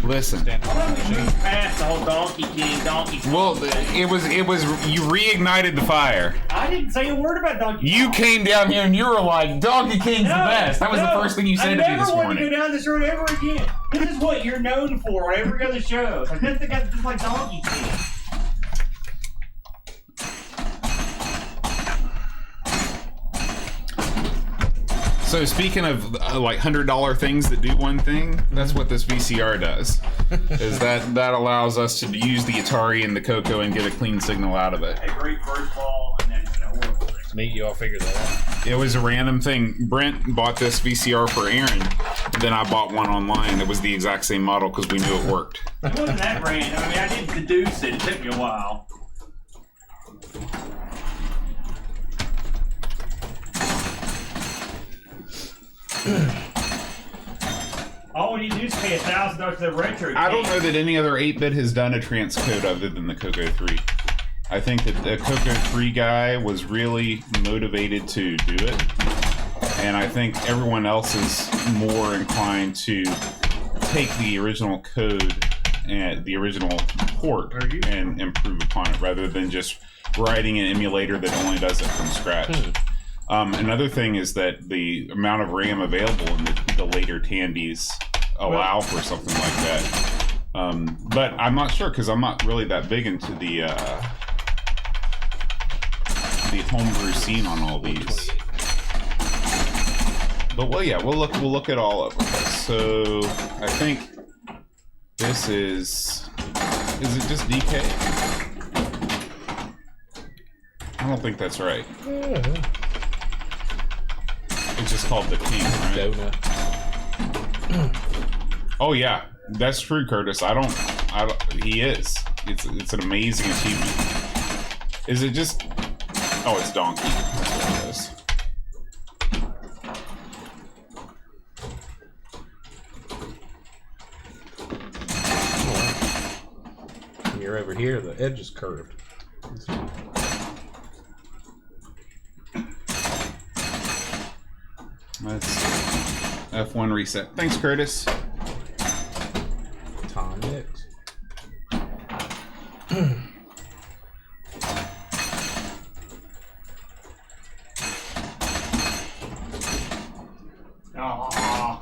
Listen. Why don't we move past the whole Donkey King? Well, it was you reignited the fire. I didn't say a word about Donkey Kong. You came down here and you were like, Donkey King's the best. That was the first thing you said to me this I never want morning. to go down this road ever again. This is what you're known for on every other show. Like, that's the guy that's just like Donkey King. So speaking of like $100 things that do one thing, that's what this VCR does. Is that allows us to use the Atari and the Coco and get a clean signal out of it. A great first ball and then horrible thing. Neat, you all figured that out. It was a random thing. Brent bought this VCR for Aaron. Then I bought one online that was the exact same model because we knew it worked. It wasn't that random. I mean, I did deduce it. It took me a while. All we need to do is pay $1,000 to the retro. I don't know that any other 8-bit has done a transcode other than the Coco 3. I think that the Coco 3 guy was really motivated to do it. And I think everyone else is more inclined to take the original code and the original port and improve upon it rather than just writing an emulator that only does it from scratch. Another thing is that the amount of RAM available in the later Tandies allow for something like that. But I'm not sure because I'm not really that big into the homebrew scene on all these. But well, yeah, we'll look at all of them. So I think this is it just DK? I don't think that's right. It's just called the King, right? Donut. Oh yeah, that's true, Curtis. He is. It's an amazing achievement. Is it just? Oh, it's Donkey. That's what it is. you're over here, the edge is curved. Let's F1 reset. Thanks, Curtis. Tom Mix. Aww.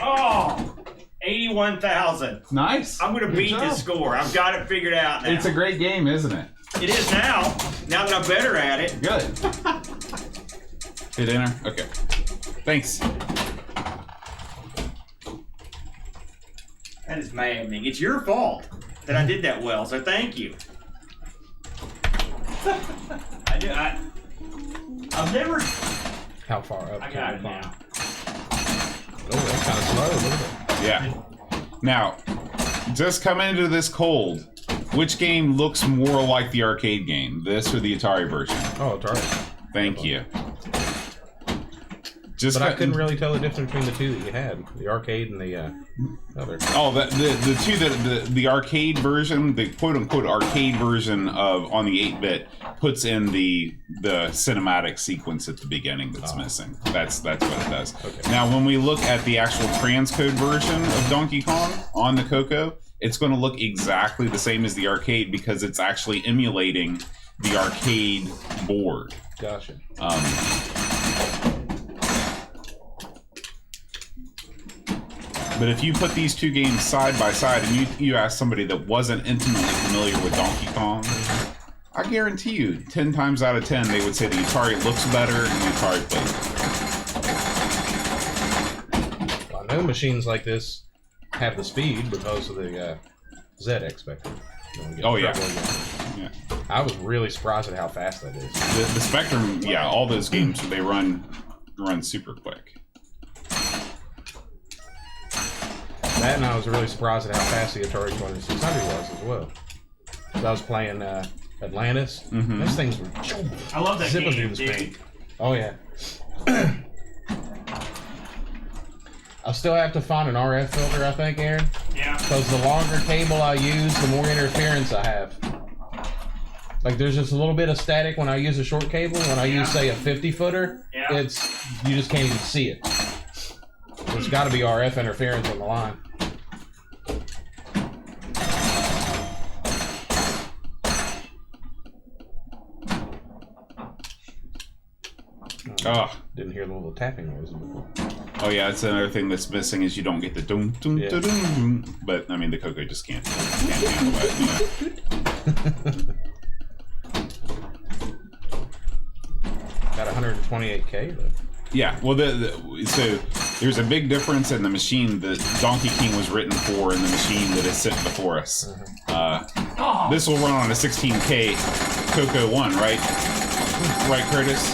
Oh, 81,000. Nice. I'm gonna Good beat job. this score. I've got it figured out now. It's a great game, isn't it? It is now. Now that I'm better at it. Good. Hit enter. Okay. Thanks. That is maddening. It's your fault that I did that well, so thank you. I've never. How far up? I got it now. Oh, that's kind of slow. Look at Yeah. Now, just coming into this cold, which game looks more like the arcade game? This or the Atari version? Oh, Atari. Thank you. Just But I couldn't really tell the difference between the two that you had, the arcade and the other. Oh, the two that the arcade version, the quote unquote arcade version of on the 8-bit puts in the cinematic sequence at the beginning that's missing. That's what it does. Okay. Now, when we look at the actual transcode version of Donkey Kong on the Coco, it's going to look exactly the same as the arcade because it's actually emulating the arcade board. Gotcha. But if you put these two games side by side and you ask somebody that wasn't intimately familiar with Donkey Kong, I guarantee you 10 times out of 10 they would say the Atari looks better and the Atari plays better. Well, I know machines like this have the speed because of the ZX Spectrum. Oh yeah. Yeah. I was really surprised at how fast that is. The Spectrum, yeah, all those games they run super quick. That, and I was really surprised at how fast the Atari 2600 was as well. I was playing Atlantis. Mm-hmm. Those things were I love that zipping game, through the dude. screen. Oh yeah. I still have to find an RF filter, I think, Aaron. Yeah. Because the longer cable I use, the more interference I have. Like there's just a little bit of static when I use a short cable. When I use, say, a 50-footer, it's you just can't even see it. There's got to be RF interference on the line. Oh. Didn't hear the little tapping noises before. Oh yeah, that's another thing that's missing is you don't get the dum dum Yeah. dum dum. But I mean the Coco just can't handle that. Got 128K though. Yeah, well, so there's a big difference in the machine that Donkey King was written for and the machine that is sitting before us. This will run on a 16K Coco 1, right? Right, Curtis?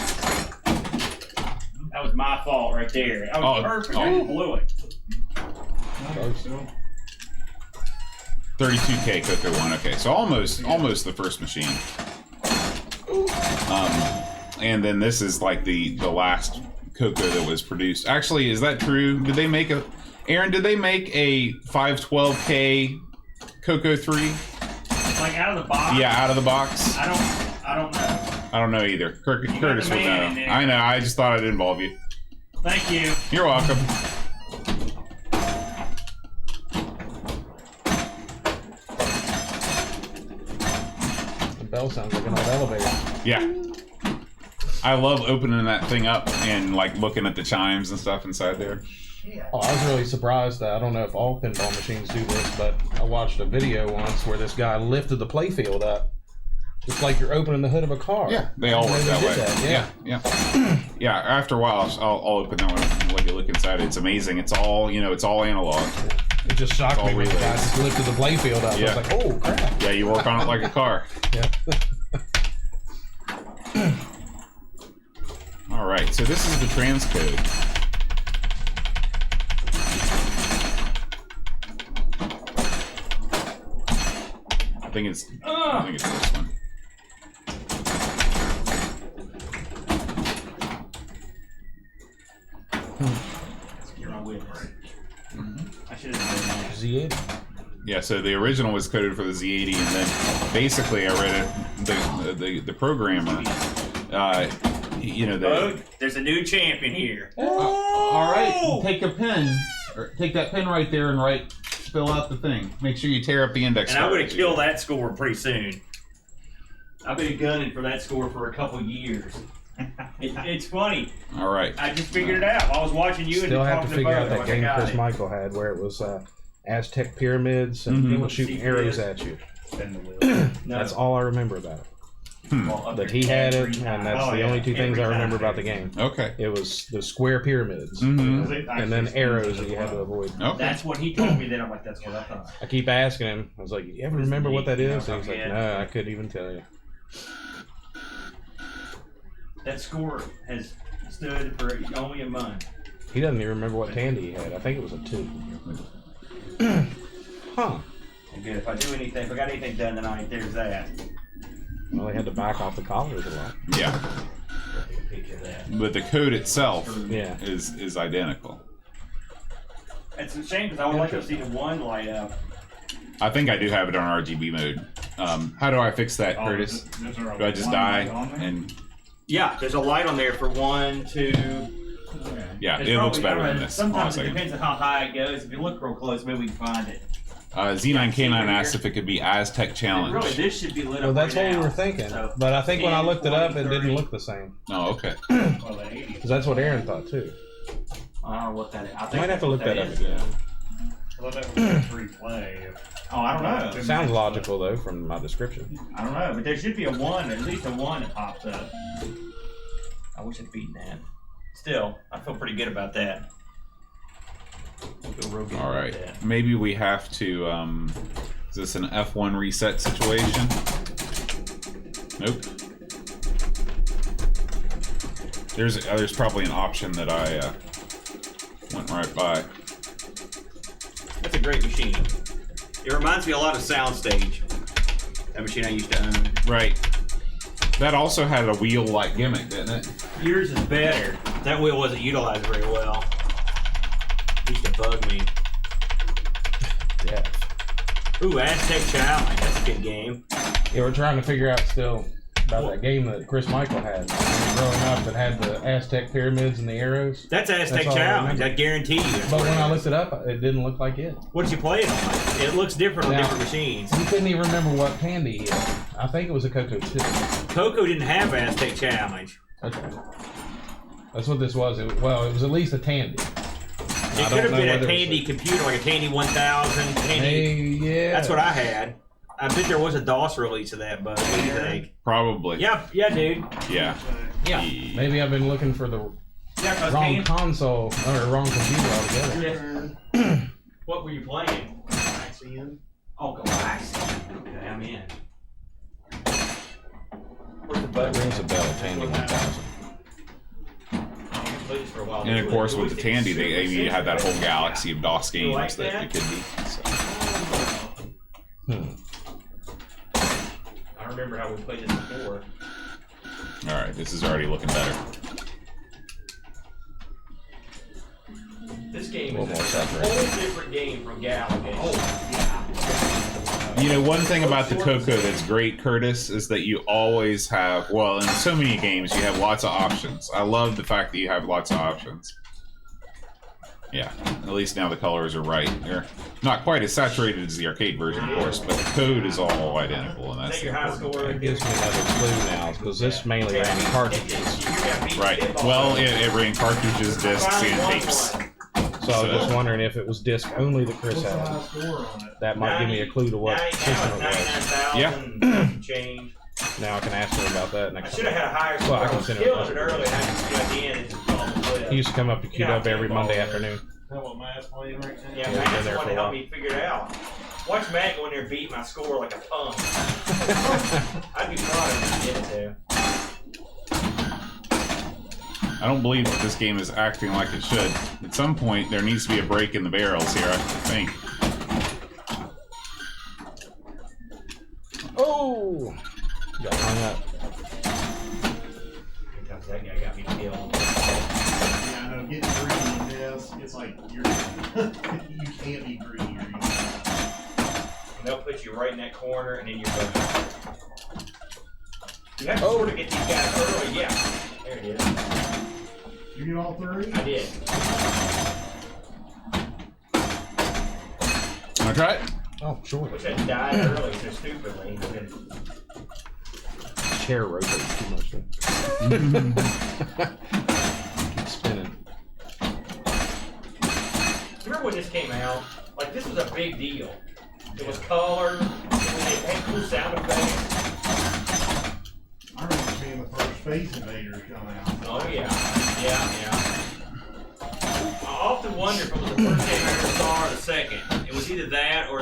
That was my fault right there. That was perfect. I blew it. 32K Coco 1. Okay, so almost the first machine. And then this is like the last Coco that was produced. Actually, is that true? Did they make a 512K Coco 3? Like out of the box? Yeah, out of the box. I don't know. I don't know either. Curtis would know. I know. I just thought I'd involve you. Thank you. You're welcome. The bell sounds like an old elevator. Yeah. I love opening that thing up and like looking at the chimes and stuff inside there. Oh, I was really surprised that I don't know if all pinball machines do this, but I watched a video once where this guy lifted the playfield up. Just like you're opening the hood of a car. Yeah, they all work that way. Yeah. Yeah, after a while, I'll open that one and look inside it. It's amazing. It's all analog. It just shocked me when the guy relays. just lifted the playfield up. Yeah. I was like, oh, crap. Yeah, you work on it like a car. Yeah. All right, so this is the transcode. I think it's this one. You're on win, right? I should have Z80. Yeah, so the original was coded for the Z80, and then basically I read it. The programmer, there's a new champion here. All right, take a pen, or take that pen right there and fill out the thing. Make sure you tear up the index. And I'm going to kill that score pretty soon. I've been gunning for that score for a couple years. It's funny. All right. I just figured it out. I was watching you Still and have to talking figure about out that game Chris Michael had where it was Aztec pyramids and people shooting arrows at you. That's all I remember about it. That he had it, and that's the only two things I remember about the game. Okay. It was the square pyramids, Mm-hmm. and then arrows that you had to avoid. Okay. That's what he told me. Then I'm like, that's what I thought. I keep asking him. I was like, "You ever remember what that is?" And he's like, "No, I couldn't even tell you." That score has stood for only a month. He doesn't even remember what Tandy he had. I think it was a 2. Huh. Good. If I do anything, if I got anything done tonight, there's that. Well, they had to back off the collars a lot. Yeah. Take a picture of that. But the code itself Yeah. is identical. It's a shame because I would like to see the one light up. I think I do have it on RGB mode. How do I fix that, Curtis? Do I just die and? Yeah, there's a light on there for 1, 2. Yeah, It's it looks probably- better I than don't know, this. Sometimes it Honestly. depends on how high it goes. If you look real close, maybe we can find it. Z9K9 asked if it could be Aztec Challenge. Really, this should be lit up. Well, that's right what we now. were thinking. So, But I think when I 10, looked it up, 20, it didn't 30. look the same. Oh, okay. Because that's what Aaron thought too. I don't know what that is. I think Might have to look that up is. again. Well, that was free play. Oh, I don't know. Sounds logical though from my description. I don't know, but there should be a 1, at least a 1 that pops up. I wish I'd beaten that. Still, I feel pretty good about that. I feel real good All about right. that. Maybe we have to. Is this an F1 reset situation? Nope. There's probably an option that I went right by. That's a great machine. It reminds me a lot of Soundstage. That machine I used to own. Right. That also had a wheel-like gimmick, didn't it? Yours is better. That wheel wasn't utilized very well. It used to bug me. Yeah. Ooh, Aztec Challenge. That's a good game. Yeah, we're trying to figure out still about that game that Chris Michael had. Growing up, it had the Aztec pyramids and the arrows. That's Aztec all I Challenge. remember. I guarantee you. But when I looked it up, it didn't look like it. What did you play it on? It looks different on Now- different machines. You couldn't even remember what Tandy he had. I think it was a Coco 2. Coco didn't have Aztec Challenge. Okay. That's what this was. It was at least a Tandy. It could have been a Tandy computer, like a Tandy 1000. Tandy. Yeah. That's what I had. I bet there was a DOS release of that, but what do you think? Probably. Yeah, dude. Yeah. Yeah. Maybe I've been looking for the Yeah, 'cause wrong Tandy- console or wrong computer altogether. What were you playing? Galaxian. Oh, Galaxian. Okay, I'm in. Where's the That button? rings a bell, Tandy 1000. Played this for a while. And of course, with the Tandy, you had that whole Yeah. galaxy of DOS games like that that? it could be. So. I remember how we played this before. All right, this is already looking better. This game A little is more a saturated. whole different game from Galaxy. Oh, yeah. You know, one thing about the Coco that's great, Curtis, is that you always have, well, in so many games, you have lots of options. I love the fact that you have lots of options. Yeah, at least now the colors are right. They're not quite as saturated as the arcade version, of course, but the code is all identical, and that's Take the your high important score. thing. That gives me another clue now, because this mainly ran cartridges. Right. Well, it ran cartridges, discs, and tapes. So I was just wondering if it was disc only that Chris had. That might give me a clue to what system it was. Yeah. Change. Now I can ask him about that I next should time. have had a higher score. Well, I I can was send it killing up. it early. I just got the end. It just fell off the cliff. He used to come up to Q Dub every Monday afternoon. Is that what Matt's playing right now? Yeah, Yeah, Matt's been the there one for to a help while. me figure it out. Watch Matt go in there and beat my score like a punk. I'd be proud if he did it too. I don't believe that this game is acting like it should. At some point, there needs to be a break in the barrels here, I think. Oh! Got hung up. Because that guy got me killed. Yeah, I know, getting green, yes. it's like you're you can't be greedy. Or And they'll put you right in that corner, and then you're going. You have to sort of get these guys early. Yeah, there it is. you get all 3? I did. Wanna try it? Oh, sure. Wish I died early so stupidly. Chair rotates too much. Keep spinning. Remember when this came out? Like, this was a big deal. It was colored. It had cool sound effects. I remember seeing the first Space Invaders come out. Oh yeah, yeah. I often wonder if it was the first game I ever saw or the second. It was either that or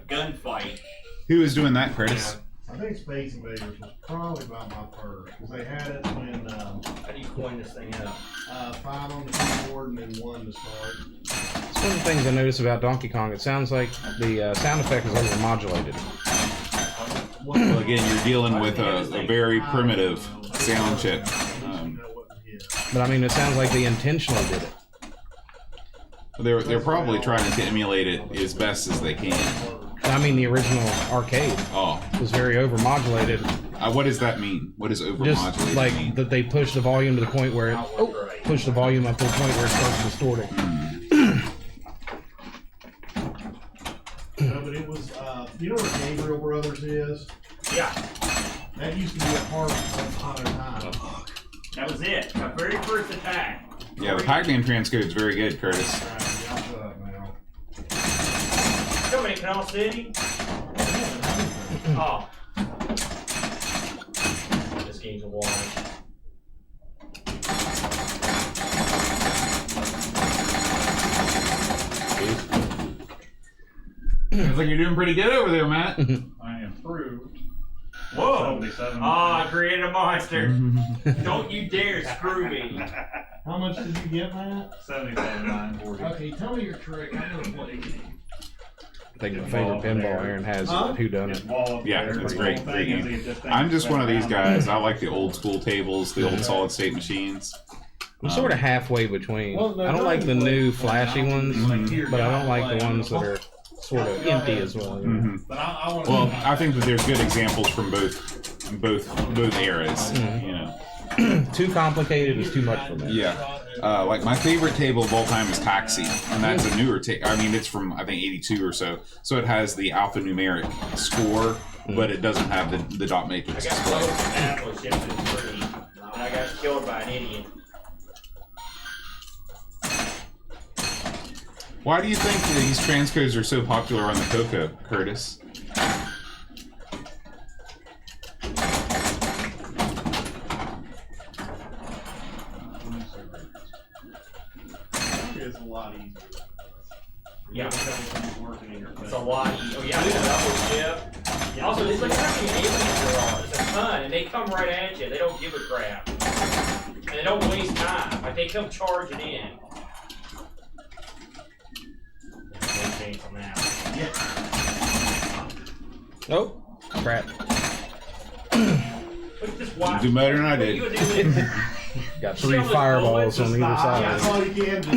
Gunfight. Who was doing that, Curtis? I think Space Invaders was probably about my first, because they had it when How do you coin this thing up? 5 on the keyboard and then 1 to start. It's one of the things I noticed about Donkey Kong. It sounds like the sound effect is overmodulated. Well, again, you're dealing with a very primitive sound chip. But I mean, it sounds like they intentionally did it. They're probably trying to emulate it as best as they can. I mean, the original arcade was very overmodulated. What does that mean? What does overmodulated Just like mean? that they push the volume to the point where it push the volume up to the point where it starts distorting. No, but it was, you know where Gabriel Brothers is? Yeah. That used to be a part of Hot Time. That was it. My very first attack. Yeah, the Pac-Man transcode is very good, Curtis. Shut up now. Come in, Canal City. Oh. This game's a wash. Looks like you're doing pretty good over there, Matt. I improved. Whoa! 77. Oh, I created a monster. Don't you dare screw me. How much did you get, Matt? 77,940. Okay, tell me your trick. I'm gonna play a game. I think my favorite pinball Aaron has is Who Done It. Yeah, it's great. Great game. I'm just one of these guys. I like the old school tables, the old solid state machines. I'm sort of halfway between. I don't like the new flashy ones, but I don't like the ones that are sort of empty as well. Well, I think that there's good examples from both eras. You know, too complicated is too much for me. Yeah. Like my favorite table of all time is Taxi, and that's a newer table. I mean, it's from I think '82 or so. So it has the alphanumeric score, but it doesn't have the dot matrix. I got close to Apple shifted 3, and I got killed by an idiot. Why do you think that these transcodes are so popular on the Coco, Curtis? It's a lot easier. Yeah. It's a lot easier. Oh, yeah, it's a double shift. Also, it's like how many aliens there are. It's a ton, and they come right at you. They don't give a crap. And they don't waste time. Like, they come charging in. From now. Yeah. Oh, crap. Do better than I did. Got 3 fireballs on either side. That's all you can do.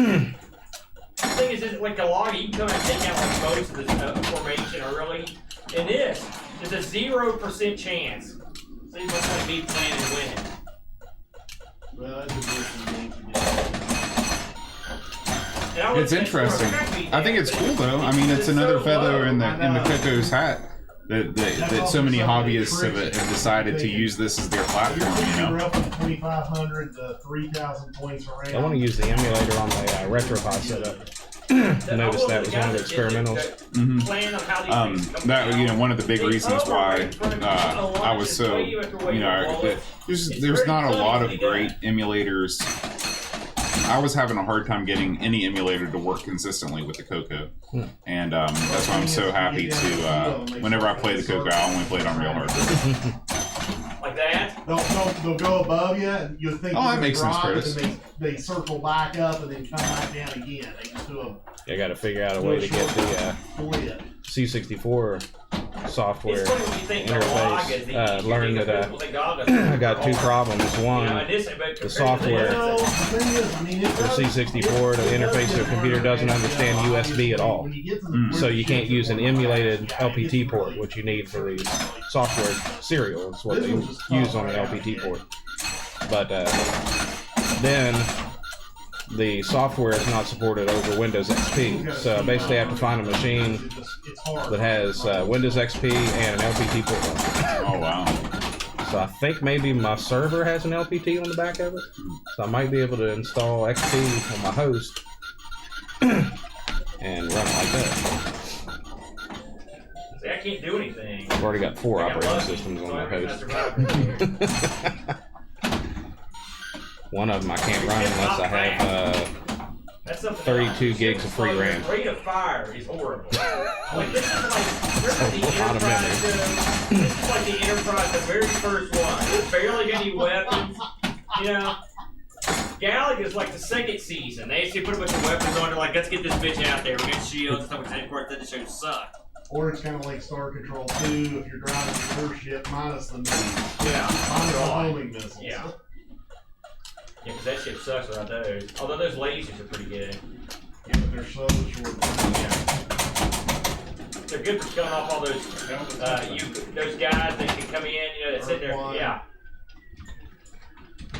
The thing is, like the log, you can come and take out like most of the formation early. In this, there's a 0% chance. So you must want to be playing and winning. Well, that's a different game to get. It's interesting. I think it's cool though. I mean, it's another feather in the Coco's hat that so many hobbyists have decided to use this as their platform. You know, You're up from 2,500 to 3,000 points around. I want to use the emulator on the RetroPod setup. Noticed that was one of the experimentals. That one of the big reasons why I was so there's not a lot of great emulators. I was having a hard time getting any emulator to work consistently with the Coco, and that's why I'm so happy to. Whenever I play the Coco, I only play it on real hardware. Like that? They'll go above you, and you'll think. Oh, that makes sense, Curtis. And they circle back up and then come back down again. They just do a. I got to figure out a way to get the C64 software It's funny when you think Galaga is the interface. Learned that people think Galaga I got two problems. One, the software Well, the thing is, I mean, it for does- C64 to interface to a computer doesn't understand USB at all. So you can't use an emulated LPT port, which you need for the software serial. Is what they use on the LPT port. But then the software is not supported over Windows XP. So I basically have to find a machine that has Windows XP and an LPT port. Oh wow. So I think maybe my server has an LPT on the back of it. So I might be able to install XP on my host and run it like that. See, I can't do anything. I've already got 4 Like, I'm operating lucky, systems on so my every host. time I survive. One of them I can't run unless I have That's something 32 gigs of free RAM. The rate of fire is horrible. Like this is like remember the A lot of Enterprise show? This is like the Enterprise, the very first one. There's barely got any weapons. You know, Galac's like the second season. They actually put a bunch of weapons on. They're like, let's get this bitch out there. We got shields and stuff like that. Of course, then the show sucked. Or it's kind of like Star Control 2 if you're driving your ship minus the missiles. Yeah, Minus the homing missiles. Yeah. Yeah, because that shit sucks without those. Although those lasers are pretty good. Yeah, but they're so short. Yeah. They're good for killing off all those those guys that can come in, you know, that sit there. Yeah.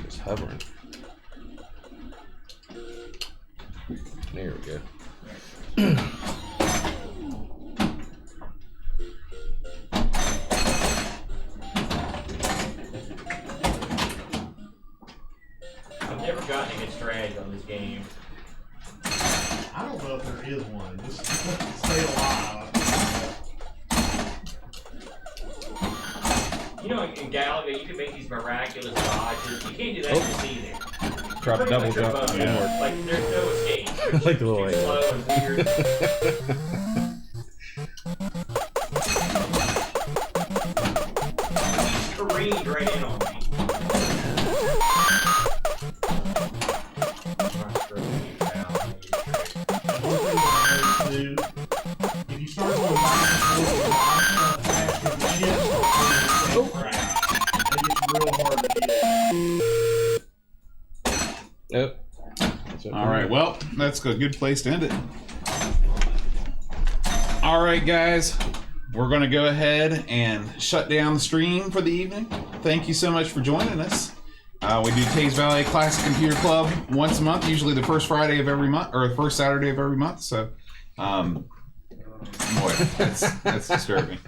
It's hovering. There we go. I've never gotten a good strategy on this game. I don't know if there is one. Just stay alive. You know, in Galaga, you can make these miraculous dodges. You can't do that in this either. Drop a double jump. Like, Didn't work. like, there's no escape. Like the little It's slow and weird. He careened right in on me. One thing that I noticed too, if you start going back and forth faster than shit, it gets real hard to get. Yep. All right, well, that's a good place to end it. All right, guys, we're going to go ahead and shut down the stream for the evening. Thank you so much for joining us. We do Teays Valley Classic Computer Club once a month, usually the first Friday of every month, or the first Saturday of every month. So, boy, that's disturbing.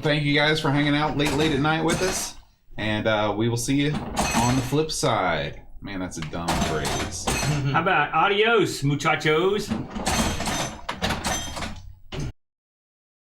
Thank you guys for hanging out late at night with us. And we will see you on the flip side. Man, that's a dumb phrase. How about adios, muchachos?